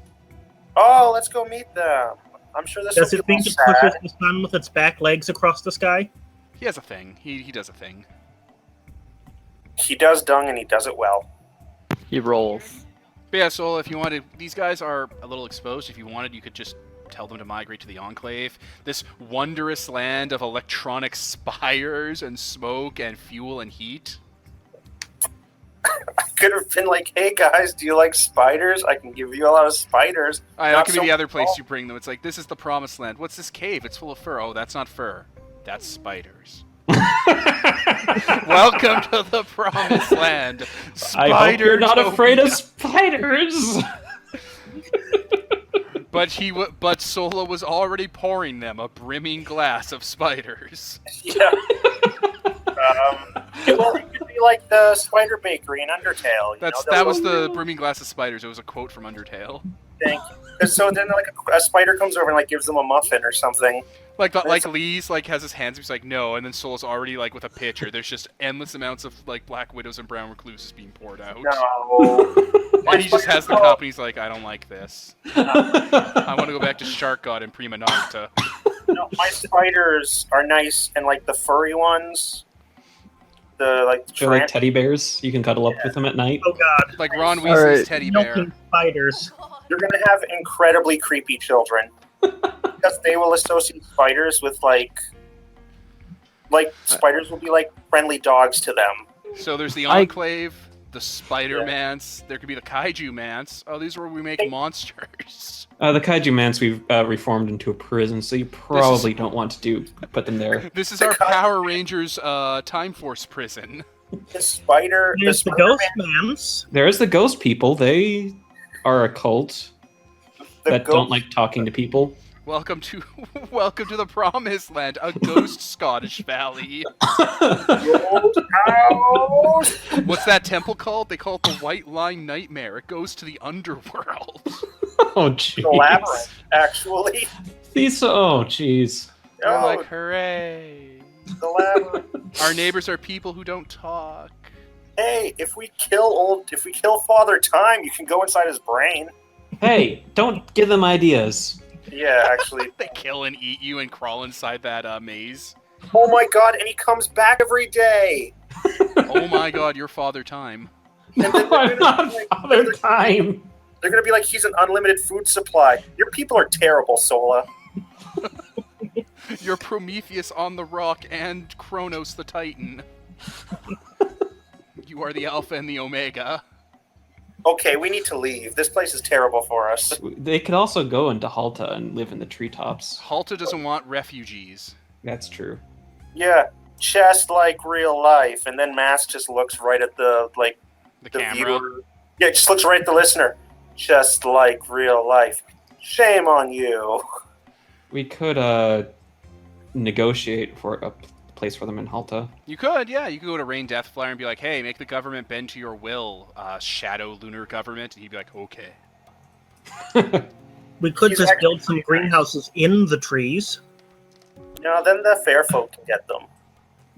Oh, let's go meet them. I'm sure this Does will it be think it sad. pushes the sun with its back legs across the sky? He has a thing. He does a thing. He does dung and he does it well. He rolls. But yeah, Sola, if you wanted, these guys are a little exposed. If you wanted, you could just tell them to migrate to the Enclave. This wondrous land of electronic spires and smoke and fuel and heat. I could have been like, hey guys, do you like spiders? I can give you a lot of spiders. That Not could so be the other place much. you bring them. It's like, this is the promised land. What's this cave? It's full of fur. Oh, that's not fur. That's spiders. Welcome to the promised land. I hope you're not Spider-topia. afraid of spiders. But Sola was already pouring them a brimming glass of spiders. Yeah. Well, it could be like the Spider Bakery in Undertale. That was the brimming glass of spiders. It was a quote from Undertale. Thank you. So then, like, a spider comes over and like gives them a muffin or something. Like Lee's like has his hands. He's like no, and then Sola's already like with a pitcher. There's just endless amounts of like black widows and brown recluses being poured out. No. And he just has the cup and he's like, I don't like this. I want to go back to Shark God and Prima Nocta. No, my spiders are nice and like the furry ones. The like They're like tran- teddy bears. You can cuddle up with them at night. Oh god. Like Ron All Weasley's right. teddy bear. Milking spiders. You're gonna have incredibly creepy children because they will associate spiders with like spiders will be like friendly dogs to them. So there's the I- Enclave, the Spider-Mance, there could be the Kaiju-Mance. Oh, these are where we make monsters. The Kaiju Mans we've reformed into a prison, so you probably don't want to put them there. This is our Power Rangers Time Force prison. The spider. There's the Spider-Man- ghost mans. There is the ghost people. They are a cult the that ghost- don't like talking to people. Welcome to the Promised Land, a ghost Scottish valley. Ghost house. What's that temple called? They call it the White Line Nightmare. It goes to the underworld. Oh, jeez. The labyrinth, actually. Oh, jeez. We're Oh, like, hooray. the labyrinth. Our neighbors are people who don't talk. Hey, if we kill Father Time, you can go inside his brain. Hey, don't give them ideas. Yeah, actually. They kill and eat you and crawl inside that maze. Oh my god, and he comes back every day. Oh my god, you're Father Time. And then I'm not Father Time. They're gonna be like, he's an unlimited food supply. Your people are terrible, Sola. You're Prometheus on the rock and Kronos the Titan. You are the Alpha and the Omega. Okay, we need to leave. This place is terrible for us. They could also go into Halta and live in the treetops. Halta doesn't want refugees. That's true. Yeah, just like real life. And then Mask just looks right at the The the camera. viewer. Yeah, just looks right at the listener. Just like real life. Shame on you. We could negotiate for a place for them in Halta. You could, yeah. You could go to Rain Deathflyer and be like, hey, make the government bend to your will, shadow lunar government. And he'd be like, okay. We could He's just actually build some pretty greenhouses in the trees. No, then the fair folk can get them.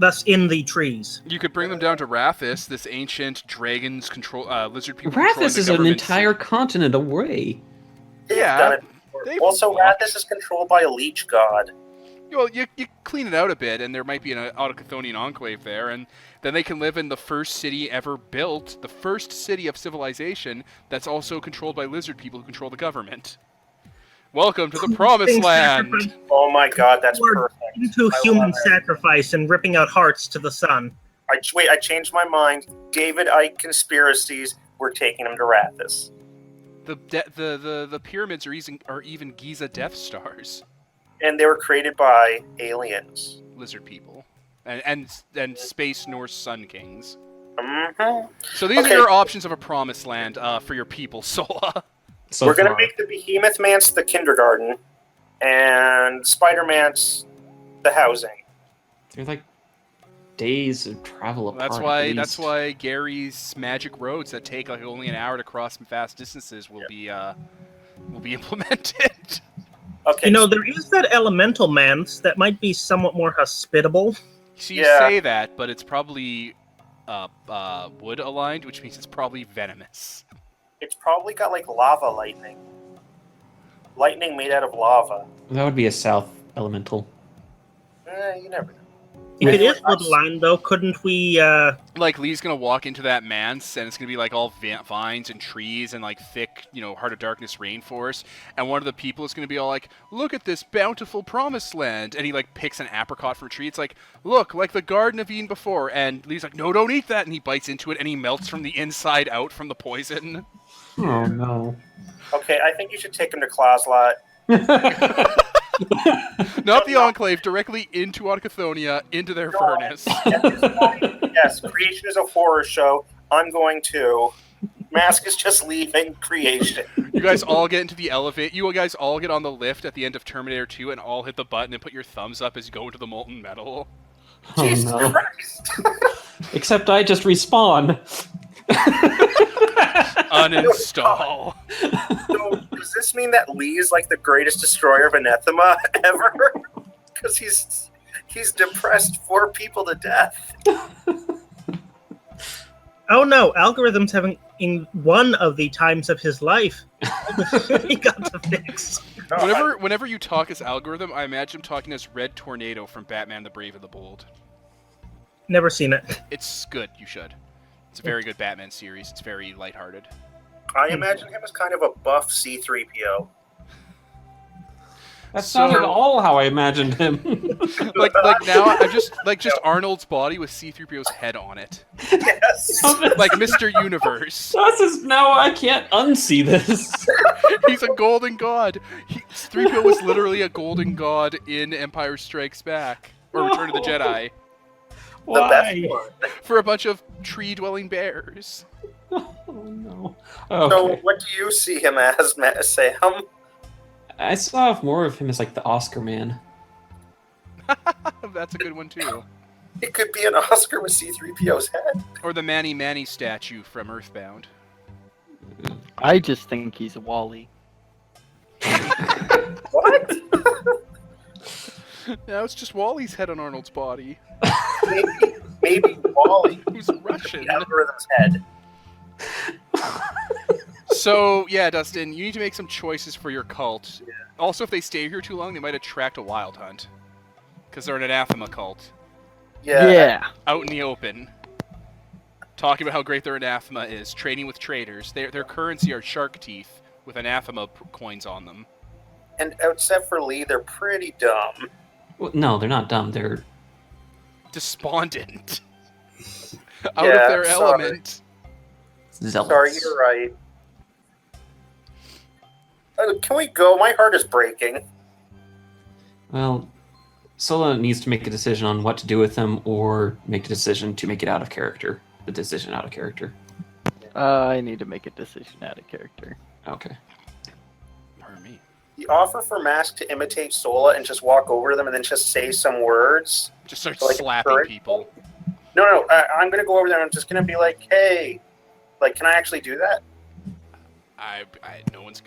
thus in the trees. You could bring them down to Rathis, this ancient dragons control lizard people. Rathis is an entire continent away. Yeah, Done it before. they've Also, walked. Rathis is controlled by a leech god. Well, you clean it out a bit, and there might be an Autochonian enclave there, and then they can live in the first city ever built, the first city of civilization that's also controlled by lizard people who control the government. Welcome to the Promised Land! Oh my god, that's We're perfect. into I human love it. sacrifice and ripping out hearts to the sun. I changed my mind. David Icke conspiracies, we're taking him to Rathis. The pyramids are even Giza Death Stars. And they were created by aliens. Lizard people. And Space Norse Sun Kings. Mm-hmm. So these are your options of a Promised Land for your people, Sola. So We're going to far. make the Behemoth Manse the kindergarten, and Spider Manse the housing. They're like days of travel apart. That's why Gary's magic roads that take like only an hour to cross vast distances will be implemented. Okay. There is that elemental manse that might be somewhat more hospitable. So you Yeah. say that, but it's probably wood aligned, which means it's probably venomous. It's probably got like lava lightning. Lightning made out of lava. That would be a south elemental. You never know. If it is wood-lined, though, couldn't we... Like Lee's gonna walk into that manse, and it's gonna be like all vines and trees and like thick, Heart of Darkness rainforest. And one of the people is gonna be all like, "Look at this bountiful Promised Land," and he like picks an apricot from a tree. It's like, "Look, like the Garden of Eden before." And Lee's like, "No, don't eat that," and he bites into it, and he melts from the inside out from the poison. Oh no. Okay, I think you should take him to Clauslot. Not the Enclave, directly into Autochthonia, into their furnace. At this point, yes, creation is a horror show. I'm going to. Mask is just leaving creation. You guys all get into the elevator. You guys all get on the lift at the end of Terminator 2 and all hit the button and put your thumbs up as you go into the molten metal. Oh Jesus no. Christ! Except I just respawn. Uninstall. So, does this mean that Lee's like the greatest destroyer of anathema ever? Because he's depressed 4 people to death. Oh no, algorithms haven't in one of the times of his life he got to fix. Whenever you talk as algorithm, I imagine him talking as Red Tornado from Batman the Brave and the Bold. Never seen it. It's good, you should. It's a very good Batman series. It's very lighthearted. I imagine him as kind of a buff C-3PO. That's not at all how I imagined him. like now, I just Arnold's body with C-3PO's head on it, Yes. like Mr. Universe. This is now I can't unsee this. He's a golden god. 3PO was literally a golden god in Empire Strikes Back or Return of the Jedi The best Why? one. for a bunch of tree-dwelling bears. Oh no. So, Okay. what do you see him as, Sam? I saw more of him as like the Oscar man. That's a good one too. It could be an Oscar with C-3PO's head. Or the Manny Manny statue from Earthbound. I just think he's a Wally. What? No, it's just Wally's head on Arnold's body. Maybe Wally. Who's Russian. The algorithm's head. So, yeah, Dustin, you need to make some choices for your cult. Yeah. Also, if they stay here too long, they might attract a wild hunt. Because they're an anathema cult. Yeah. Out in the open. Talking about how great their anathema is. Trading with traders. Their currency are shark teeth with anathema coins on them. And except for Lee, they're pretty dumb. Well, no, they're not dumb. They're Despondent. Out Yeah, of their sorry. element. zealots. Sorry, you're right. Can we go? My heart is breaking. Well, Sola needs to make a decision on what to do with them, or make a decision to make it out of character. The decision out of character. I need to make a decision out of character. Okay. Pardon me. The offer for Mask to imitate Sola and just walk over to them and then just say some words. Just start Like, slapping encourage people. No, I'm gonna go over there and I'm just gonna be like, hey, like, can I actually do that?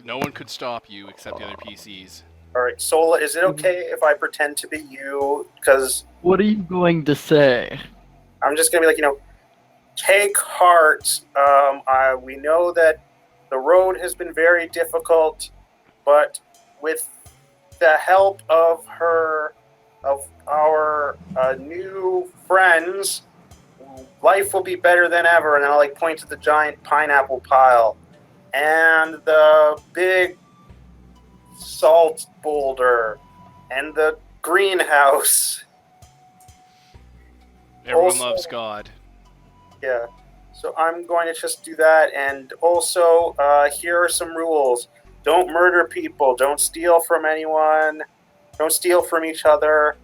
No one could stop you except the other PCs. All right, Sola, is it okay if I pretend to be you? Because What are you going to say? I'm just gonna be like, take heart. We know that the road has been very difficult, but with the help of our new friends, life will be better than ever. And I'll point to the giant pineapple pile and the big salt boulder and the greenhouse. Everyone Also- loves God. Yeah. So I'm going to just do that. And also, here are some rules. Don't murder people. Don't steal from anyone. Don't steal from each other.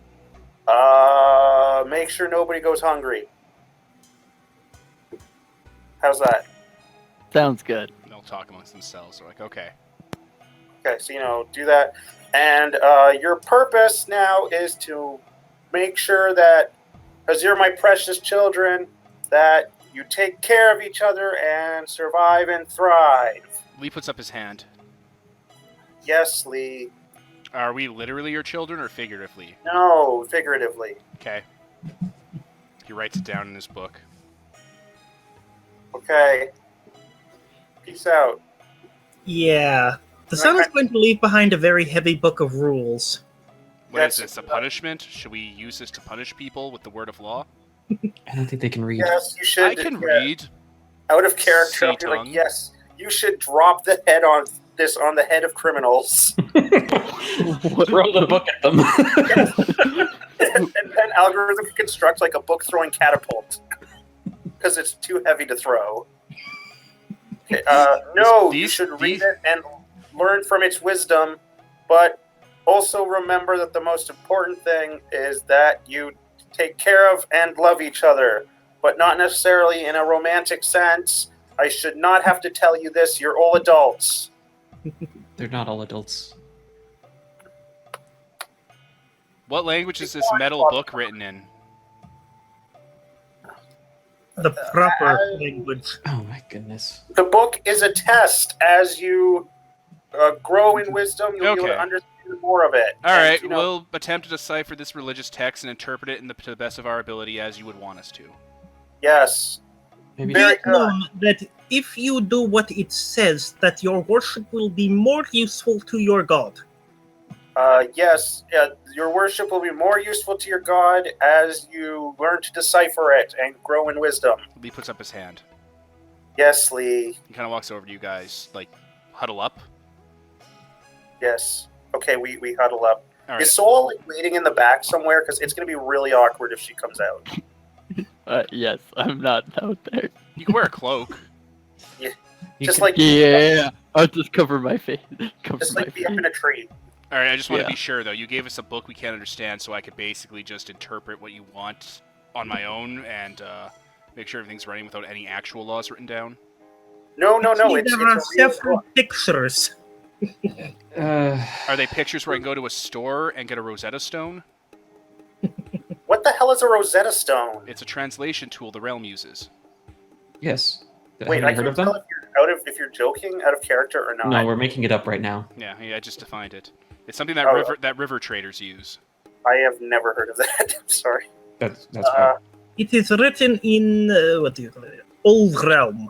Make sure nobody goes hungry. How's that? Sounds good. They'll talk amongst themselves. They're like, okay. Okay, so, do that. And your purpose now is to make sure that, because you're my precious children, that you take care of each other and survive and thrive. Lee puts up his hand. Yes, Lee. Are we literally your children or figuratively? No, figuratively. Okay. He writes it down in his book. Okay. Peace out. Yeah. The son is going to leave behind a very heavy book of rules. What is Yes. this, a punishment? Should we use this to punish people with the word of law? I don't think they can read. Yes, you should. I can read. Out of character, I'll be C-tongue. like, yes, you should drop the head on the head of criminals. Throw the book at them. And then algorithm can construct a book throwing catapult because it's too heavy to throw. Okay, no, you should read it and learn from its wisdom, but also remember that the most important thing is that you take care of and love each other, but not necessarily in a romantic sense. I should not have to tell you this. You're all adults. They're not all adults. What language is this metal book written in? The proper language. Oh my goodness. The book is a test. As you grow in wisdom, you'll be able Okay. to understand more of it. All right, And, we'll attempt to decipher this religious text and interpret it to the best of our ability as you would want us to. Yes. Maybe Very Be known that if you do what it says, that your worship will be more useful to your god. Yes, your worship will be more useful to your god as you learn to decipher it and grow in wisdom. Lee puts up his hand. Yes, Lee. He kind of walks over to you guys, huddle up. Yes. Okay, we huddle up. All right. Is Sola waiting in the back somewhere? Because it's going to be really awkward if she comes out. Yes, I'm not out there. You can wear a cloak. you Just can- Yeah, I'll just cover my face. Just be up in a tree. All right, I just want to Yeah. be sure, though. You gave us a book we can't understand, so I could basically just interpret what you want on my own and make sure everything's running without any actual laws written down. No. Actually, It's there are a real several book. pictures. Are they pictures where I can go to a store and get a Rosetta Stone? What the hell is a Rosetta Stone? It's a translation tool the Realm uses. Yes. Wait, Have I you heard can't of them? tell if you're joking, out of character, or not. No, we're making it up right now. Yeah, I just defined it. It's something that Oh. river traders use. I have never heard of that. I'm sorry. That's It is written in what do you call it? Old Realm,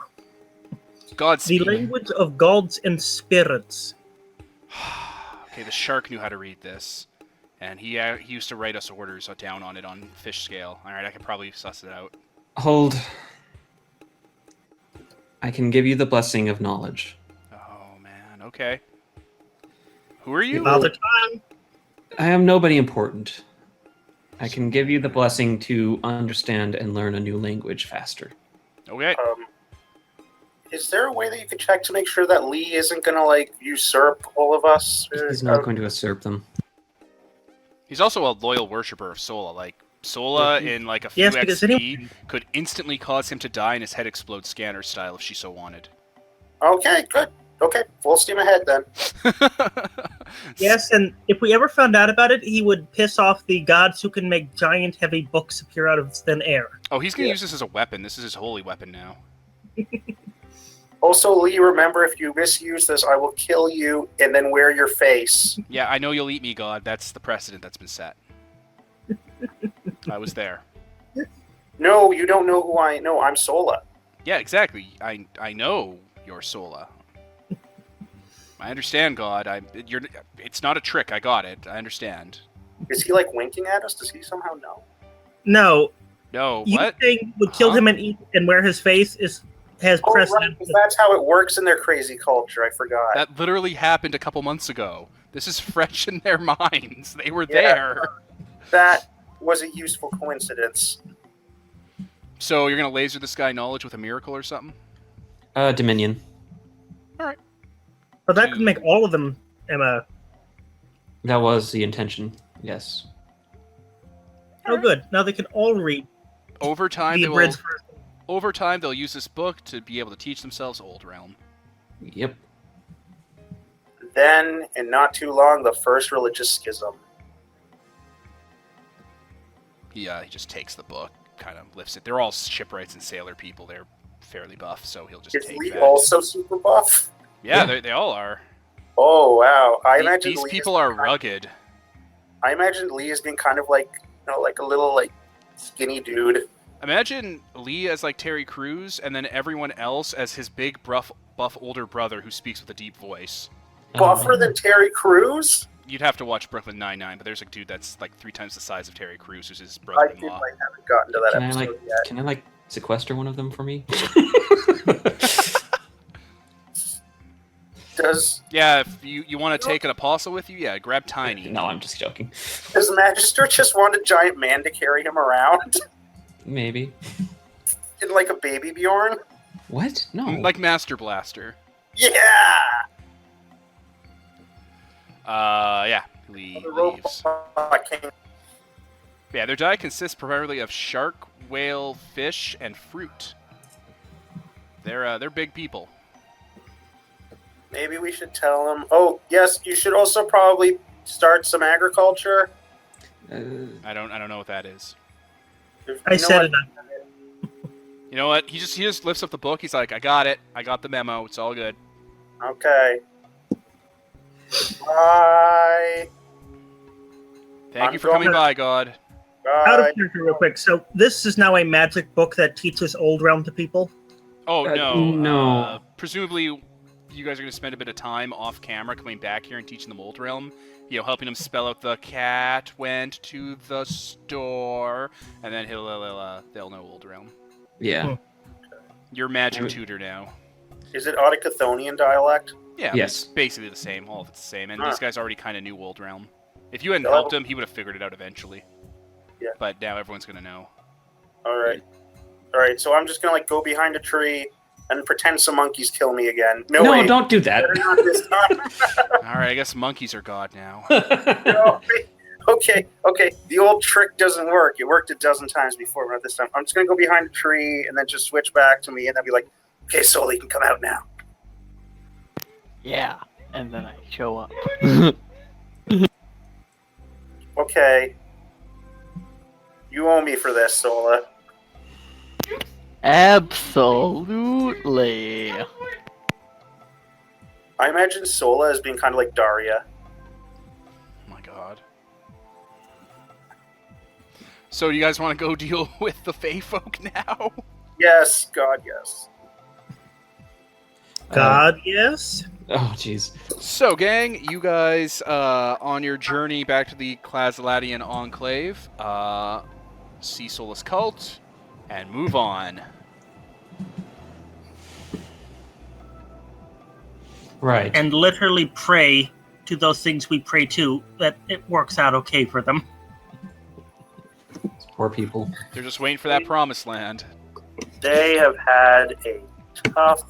the Godspeed. language of gods and spirits. Okay, the shark knew how to read this, and he used to write us orders down on it on fish scale. All right, I could probably suss it out. Hold. I can give you the blessing of knowledge. Oh man, okay. Who are you? Father Time. I am nobody important. I can give you the blessing to understand and learn a new language faster. Okay. Is there a way that you could check to make sure that Lee isn't going to usurp all of us? He's not going to usurp them. He's also a loyal worshiper of Sola. Sola in a few Yes, because XP could instantly cause him to die and his head explode scanner style if she so wanted. Okay, good. Okay, full steam ahead then. Yes, and if we ever found out about it, he would piss off the gods who can make giant, heavy books appear out of thin air. Oh, he's going to use this as a weapon. This is his holy weapon now. Also, Lee, remember, if you misuse this, I will kill you and then wear your face. Yeah, I know you'll eat me, God. That's the precedent that's been set. I was there. No, you don't know who I know. I'm Sola. Yeah, exactly. I know you're Sola. I understand, God. It's not a trick. I got it. I understand. Is he like winking at us? Does he somehow know? No, No, you what? saying would kill him and eat and wear his face has Oh, precedent. right, 'cause that's how it works in their crazy culture. I forgot. That literally happened a couple months ago. This is fresh in their minds. They were Yeah. there. That was a useful coincidence. So you're gonna laser this guy knowledge with a miracle or something? Dominion. But that could make all of them, Emma. That was the intention. Yes. Oh, good. Now they can all read Over time, the they will. abridged version. Over time, they'll use this book to be able to teach themselves Old Realm. Yep. Then, and not too long, the first religious schism. He just takes the book, kind of lifts it. They're all shipwrights and sailor people. They're fairly buff, so he'll just Is take Lee that. also super buff? Yeah, Yeah. they all are. Oh, wow. I imagine These Lee people is are kind of- rugged. I imagine Lee as being kind of like, like a little, like, skinny dude. Imagine Lee as like Terry Crews, and then everyone else as his big, buff older brother who speaks with a deep voice. Buffer than Terry Crews? You'd have to watch Brooklyn Nine-Nine, but there's a dude that's like 3 times the size of Terry Crews, who's his I brother-in-law. haven't gotten to that Can I episode yet. can I like sequester one of them for me? Does Yeah, if you want to take an apostle with you, yeah, grab Tiny. No, I'm just joking. Magister just want a giant man to carry him around? Maybe. In like a baby Bjorn? What? No. Like Master Blaster. Yeah! Yeah, Lee The leaves. robot king. Yeah, their diet consists primarily of shark, whale, fish, and fruit. They're big people. Maybe we should tell him. Oh, yes, you should also probably start some agriculture. I don't know what that is. I said it. You know what? He just lifts up the book. He's like, I got it. I got the memo. It's all good. Okay. Bye. Thank you for coming by, God. Out Bye. of character, real quick. So this is now a magic book that teaches Old Realm to people. Oh no. no. Presumably, you guys are gonna spend a bit of time off camera coming back here and teaching them Old Realm. You know, helping him spell out the cat went to the store, and then they'll know Old Realm. Yeah. You're magic tutor now. Is it Autochonian dialect? Yeah, Yes. it's basically the same. All of it's the same. And Huh. these guys already kind of knew Old Realm. If you hadn't They'll helped have him, he would have figured it out eventually. Yeah. But now everyone's gonna know. Alright. Alright, so I'm just gonna like go behind a tree and pretend some monkeys kill me again. No, No, way. don't do that. Better not this time. All right, I guess monkeys are God now. No, okay. The old trick doesn't work. It worked a dozen times before, but not this time. I'm just gonna go behind a tree and then just switch back to me and then be like, okay, Sola, you can come out now. Yeah. And then I show up. Okay. You owe me for this, Sola. Absolutely. I imagine Sola as being kind of like Daria. Oh my God. So you guys want to go deal with the Fey folk now? Yes, God, yes. God, yes. Oh, jeez. So, gang, you guys on your journey back to the Klasladian Enclave, see Sola's cult, and move on. Right. And literally pray to those things we pray to that it works out okay for them. Poor people. They're just waiting for that promised land. They have had a tough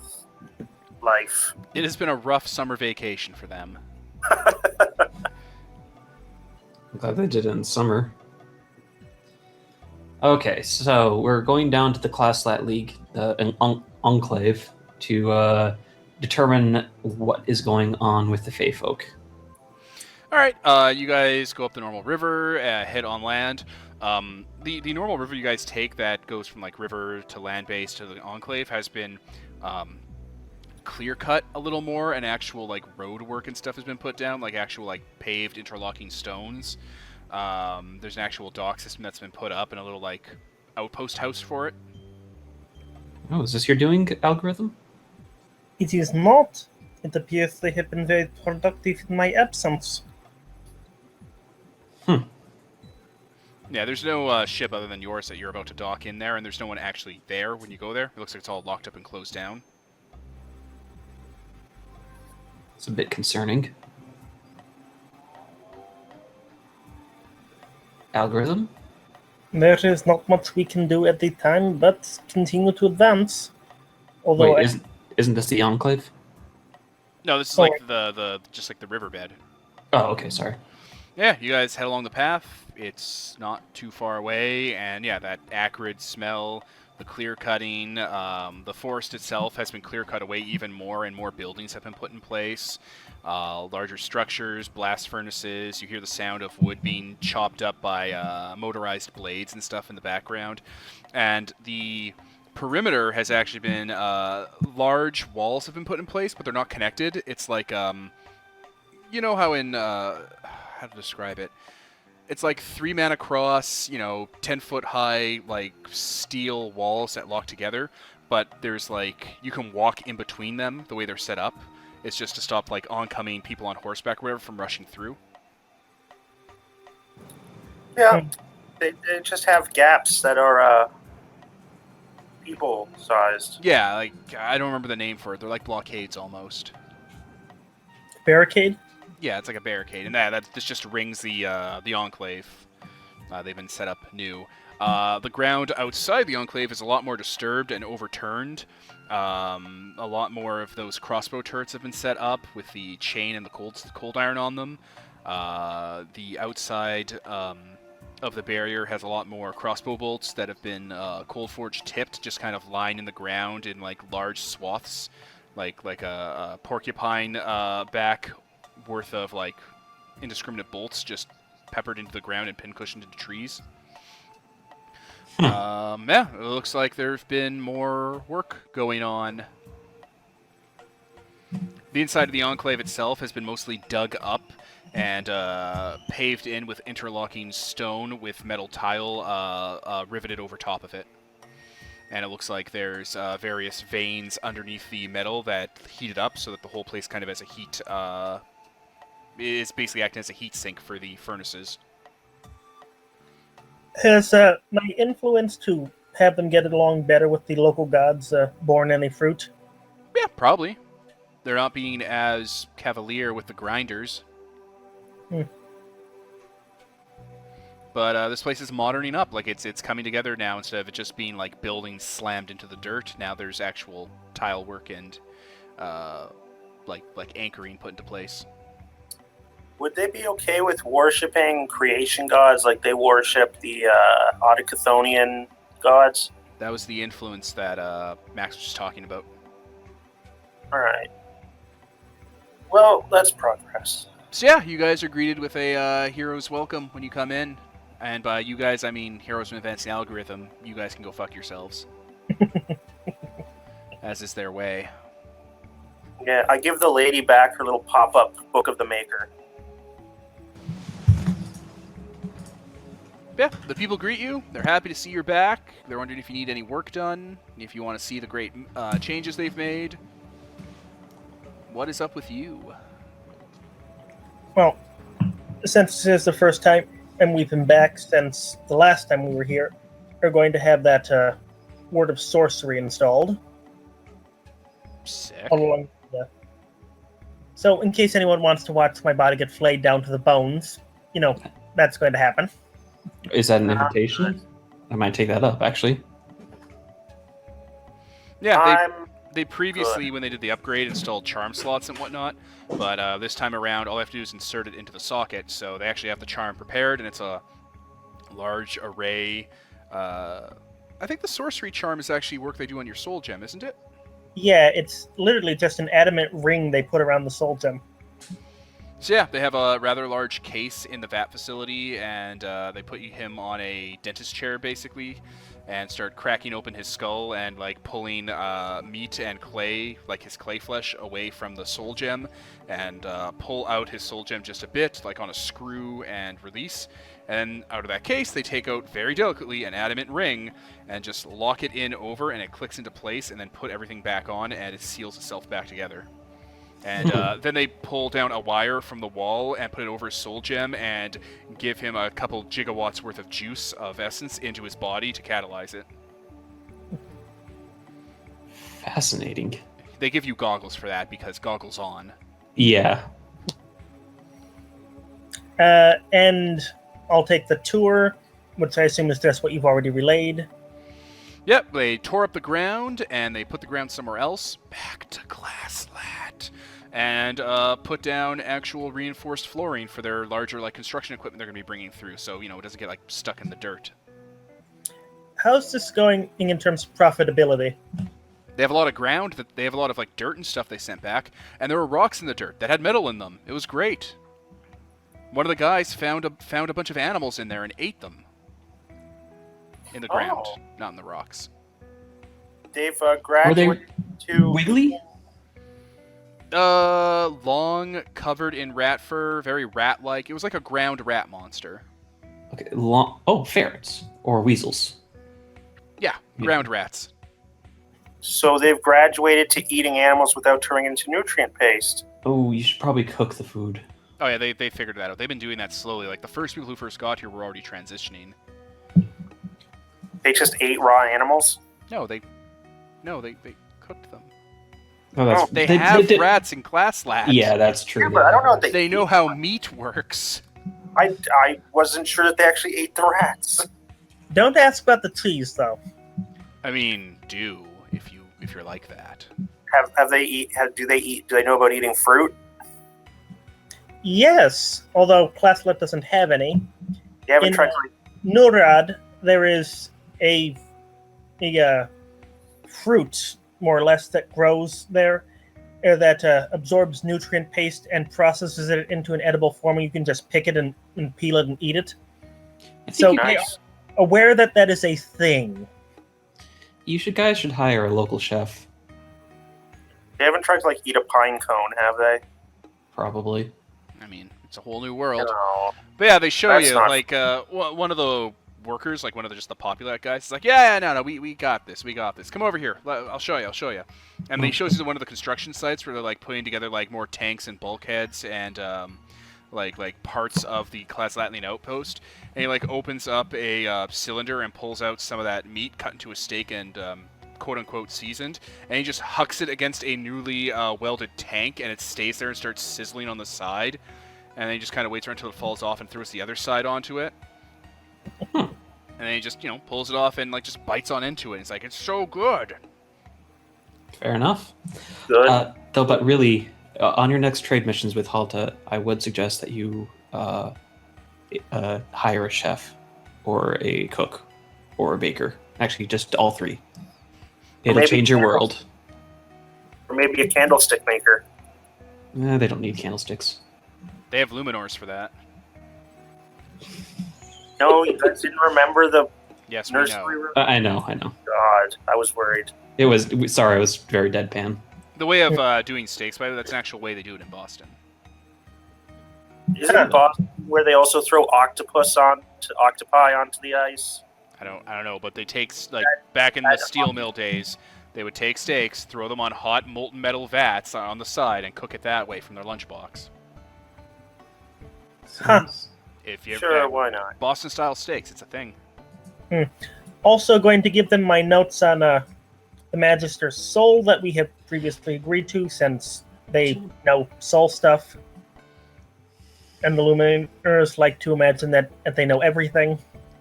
life. It has been a rough summer vacation for them. I'm glad they did it in summer. Okay, so we're going down to the Classlat League, an Enclave, to determine what is going on with the Fey folk. All right, you guys go up the normal river, head on land. The normal river you guys take that goes from like river to land base to the Enclave has been clear cut a little more, and actual like road work and stuff has been put down, like actual like paved interlocking stones. There's an actual dock system that's been put up and a little like outpost house for it. Oh, is this your doing, algorithm? It is not. It appears they have been very productive in my absence. Yeah, there's no ship other than yours that you're about to dock in there, and there's no one actually there when you go there. It looks like it's all locked up and closed down. It's a bit concerning. Algorithm? There is not much we can do at the time, but continue to advance. Although Wait, isn't this the Enclave? No, this is like the just like the riverbed. Oh, okay, sorry. Yeah, you guys head along the path. It's not too far away, and yeah, that acrid smell, the clear cutting, the forest itself has been clear cut away even more, and more buildings have been put in place. Larger structures, blast furnaces. You hear the sound of wood being chopped up by motorized blades and stuff in the background, and the perimeter has actually been large walls have been put in place, but they're not connected. It's like you know how in how to describe it? It's like 3-man across, 10-foot high, like steel walls that lock together, but there's like you can walk in between them. The way they're set up, it's just to stop like oncoming people on horseback or whatever from rushing through. Yeah, they just have gaps that are people-sized. Yeah, like I don't remember the name for it. They're like blockades almost. barricade. Yeah, it's like a barricade, and that this just rings the Enclave. They've been set up new. The ground outside the Enclave is a lot more disturbed and overturned. A lot more of those crossbow turrets have been set up with the chain and the cold iron on them. The outside of the barrier has a lot more crossbow bolts that have been cold forge tipped, just kind of lying in the ground in like large swaths, like a porcupine back worth of like indiscriminate bolts just peppered into the ground and pincushioned into trees. Yeah, it looks like there's been more work going on. The inside of the Enclave itself has been mostly dug up and paved in with interlocking stone with metal tile riveted over top of it. And it looks like there's various veins underneath the metal that heat it up so that the whole place kind of has a heat is basically acting as a heat sink for the furnaces. Has my influence to have them get along better with the local gods borne any fruit? Yeah, probably. They're not being as cavalier with the grinders. But this place is moderning up. Like it's coming together now instead of it just being like buildings slammed into the dirt. Now there's actual tile work and like anchoring put into place. Would they be okay with worshipping creation gods like they worship the Autochonian gods? That was the influence that Max was just talking about. All right. Well, that's progress. So yeah, you guys are greeted with a hero's welcome when you come in. And by you guys, I mean Heroes from Advancing Algorithm. You guys can go fuck yourselves. As is their way. Yeah, I give the lady back her little pop-up Book of the Maker. Yeah, the people greet you. They're happy to see you're back. They're wondering if you need any work done, if you want to see the great changes they've made. What is up with you? Well, since this is the first time, and we've been back since the last time we were here, we're going to have that Word of Sorcery installed. Sick. Along, yeah. So, in case anyone wants to watch my body get flayed down to the bones, that's going to happen. Is that an invitation? I might take that up, actually. Yeah, they previously, when they did the upgrade, installed charm slots and whatnot, but this time around, all I have to do is insert it into the socket, so they actually have the charm prepared, and it's a large array. I think the sorcery charm is actually work they do on your soul gem, isn't it? Yeah, it's literally just an adamant ring they put around the soul gem. So yeah, they have a rather large case in the vat facility, and they put him on a dentist chair, basically, and start cracking open his skull and, like, pulling meat and clay, like his clay flesh, away from the soul gem, and pull out his soul gem just a bit, like on a screw, and release. And out of that case, they take out, very delicately, an adamant ring, and just lock it in over, and it clicks into place, and then put everything back on, and it seals itself back together. And then they pull down a wire from the wall and put it over his soul gem and give him a couple gigawatts worth of juice of essence into his body to catalyze it. Fascinating. They give you goggles for that because goggles on. Yeah. And I'll take the tour, which I assume is just what you've already relayed. Yep, they tore up the ground and they put the ground somewhere else. Back to Glasslat. And put down actual reinforced flooring for their larger, like, construction equipment they're going to be bringing through, so, you know, it doesn't get, like, stuck in the dirt. How's this going in terms of profitability? They have a lot of ground, they have a lot of, like, dirt and stuff they sent back, and there were rocks in the dirt that had metal in them. It was great. One of the guys found a bunch of animals in there and ate them. In the ground, not in the rocks. They've graduated to... Wiggly? Long, covered in rat fur, very rat-like. It was like a ground rat monster. Okay, long. Oh, ferrets or weasels. Yeah, ground rats. So they've graduated to eating animals without turning into nutrient paste. Oh, you should probably cook the food. Oh yeah, they figured that out. They've been doing that slowly. Like, the first people who first got here were already transitioning. They just ate raw animals? No, they cooked them. Oh, that's, They have rats in Glasslat. Yeah, that's true. Yeah, but I don't know if They know how meat works. I wasn't sure that they actually ate the rats. Don't ask about the trees, though. I mean, do if you're like that. Do they know about eating fruit? Yes, although Classlet doesn't have any. You haven't In tried to... Nurad, there is a fruit, more or less, that grows there, that absorbs nutrient paste and processes it into an edible form. You can just pick it and peel it and eat it. So Nice. they are aware that that is a thing. You guys should hire a local chef. They haven't tried to, like, eat a pine cone, have they? Probably. I mean, it's a whole new world. No. But yeah, they show That's you, not- like, one of the workers, like one of the just the popular guys, is like, yeah, no, we got this, come over here, I'll show you. And he shows you one of the construction sites where they're, like, putting together, like, more tanks and bulkheads and like parts of the Glasslatlian outpost. And he, like, opens up a cylinder and pulls out some of that meat cut into a steak and quote unquote seasoned, and he just hucks it against a newly welded tank, and it stays there and starts sizzling on the side. And then he just kind of waits until it falls off and throws the other side onto it. And then he just, pulls it off and, like, just bites on into it. It's like, it's so good. Fair enough. Good. Though, but really, on your next trade missions with Halta, I would suggest that you hire a chef or a cook or a baker. Actually, just all three. It'll maybe change your world. Or maybe a candlestick maker. They don't need candlesticks. They have luminors for that. No, you guys didn't remember the Yes, we know. nursery room? I know. God, I was worried. It was. Sorry, I was very deadpan. The way of doing steaks, by the way, that's an actual way they do it in Boston. Isn't it Boston where they also throw octopi onto the ice? I don't know, but they take, like, back in the steel mill days, they would take steaks, throw them on hot molten metal vats on the side, and cook it that way from their lunchbox. Huh. If you Sure, why not? Boston-style steaks, it's a thing. Also going to give them my notes on the Magister's soul that we have previously agreed to, since they know soul stuff. And the Luminers like to imagine that they know everything.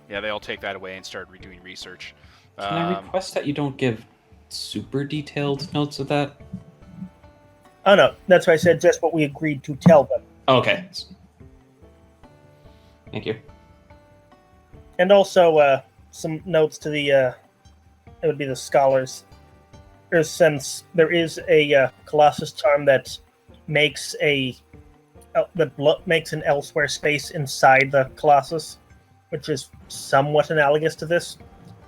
Yeah, they all take that away and start redoing research. Can I request that you don't give super detailed notes of that? Oh no, that's why I said just what we agreed to tell them. Okay. Thank you. And also some notes to the, it would be the scholars. Since there is a Colossus charm that makes a that makes an elsewhere space inside the Colossus, which is somewhat analogous to this.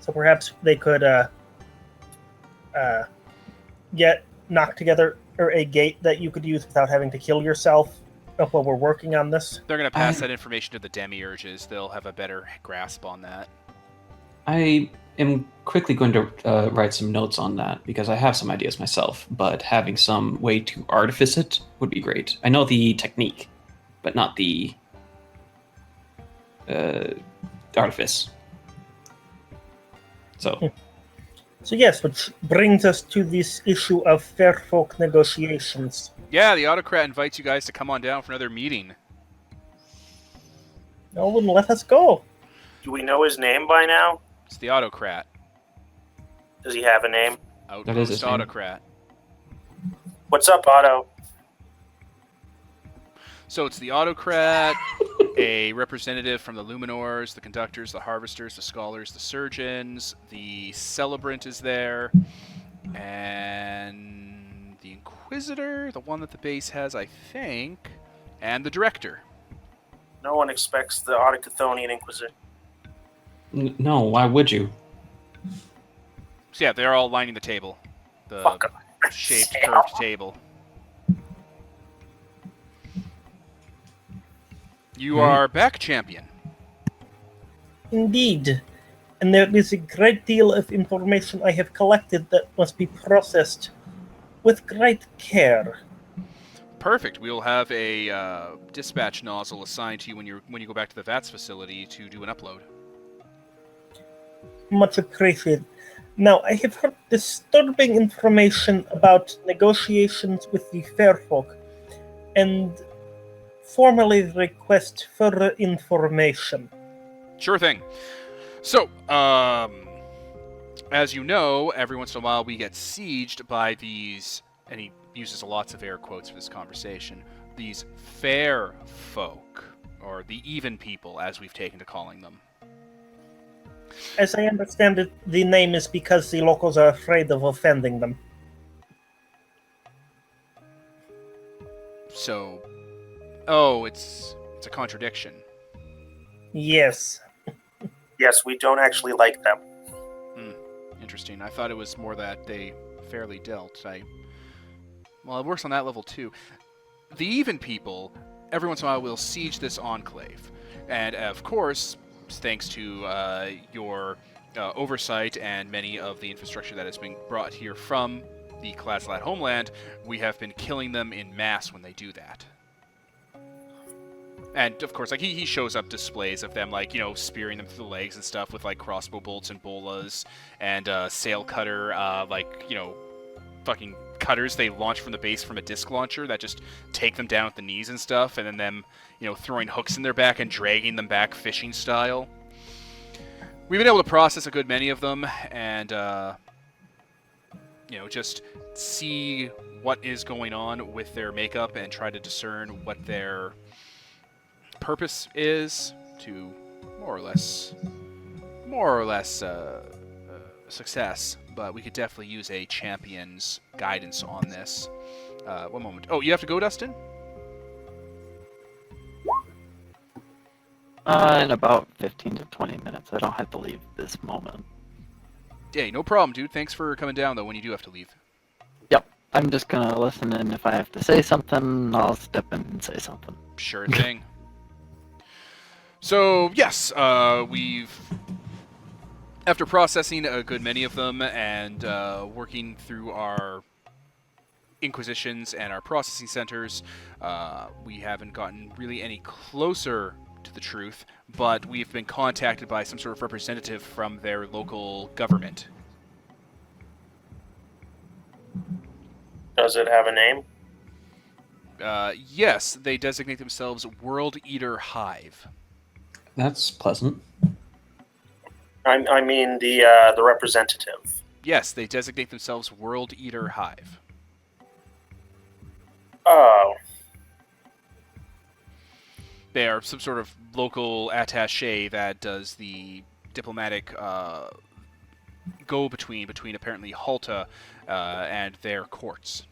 So perhaps they could get knocked together or a gate that you could use without having to kill yourself while we're working on this. They're going to pass that information to the demiurges. They'll have a better grasp on that. I am quickly going to write some notes on that because I have some ideas myself, but having some way to artifice it would be great. I know the technique, but not the artifice. So yes, which brings us to this issue of fair folk negotiations. Yeah, the autocrat invites you guys to come on down for another meeting. No one let us go. Do we know his name by now? It's the autocrat. Does he have a name? That is his Outpost name. autocrat. What's up, Otto? So it's the autocrat, a representative from the Luminors, the conductors, the harvesters, the scholars, the surgeons, the celebrant is there, and the inquisitor, the one that the base has, I think, and the director. No one expects the Autochonian Inquisitor. No, why would you? So yeah, they're all lining the table. The Fuck 'em. shaped, curved table. You are back, champion. Indeed. And there is a great deal of information I have collected that must be processed with great care. Perfect. We'll have a dispatch nozzle assigned to you when you go back to the VATS facility to do an upload. Much appreciated. Now, I have heard disturbing information about negotiations with the Fairfolk, and formally request further information. Sure thing. So, as you know, every once in a while we get sieged by these, and he uses lots of air quotes for this conversation, these fair folk, or the even people, as we've taken to calling them. As I understand it, the name is because the locals are afraid of offending them. So, it's a contradiction. Yes. Yes, we don't actually like them. Interesting. I thought it was more that they fairly dealt. Well, it works on that level too. The even people, every once in a while, will siege this enclave. And of course, thanks to your oversight and many of the infrastructure that has been brought here from the Klaslat homeland, we have been killing them in mass when they do that. And of course, like he shows up displays of them, like, spearing them through the legs and stuff with like crossbow bolts and bolas and sail cutter, fucking cutters they launch from the base from a disc launcher that just take them down at the knees and stuff, and then them, throwing hooks in their back and dragging them back fishing style. We've been able to process a good many of them and, just see what is going on with their makeup and try to discern what their purpose is to more or less success, but we could definitely use a champion's guidance on this. One moment. Oh, you have to go, Dustin? In about 15 to 20 minutes. I don't have to leave this moment. Yeah, no problem, dude. Thanks for coming down, though, when you do have to leave. Yep. I'm just gonna listen, and if I have to say something, I'll step in and say something. Sure thing. So, yes, after processing a good many of them and working through our inquisitions and our processing centers, we haven't gotten really any closer to the truth, but we've been contacted by some sort of representative from their local government. Does it have a name? Yes, they designate themselves World Eater Hive. That's pleasant. I mean the representative. Yes, they designate themselves World Eater Hive. Oh. They are some sort of local attaché that does the diplomatic go-between between apparently Halta and their courts.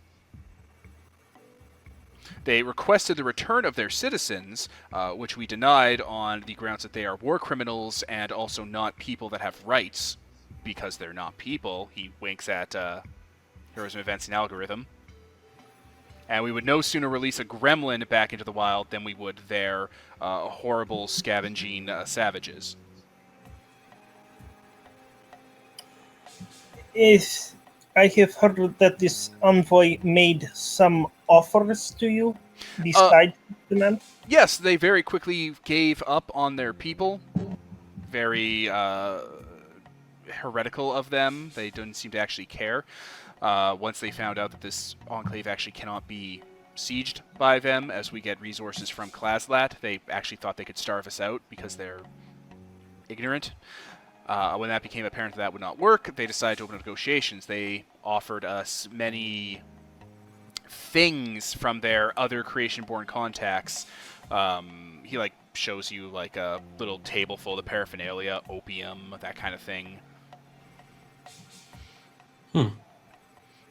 They requested the return of their citizens, which we denied on the grounds that they are war criminals and also not people that have rights, because they're not people. He winks at Heroism Advancing Algorithm. And we would no sooner release a gremlin back into the wild than we would their horrible scavenging savages. Yes, I have heard that this envoy made some offers to you besides the man. Yes, they very quickly gave up on their people. Very heretical of them. They didn't seem to actually care. Once they found out that this enclave actually cannot be sieged by them, as we get resources from Klaslat, they actually thought they could starve us out because they're ignorant. When that became apparent that would not work, they decided to open up negotiations. They offered us many things from their other Creation-born contacts. He shows you a little table full of paraphernalia, opium, that kind of thing.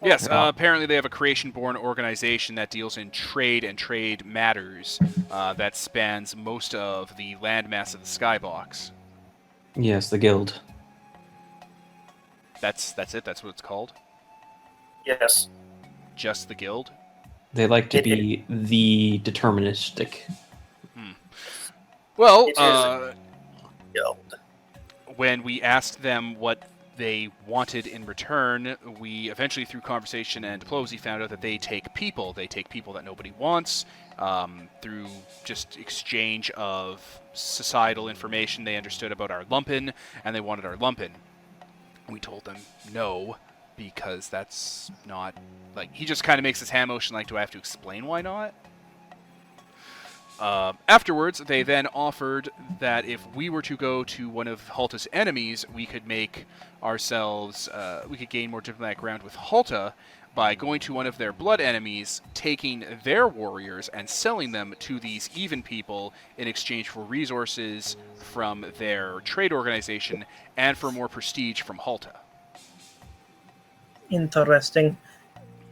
Yes, apparently they have a Creation-born organization that deals in trade and trade matters that spans most of the landmass of the Skybox. Yes, the guild. That's it? That's what it's called? Yes. Just the guild? They like to be the deterministic. Well, It is a guild. when we asked them what they wanted in return, we eventually, through conversation and diplomacy, found out that they take people. They take people that nobody wants. Through just exchange of societal information, they understood about our lumpen, and they wanted our lumpen. We told them no, because that's not... he just kind of makes his hand motion do I have to explain why not? Afterwards, they then offered that if we were to go to one of Halta's enemies, we could make ourselves, we could gain more diplomatic ground with Halta by going to one of their blood enemies, taking their warriors, and selling them to these even people in exchange for resources from their trade organization and for more prestige from Halta. Interesting.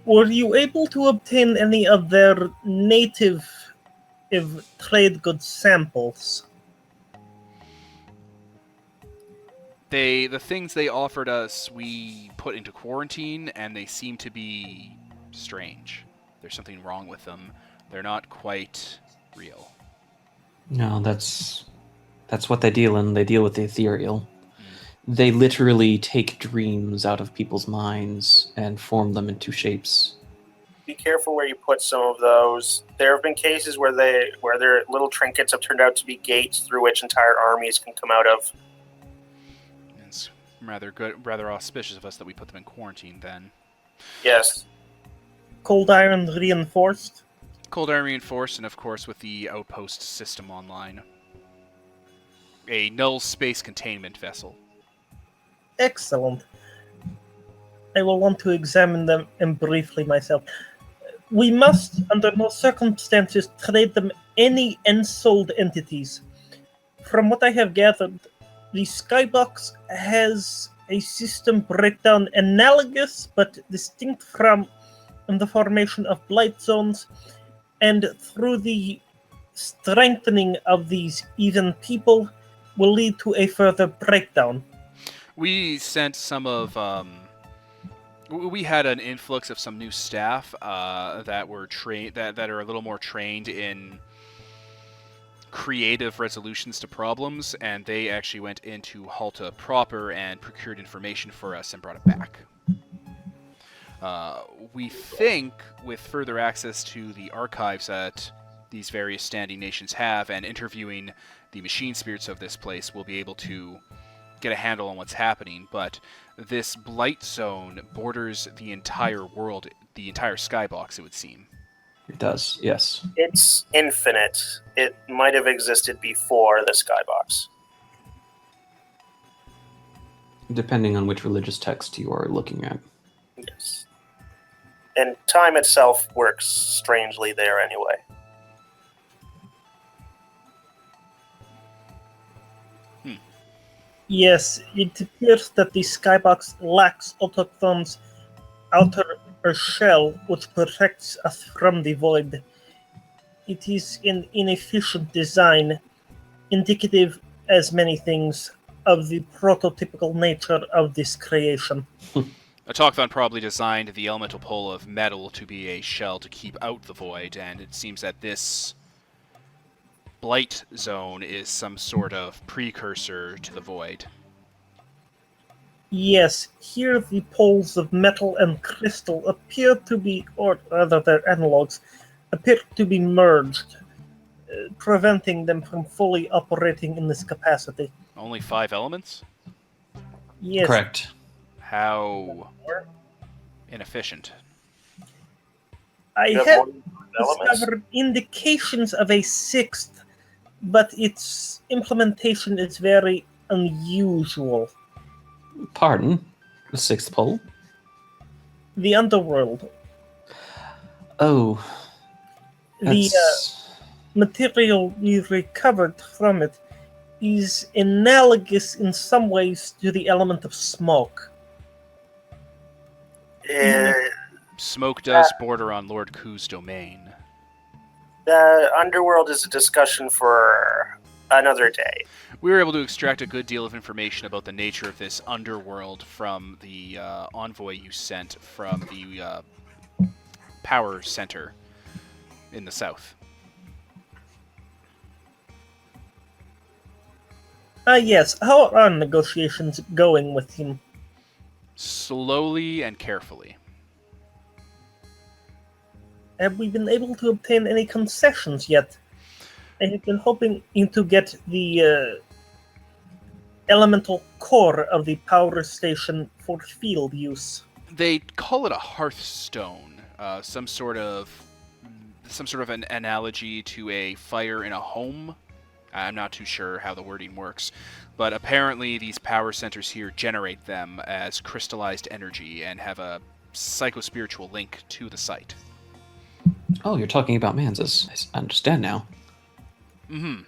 Were you able to obtain any of their native trade goods samples? The things they offered us, we put into quarantine, and they seem to be strange. There's something wrong with them. They're not quite real. No, that's what they deal in. They deal with the ethereal. They literally take dreams out of people's minds and form them into shapes. Be careful where you put some of those. There have been cases where their little trinkets have turned out to be gates through which entire armies can come out of. It's rather good, rather auspicious of us that we put them in quarantine then. Yes. Cold iron reinforced? Cold iron reinforced, and of course with the outpost system online. A null space containment vessel. Excellent. I will want to examine them briefly myself. We must, under no circumstances, trade them any ensouled entities. From what I have gathered, the Skybox has a system breakdown analogous but distinct from the formation of blight zones, and through the strengthening of these even people will lead to a further breakdown. We sent some of... we had an influx of some new staff that were trained, that are a little more trained in creative resolutions to problems, and they actually went into Halta proper and procured information for us and brought it back. We think, with further access to the archives that these various standing nations have, and interviewing the machine spirits of this place, we'll be able to get a handle on what's happening. But this blight zone borders the entire world, the entire skybox, it would seem. It does, yes. It's infinite. It might have existed before the skybox. Depending on which religious text you are looking at. Yes. And time itself works strangely there anyway. Yes, it appears that the Skybox lacks Autochthon's outer shell, which protects us from the void. It is an inefficient design, indicative, as many things, of the prototypical nature of this creation. Autochthon probably designed the elemental pull of metal to be a shell to keep out the void, and it seems that this blight zone is some sort of precursor to the void. Yes, here the poles of metal and crystal appear to be, or rather their analogs, appear to be merged, preventing them from fully operating in this capacity. Only 5 elements? Yes, Correct. How inefficient. I You have have more elements? discovered indications of a sixth, but its implementation is very unusual. Pardon? The sixth pole? The underworld. Oh. The material we recovered from it is analogous in some ways to the element of smoke. Smoke does border on Lord Ku's domain. The underworld is a discussion for another day. We were able to extract a good deal of information about the nature of this underworld from the envoy you sent from the power center in the south. Yes. How are our negotiations going with him? Slowly and carefully. Have we been able to obtain any concessions yet? I have been hoping to get the elemental core of the power station for field use. They call it a hearthstone, some sort of an analogy to a fire in a home. I'm not too sure how the wording works, but apparently these power centers here generate them as crystallized energy and have a psychospiritual link to the site. Oh, you're talking about Manzas. I understand now. Mm-hmm.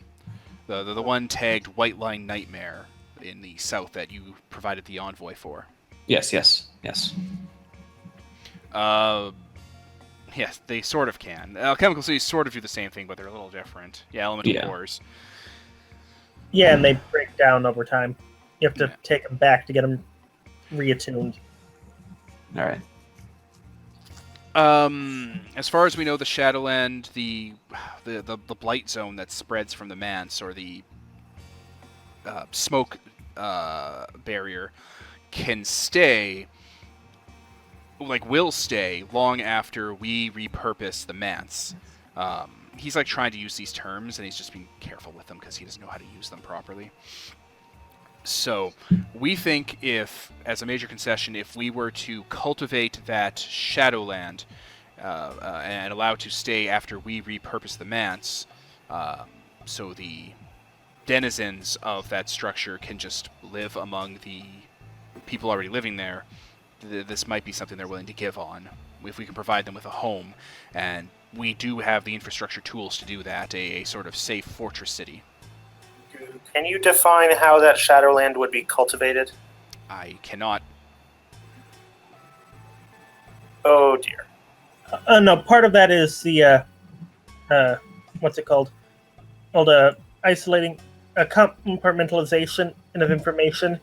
The one tagged White Line Nightmare in the south that you provided the envoy for. Yes. Yes, they sort of can. Chemical cities sort of do the same thing, but they're a little different. Yeah, elemental cores. Yeah, and they break down over time. You have to take them back to get them reattuned. All right. As far as we know, the Shadowland, the blight zone that spreads from the manse, or the smoke barrier, can stay, will stay long after we repurpose the manse. He's trying to use these terms, and he's just being careful with them because he doesn't know how to use them properly. So we think if, as a major concession, if we were to cultivate that Shadowland and allow it to stay after we repurpose the manse, so the denizens of that structure can just live among the people already living there, this might be something they're willing to give on, if we can provide them with a home. And we do have the infrastructure tools to do that, a sort of safe fortress city. Can you define how that Shadowland would be cultivated? I cannot. Oh dear. No, part of that is the what's it called? Isolating compartmentalization of information.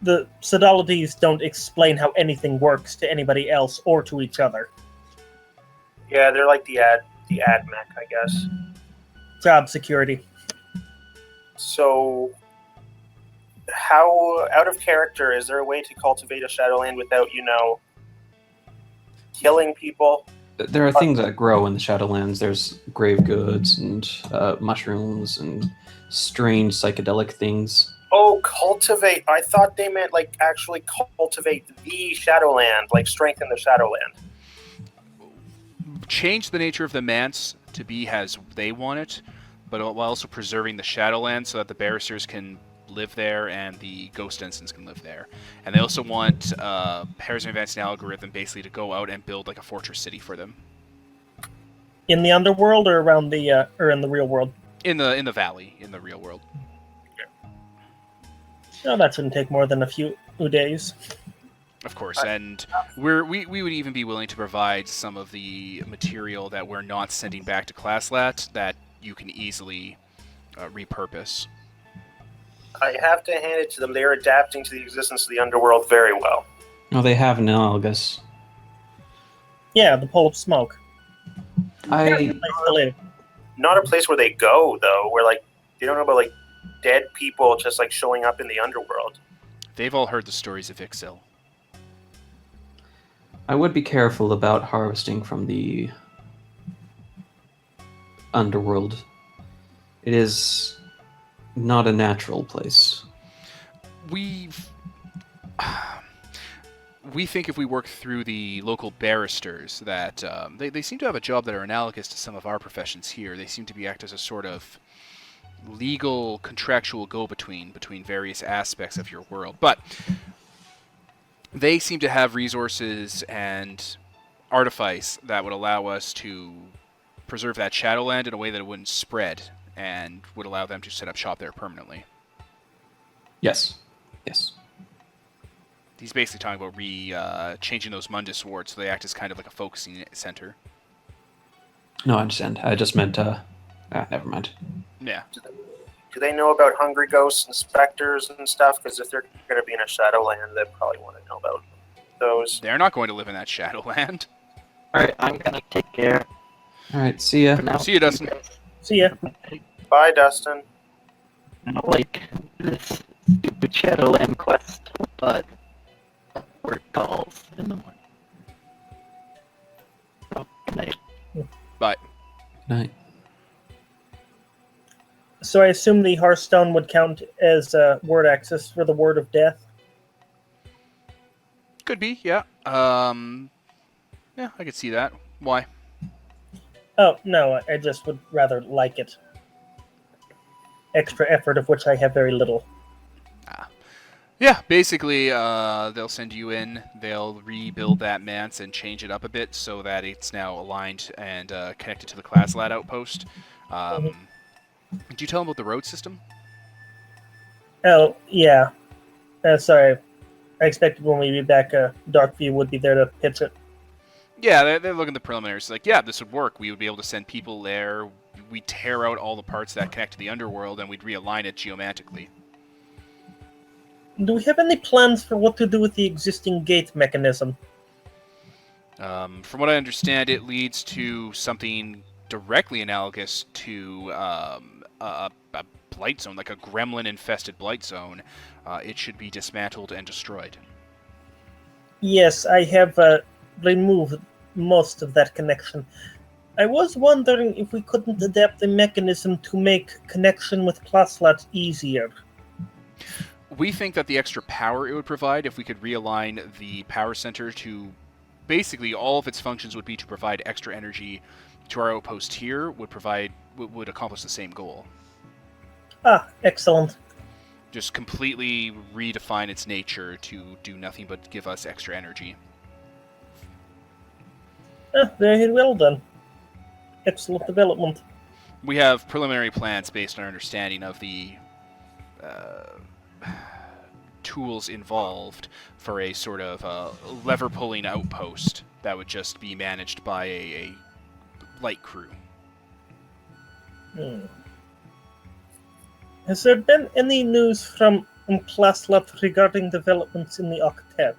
The Sodalities don't explain how anything works to anybody else or to each other. Yeah, they're like the AdMech, I guess. Job security. So, how out of character is there a way to cultivate a Shadowland without, killing people? There are things that grow in the Shadowlands. There's grave goods and mushrooms and strange psychedelic things. Oh, cultivate. I thought they meant actually cultivate the Shadowland, strengthen the Shadowland. Change the nature of the manse to be as they want it, but while also preserving the Shadowland so that the barristers can live there and the ghost ensigns can live there. And they also want Harrison Advanced Algorithm basically to go out and build a fortress city for them. In the underworld or around the or in the real world? In the valley, in the real world. No, that shouldn't take more than a few days. Of course, and we would even be willing to provide some of the material that we're not sending back to Classlat that you can easily repurpose. I have to hand it to them. They are adapting to the existence of the underworld very well. No, they have analogous. Yeah, the pull of smoke. I Place to live. Not a place where they go, though, where, like, you don't know about, like, dead people just, like, showing up in the underworld. They've all heard the stories of Ixil. I would be careful about harvesting from the underworld. It is not a natural place. We think if we work through the local barristers that they seem to have a job that are analogous to some of our professions here. They seem to act as a sort of legal contractual go-between between various aspects of your world. But they seem to have resources and artifice that would allow us to preserve that Shadowland in a way that it wouldn't spread and would allow them to set up shop there permanently. Yes. Yes. He's basically talking about changing those Mundus wards so they act as kind of like a focusing center. No, I understand. I just meant, never mind. Yeah. Do they know about hungry ghosts and specters and stuff? Because if they're going to be in a Shadowland, they probably want to know about those. They're not going to live in that Shadowland. Alright, I'm gonna take care Alright, see ya. for now. See you, Dustin. See ya. Bye, Dustin. I don't like this stupid Shadowland quest, but work calls in the morning. Oh, good night. Bye. Good night. So I assume the Hearthstone would count as word access for the Word of Death. Could be, yeah. Yeah, I could see that. Why? Oh, no, I just would rather like it. Extra effort of which I have very little. Yeah, basically, they'll send you in, they'll rebuild that manse and change it up a bit so that it's now aligned and connected to the Classlat outpost. Did you tell them about the road system? Oh, yeah. Sorry. I expected when we be back, Darkview would be there to pitch it. Yeah, they're looking at the preliminaries. Like, yeah, this would work. We would be able to send people there. We'd tear out all the parts that connect to the underworld, and we'd realign it geomantically. Do we have any plans for what to do with the existing gate mechanism? From what I understand, it leads to something directly analogous to a blight zone, like a gremlin-infested blight zone. It should be dismantled and destroyed. Yes, I have removed most of that connection. I was wondering if we couldn't adapt the mechanism to make connection with Classlat easier. We think that the extra power it would provide, if we could realign the power center to basically all of its functions would be to provide extra energy to our outpost here, would accomplish the same goal. Ah, excellent. Just completely redefine its nature to do nothing but give us extra energy. Very well done. Excellent development. We have preliminary plans based on our understanding of the tools involved for a sort of lever-pulling outpost that would just be managed by a light crew. Has there been any news from Classlat regarding developments in the Octet?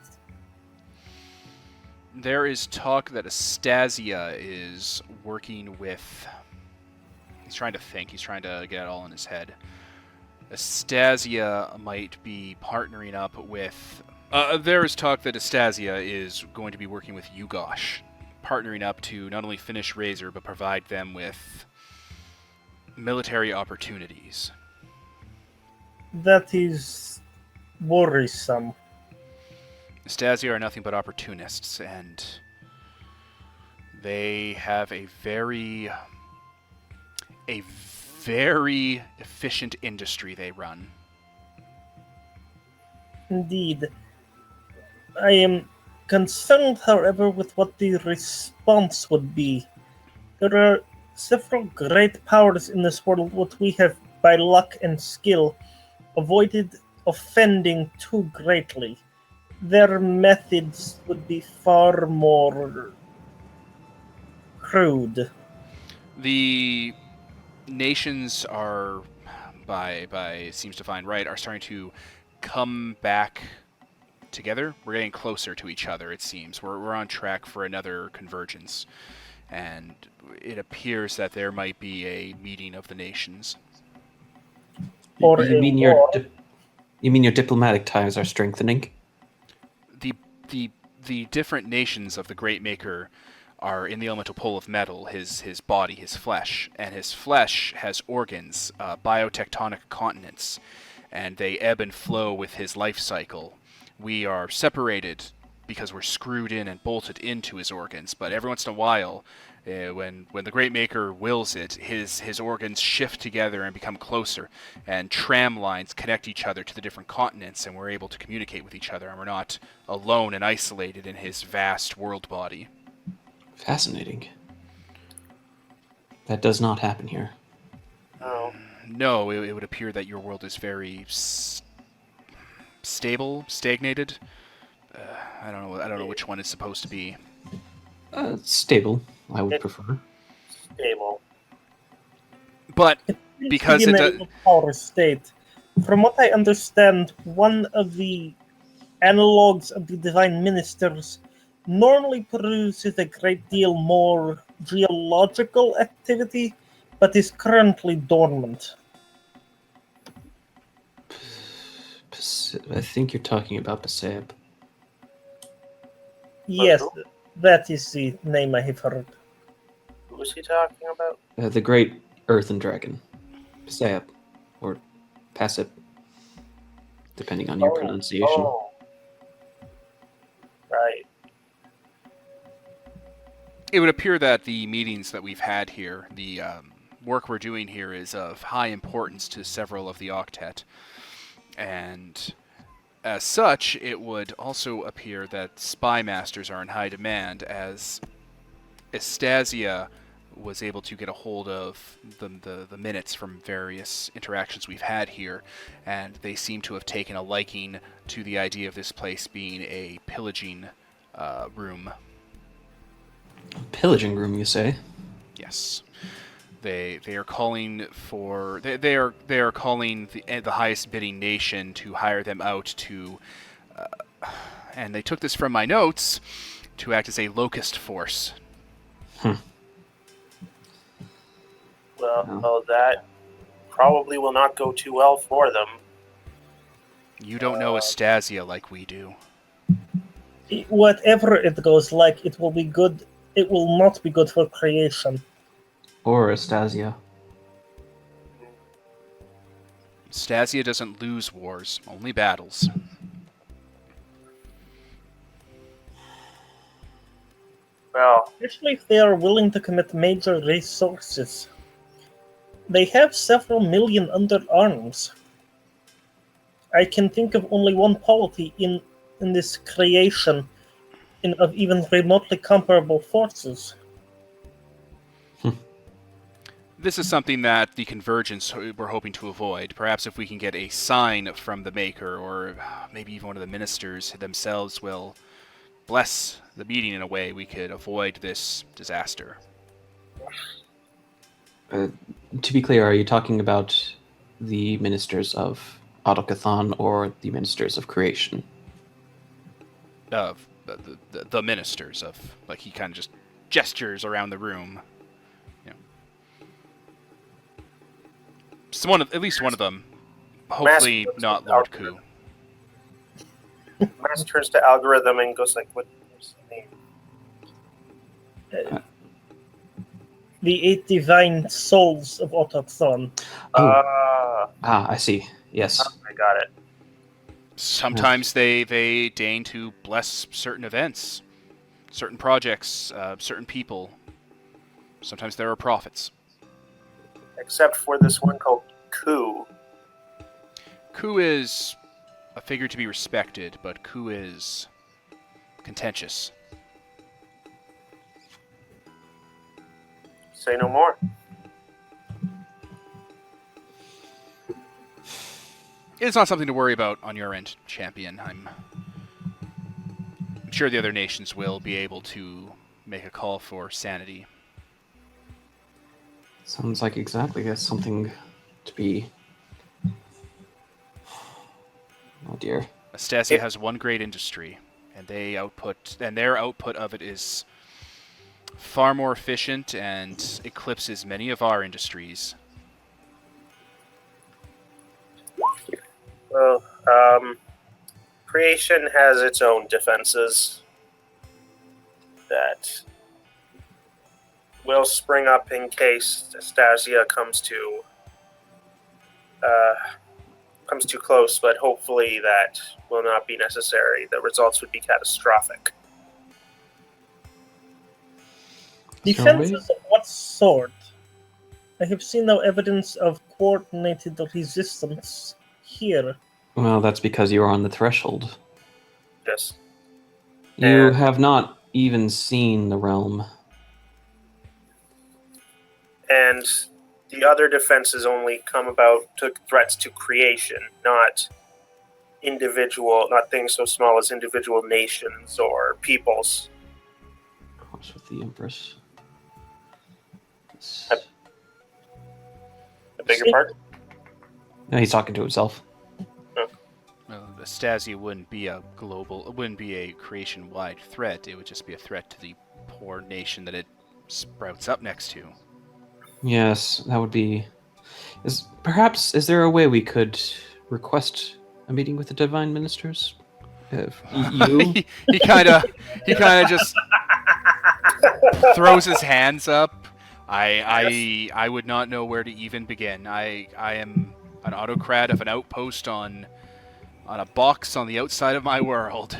There is talk that Astasia is working with... He's trying to think. He's trying to get it all in his head. Astasia might be partnering up with... there is talk that Astasia is going to be working with Yugosh, partnering up to not only finish Razor, but provide them with military opportunities. That is worrisome. Astasia are nothing but opportunists, and they have a very efficient industry they run. Indeed. I am concerned, however, with what the response would be. There are several great powers in this world what we have, by luck and skill, avoided offending too greatly. their methods would be far more crude. The nations are, by seems to find right, are starting to come back together. We're getting closer to each other, it seems. We're on track for another convergence. And it appears that there might be a meeting of the nations. Or you a mean war. you mean your diplomatic ties are strengthening? The different nations of the Great Maker are in the elemental pull of metal, his body, his flesh. And his flesh has organs, biotectonic continents, and they ebb and flow with his life cycle. We are separated because we're screwed in and bolted into his organs, but every once in a while, when the Great Maker wills it, his organs shift together and become closer, and tram lines connect each other to the different continents, and we're able to communicate with each other, and we're not alone and isolated in his vast world body. Fascinating. That does not happen here. Oh. No, it would appear that your world is very stable, stagnated. I don't know which one it's supposed to be. Stable, I would prefer. Stable. But because in it a power state, from what I understand, one of the analogs of the divine ministers normally produces a great deal more geological activity, but is currently dormant. I think you're talking about Paseb. Yes, that is the name I have heard. Who was he talking about? The Great Earthen Dragon. Paseb. Or Paseb. Depending on your pronunciation. Oh. Right. It would appear that the meetings that we've had here, the work we're doing here, is of high importance to several of the Octet. And as such, it would also appear that spy masters are in high demand, as Estasia was able to get a hold of the minutes from various interactions we've had here, and they seem to have taken a liking to the idea of this place being a pillaging room. Pillaging room, you say? Yes. They are calling for they are calling the highest bidding nation to hire them out to, and they took this from my notes, to act as a locust force. Well, that probably will not go too well for them. You don't know Estasia like we do. Whatever it goes like, it will be good. It will not be good for creation. Or Estasia. Stasia doesn't lose wars, only battles. Well, Especially if they are willing to commit major resources. They have several million under arms. I can think of only one polity in this creation of even remotely comparable forces. This is something that the Convergence we're hoping to avoid. Perhaps if we can get a sign from the Maker, or maybe even one of the ministers themselves will bless the meeting in a way, we could avoid this disaster. To be clear, are you talking about the ministers of Autochthon or the ministers of creation? Of the ministers of, like, he kind of just gestures around the room. At least one of them. Hopefully not Lord Ku. Master turns to algorithm and goes like, "What's the name?" The 8 divine souls of Autochthon. I see. Yes. I got it. Sometimes they deign to bless certain events, certain projects, certain people. Sometimes there are prophets. Except for this one called Ku. Ku is a figure to be respected, but Ku is contentious. Say no more. It's not something to worry about on your end, champion. sure the other nations will be able to make a call for sanity. Sounds like exactly that's something to be. Oh dear. Astasia has one great industry, and their output of it is far more efficient and eclipses many of our industries. Well, creation has its own defenses that will spring up in case Stasia comes too close, but hopefully that will not be necessary. The results would be catastrophic. Defenses of what sort? I have seen no evidence of coordinated resistance here. Well, that's because you are on the threshold. Yes. You And- have not even seen the realm. And the other defenses only come about to threats to creation, not things so small as individual nations or peoples. Cross with the Empress. I beg your pardon? No, he's talking to himself. Well, Astasia wouldn't be a creation-wide threat. It would just be a threat to the poor nation that it sprouts up next to. Yes, that would be. Is there a way we could request a meeting with the divine ministers? You? he kind of just throws his hands up. I would not know where to even begin. I am an autocrat of an outpost on a box on the outside of my world.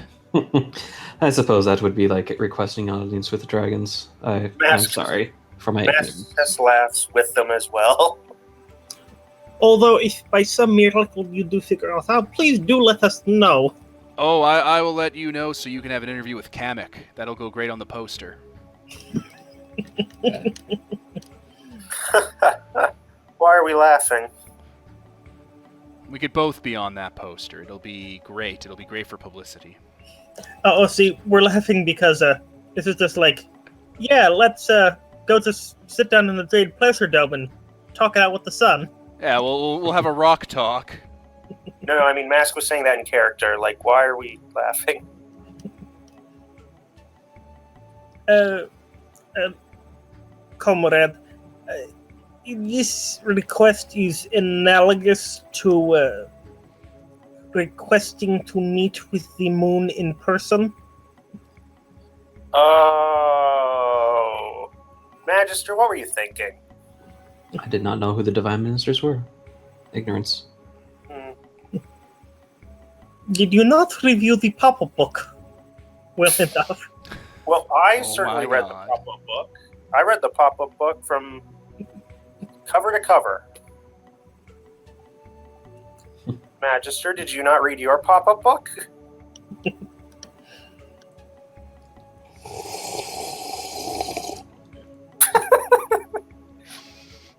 I suppose that would be like requesting an audience with the dragons. I'm sorry for my ignorance. Mass laughs with them as well. Although, if by some miracle you do figure us out, please do let us know. Oh, I will let you know so you can have an interview with Kamek. That'll go great on the poster. Why are we laughing? We could both be on that poster. It'll be great. It'll be great for publicity. See, we're laughing because this is just like, yeah, let's go to sit down in the Jade Pleasure Dome and talk it out with the sun. Yeah, we'll have a rock talk. No, I mean, Mask was saying that in character. Like, why are we laughing? Comrade, this request is analogous to requesting to meet with the moon in person. Oh. Magister, what were you thinking? I did not know who the divine ministers were. Ignorance. Did you not review the pop-up book well enough? Well, I Oh certainly my read the God. pop-up book. I read the pop-up book from cover to cover. Magister, did you not read your pop-up book?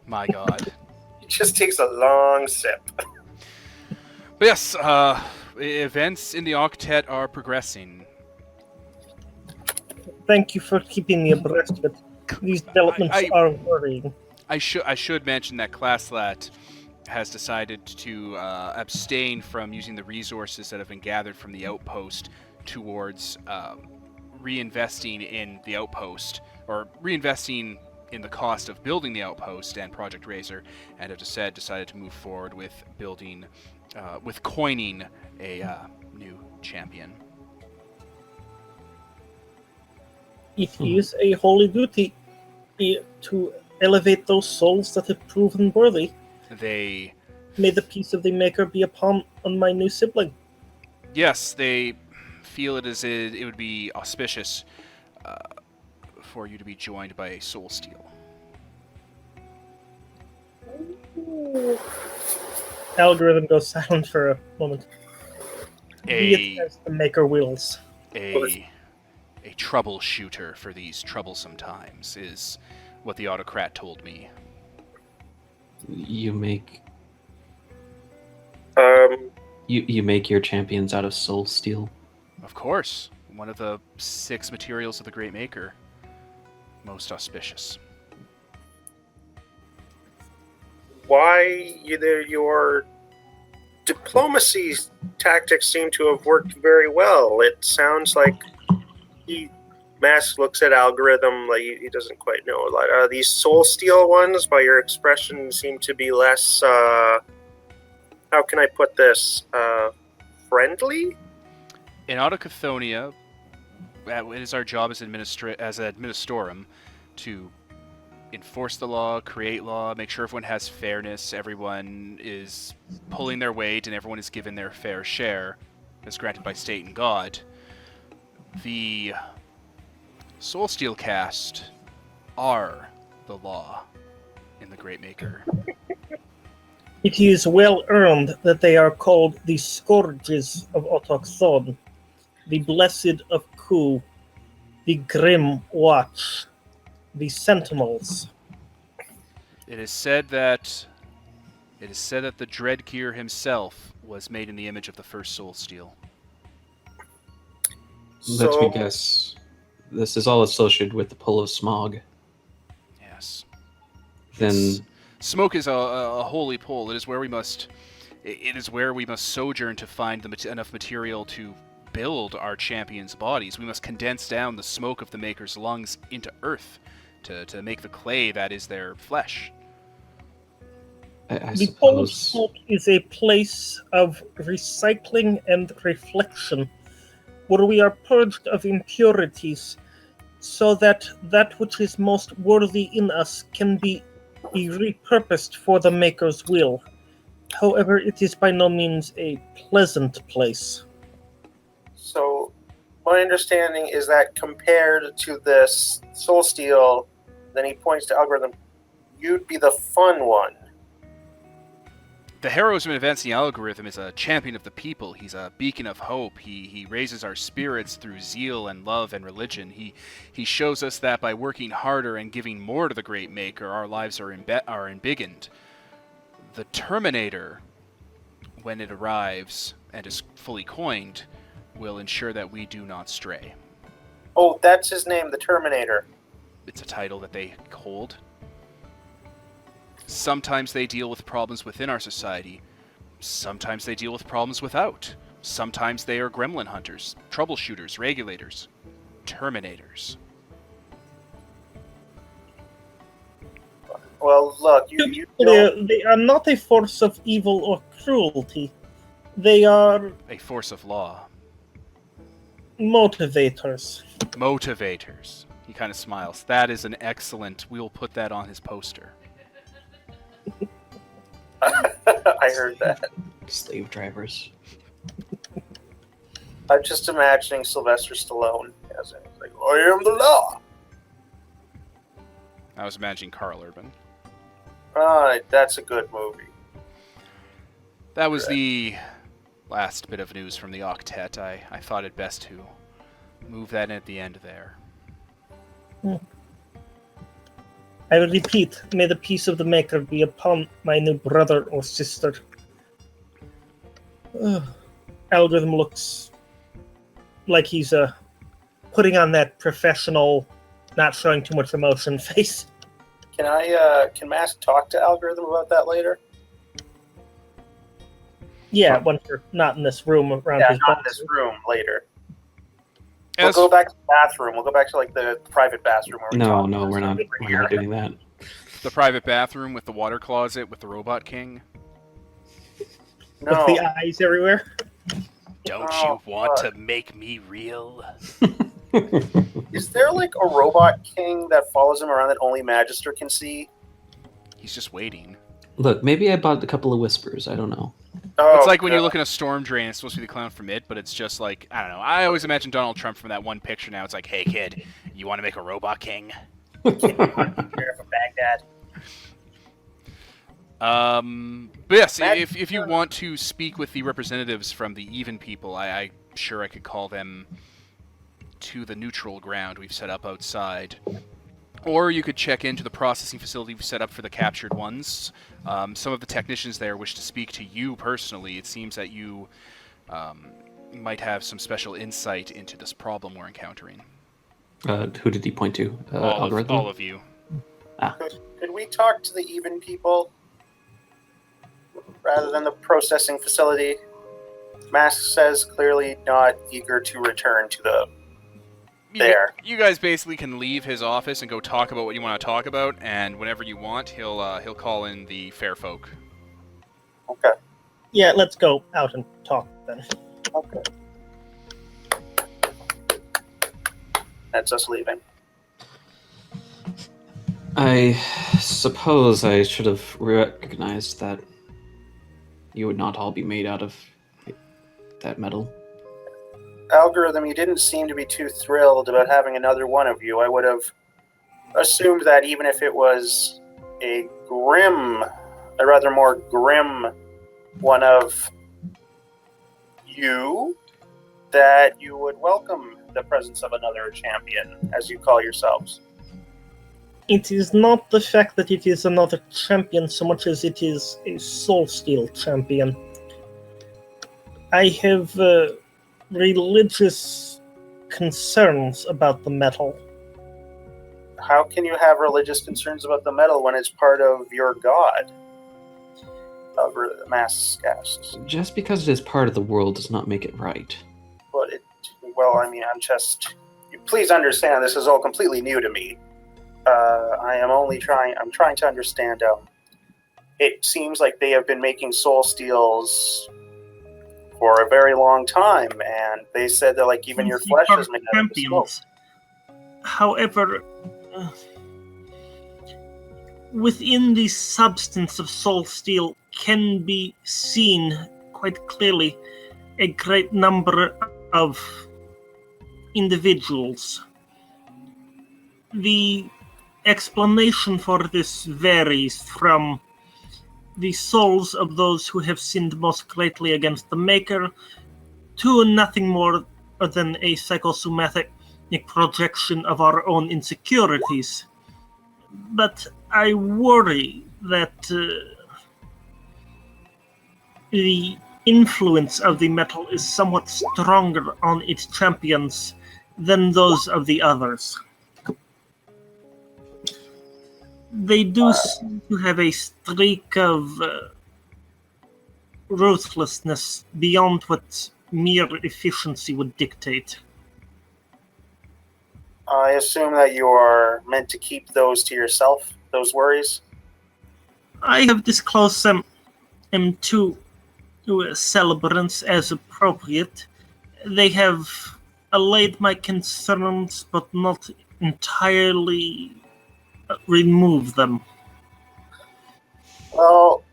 My God. It just takes a long sip. But yes, events in the Octet are progressing. Thank you for keeping me abreast, but these developments are worrying. I should mention that Classlat has decided to abstain from using the resources that have been gathered from the outpost towards reinvesting in the outpost, or reinvesting in the cost of building the outpost and Project Razor, and have decided to move forward with building, with coining a new champion. It is a holy duty to elevate those souls that have proven worthy. They, May the peace of the Maker be upon my new sibling. yes, they feel it would be auspicious for you to be joined by a soul steel. Algorithm goes silent for a moment. Be it A as the Maker wills. a troubleshooter for these troublesome times is what the autocrat told me. You make Um, you make your champions out of soul steel. Of course, one of the 6 materials of the Great Maker. Most auspicious. Why your diplomacy tactics seem to have worked very well. It sounds like Mask looks at algorithm like he doesn't quite know a lot. These soul steel ones, by your expression, seem to be less. How can I put this? Friendly. In Autochothonia, it is our job as administorum to enforce the law, create law, make sure everyone has fairness, everyone is pulling their weight, and everyone is given their fair share, as granted by state and God. The Soulsteel caste are the law in the Great Maker. It is well earned that they are called the Scourges of Autochthon, the Blessed of Ku, the Grim Watch, the Sentinels. It is said that the Dreadgear himself was made in the image of the first Soulsteel. Let me guess. This is all associated with the pull of smog. Yes. Then Smoke is a holy pull. It is where we must sojourn to find enough material to build our champions' bodies. We must condense down the smoke of the Maker's lungs into earth to make the clay that is their flesh. I The pole of suppose smoke is a place of recycling and reflection, where we are purged of impurities, so that that which is most worthy in us can be repurposed for the Maker's will. However, it is by no means a pleasant place. So, my understanding is that compared to this Soul Steel, then he points to algorithm, you'd be the fun one. The heroism advancing algorithm is a champion of the people. He's a beacon of hope. He raises our spirits through zeal and love and religion. He shows us that by working harder and giving more to the Great Maker, our lives are embiggened. The Terminator, when it arrives and is fully coined, will ensure that we do not stray. Oh, that's his name, the Terminator. It's a title that they hold. Sometimes they deal with problems within our society. Sometimes they deal with problems without. Sometimes they are gremlin hunters, troubleshooters, regulators, terminators. Well, look, you don't... They are not a force of evil or cruelty. They are A force of law. motivators. Motivators. He kind of smiles. That is an excellent... We will put that on his poster. I heard that. slave drivers. I'm just imagining Sylvester Stallone as it. Like, I am the law. I was imagining Carl Urban. That's a good movie. That was the last bit of news from the Octet. I thought it best to move that in at the end there. I will repeat, may the peace of the Maker be upon my new brother or sister. Algorithm looks like he's putting on that professional, not showing too much emotion face. Can Mask talk to Algorithm about that later? Yeah, once you're not in this room around his not in box. this room later. We'll go back to the bathroom. We'll go back to like the private bathroom. Where we talk. No, we're not doing that. The private bathroom with the water closet with the Robot King. No. With the eyes everywhere. Don't you want to make me real? Is there like a Robot King that follows him around that only Magister can see? He's just waiting. Look, maybe I bought a couple of whispers. I don't know. Oh, It's like when you God. look in a storm drain, it's supposed to be the clown from It, but it's just like, I don't know. I always imagine Donald Trump from that one picture now. It's like, hey kid, you want to make a Robot King? Sheriff of Baghdad. But yes, if you want to speak with the representatives from the Even People, I'm sure I could call them to the neutral ground we've set up outside. Or you could check into the processing facility we've set up for the captured ones. Some of the technicians there wish to speak to you personally. It seems that you might have some special insight into this problem we're encountering. Who did he point to? Algorithm? All of you. Could we talk to the even people rather than the processing facility? Mask says clearly not eager to return to the there. You guys basically can leave his office and go talk about what you want to talk about, and whenever you want, he'll call in the fair folk. Okay. Yeah, let's go out and talk then. Okay. That's us leaving. I suppose I should have recognized that you would not all be made out of that metal. Algorithm, you didn't seem to be too thrilled about having another one of you. I would have assumed that even if it was a rather more grim one of you, that you would welcome the presence of another champion, as you call yourselves. It is not the fact that it is another champion so much as it is a soul steel champion. I have religious concerns about the metal. How can you have religious concerns about the metal when it's part of your god? Mass asks. Just because it is part of the world does not make it right. But please understand, this is all completely new to me. I'm trying to understand. It seems like they have been making soul steels for a very long time, and they said that like even your flesh is made out of smoke. However, within the substance of soul steel can be seen quite clearly a great number of individuals. The explanation for this varies from the souls of those who have sinned most greatly against the Maker to nothing more than a psychosomatic projection of our own insecurities. But I worry that the influence of the metal is somewhat stronger on its champions than those of the others. They do seem to have a streak of ruthlessness beyond what mere efficiency would dictate. I assume that you are meant to keep those to yourself, those worries? I have disclosed them to celebrants as appropriate. They have allayed my concerns, but not entirely remove them. Well,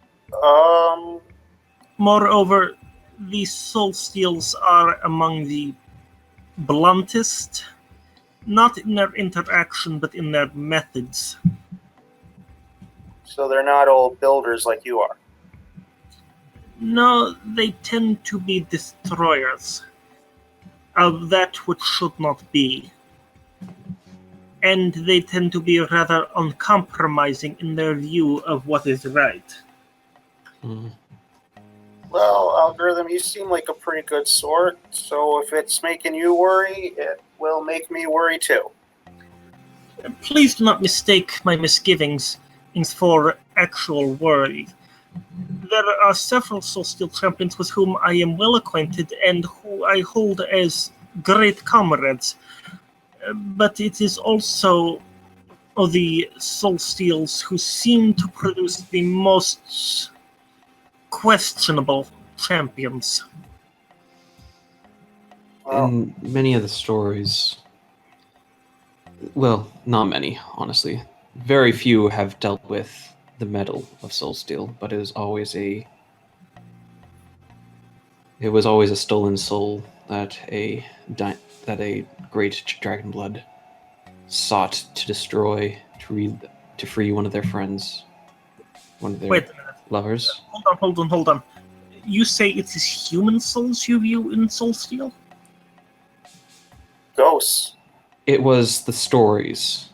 Moreover, these soul steels are among the bluntest, not in their interaction, but in their methods. So they're not all builders like you are. No, they tend to be destroyers of that which should not be. And they tend to be rather uncompromising in their view of what is right. Well, Algorithm, you seem like a pretty good sort, so if it's making you worry, it will make me worry too. Please do not mistake my misgivings for actual worry. There are several Soul Steel champions with whom I am well acquainted and who I hold as great comrades. But it is also the Soul Steels who seem to produce the most questionable champions. In many of the stories, well, not many, honestly. Very few have dealt with the metal of Soul Steel, but it was always a stolen soul that a great dragon blood sought to destroy to free one of their friends, one of their lovers. Hold on. You say it is human souls you view in Soul Steel? Ghosts. It was the stories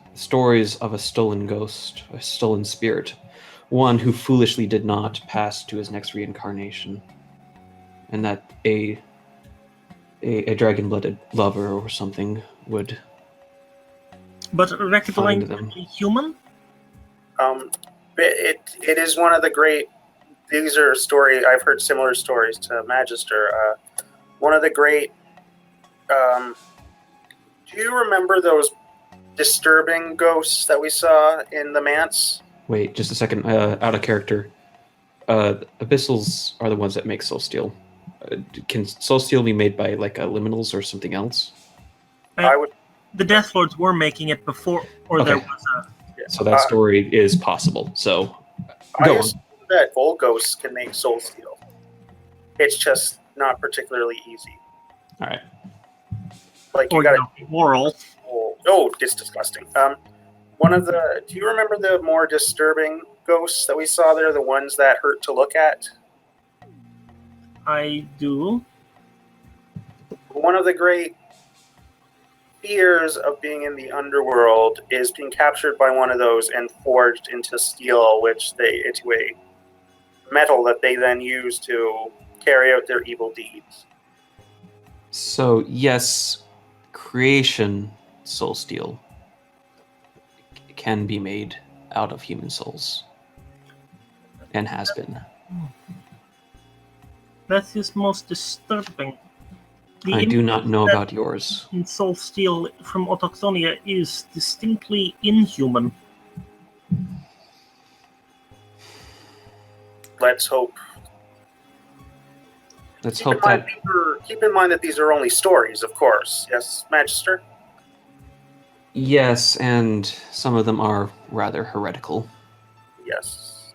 of a stolen ghost, a stolen spirit, one who foolishly did not pass to his next reincarnation, and that a a dragon-blooded lover or something would But find Rectoring them. a human? It is one of the great. These are stories I've heard similar stories to Magister. One of the great. Do you remember those disturbing ghosts that we saw in the manse? Wait, just a second. Out of character. Abyssals are the ones that make soul steel. Can soul steel be made by like liminals or something else? I would. The Death Lords were making it before, or there Okay. was a. So that story is possible. So I go on. assume that all ghosts can make soul steel. It's just not particularly easy. All right. Like you Or, got moral. Oh, it's disgusting. One of the. Do you remember the more disturbing ghosts that we saw there? The ones that hurt to look at. I do. One of the great fears of being in the underworld is being captured by one of those and forged into steel, into a metal that they then use to carry out their evil deeds. So yes, creation soul steel can be made out of human souls, and has been. That is most disturbing. I do not know about yours. Soul Steel from Autochtonia is distinctly inhuman. Let's hope. Let's Keep in hope mind that. keep in mind that these are only stories, of course. Yes, Magister? Yes, and some of them are rather heretical. Yes.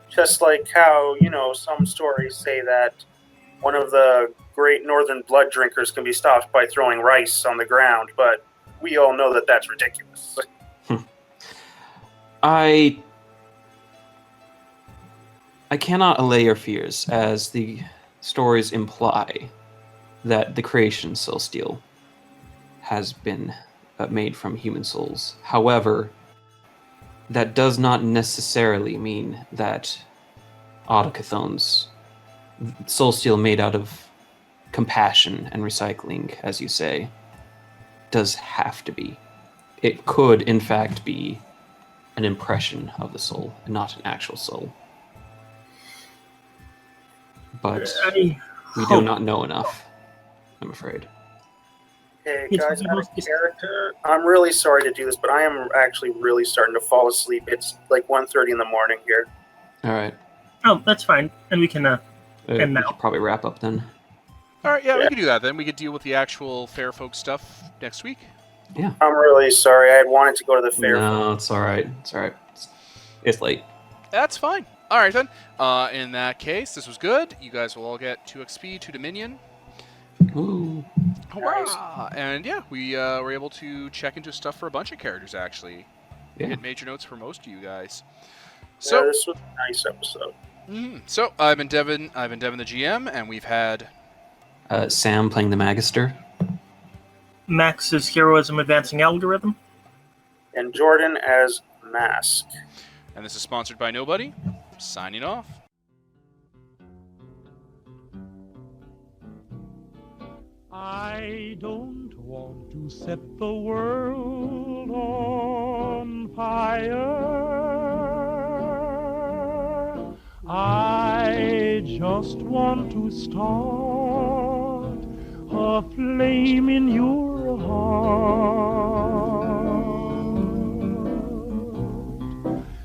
Just like how, some stories say that one of the great northern blood drinkers can be stopped by throwing rice on the ground, but we all know that that's ridiculous. I cannot allay your fears, as the stories imply that the creation soul steel has been made from human souls. However, that does not necessarily mean that autochthons, soul steel made out of compassion and recycling, as you say, does have to be. It could, in fact, be an impression of the soul, and not an actual soul. But we do not know enough, I'm afraid. Hey guys, out of character, I'm really sorry to do this, but I am actually really starting to fall asleep. It's like 1:30 in the morning here. All right. Oh, that's fine. And we can end We now. should probably wrap up then. All right, yeah, we can do that then. We could deal with the actual fair folk stuff next week. Yeah. I'm really sorry. I had wanted to go to the fair. No, it's all right. It's all right. It's late. That's fine. All right, then. In that case, this was good. You guys will all get 2 XP, 2 Dominion. Ooh. Hurrah! And yeah, we were able to check into stuff for a bunch of characters, actually. Yeah. Hit major notes for most of you guys. So So, this was a nice episode. So I've been Devin the GM, and we've had Sam playing the Magister. Max's Heroism Advancing Algorithm. And Jordan as Mask. and this is sponsored by Nobody. Signing off. I don't want to set the world on fire. I just want to start a flame in your heart.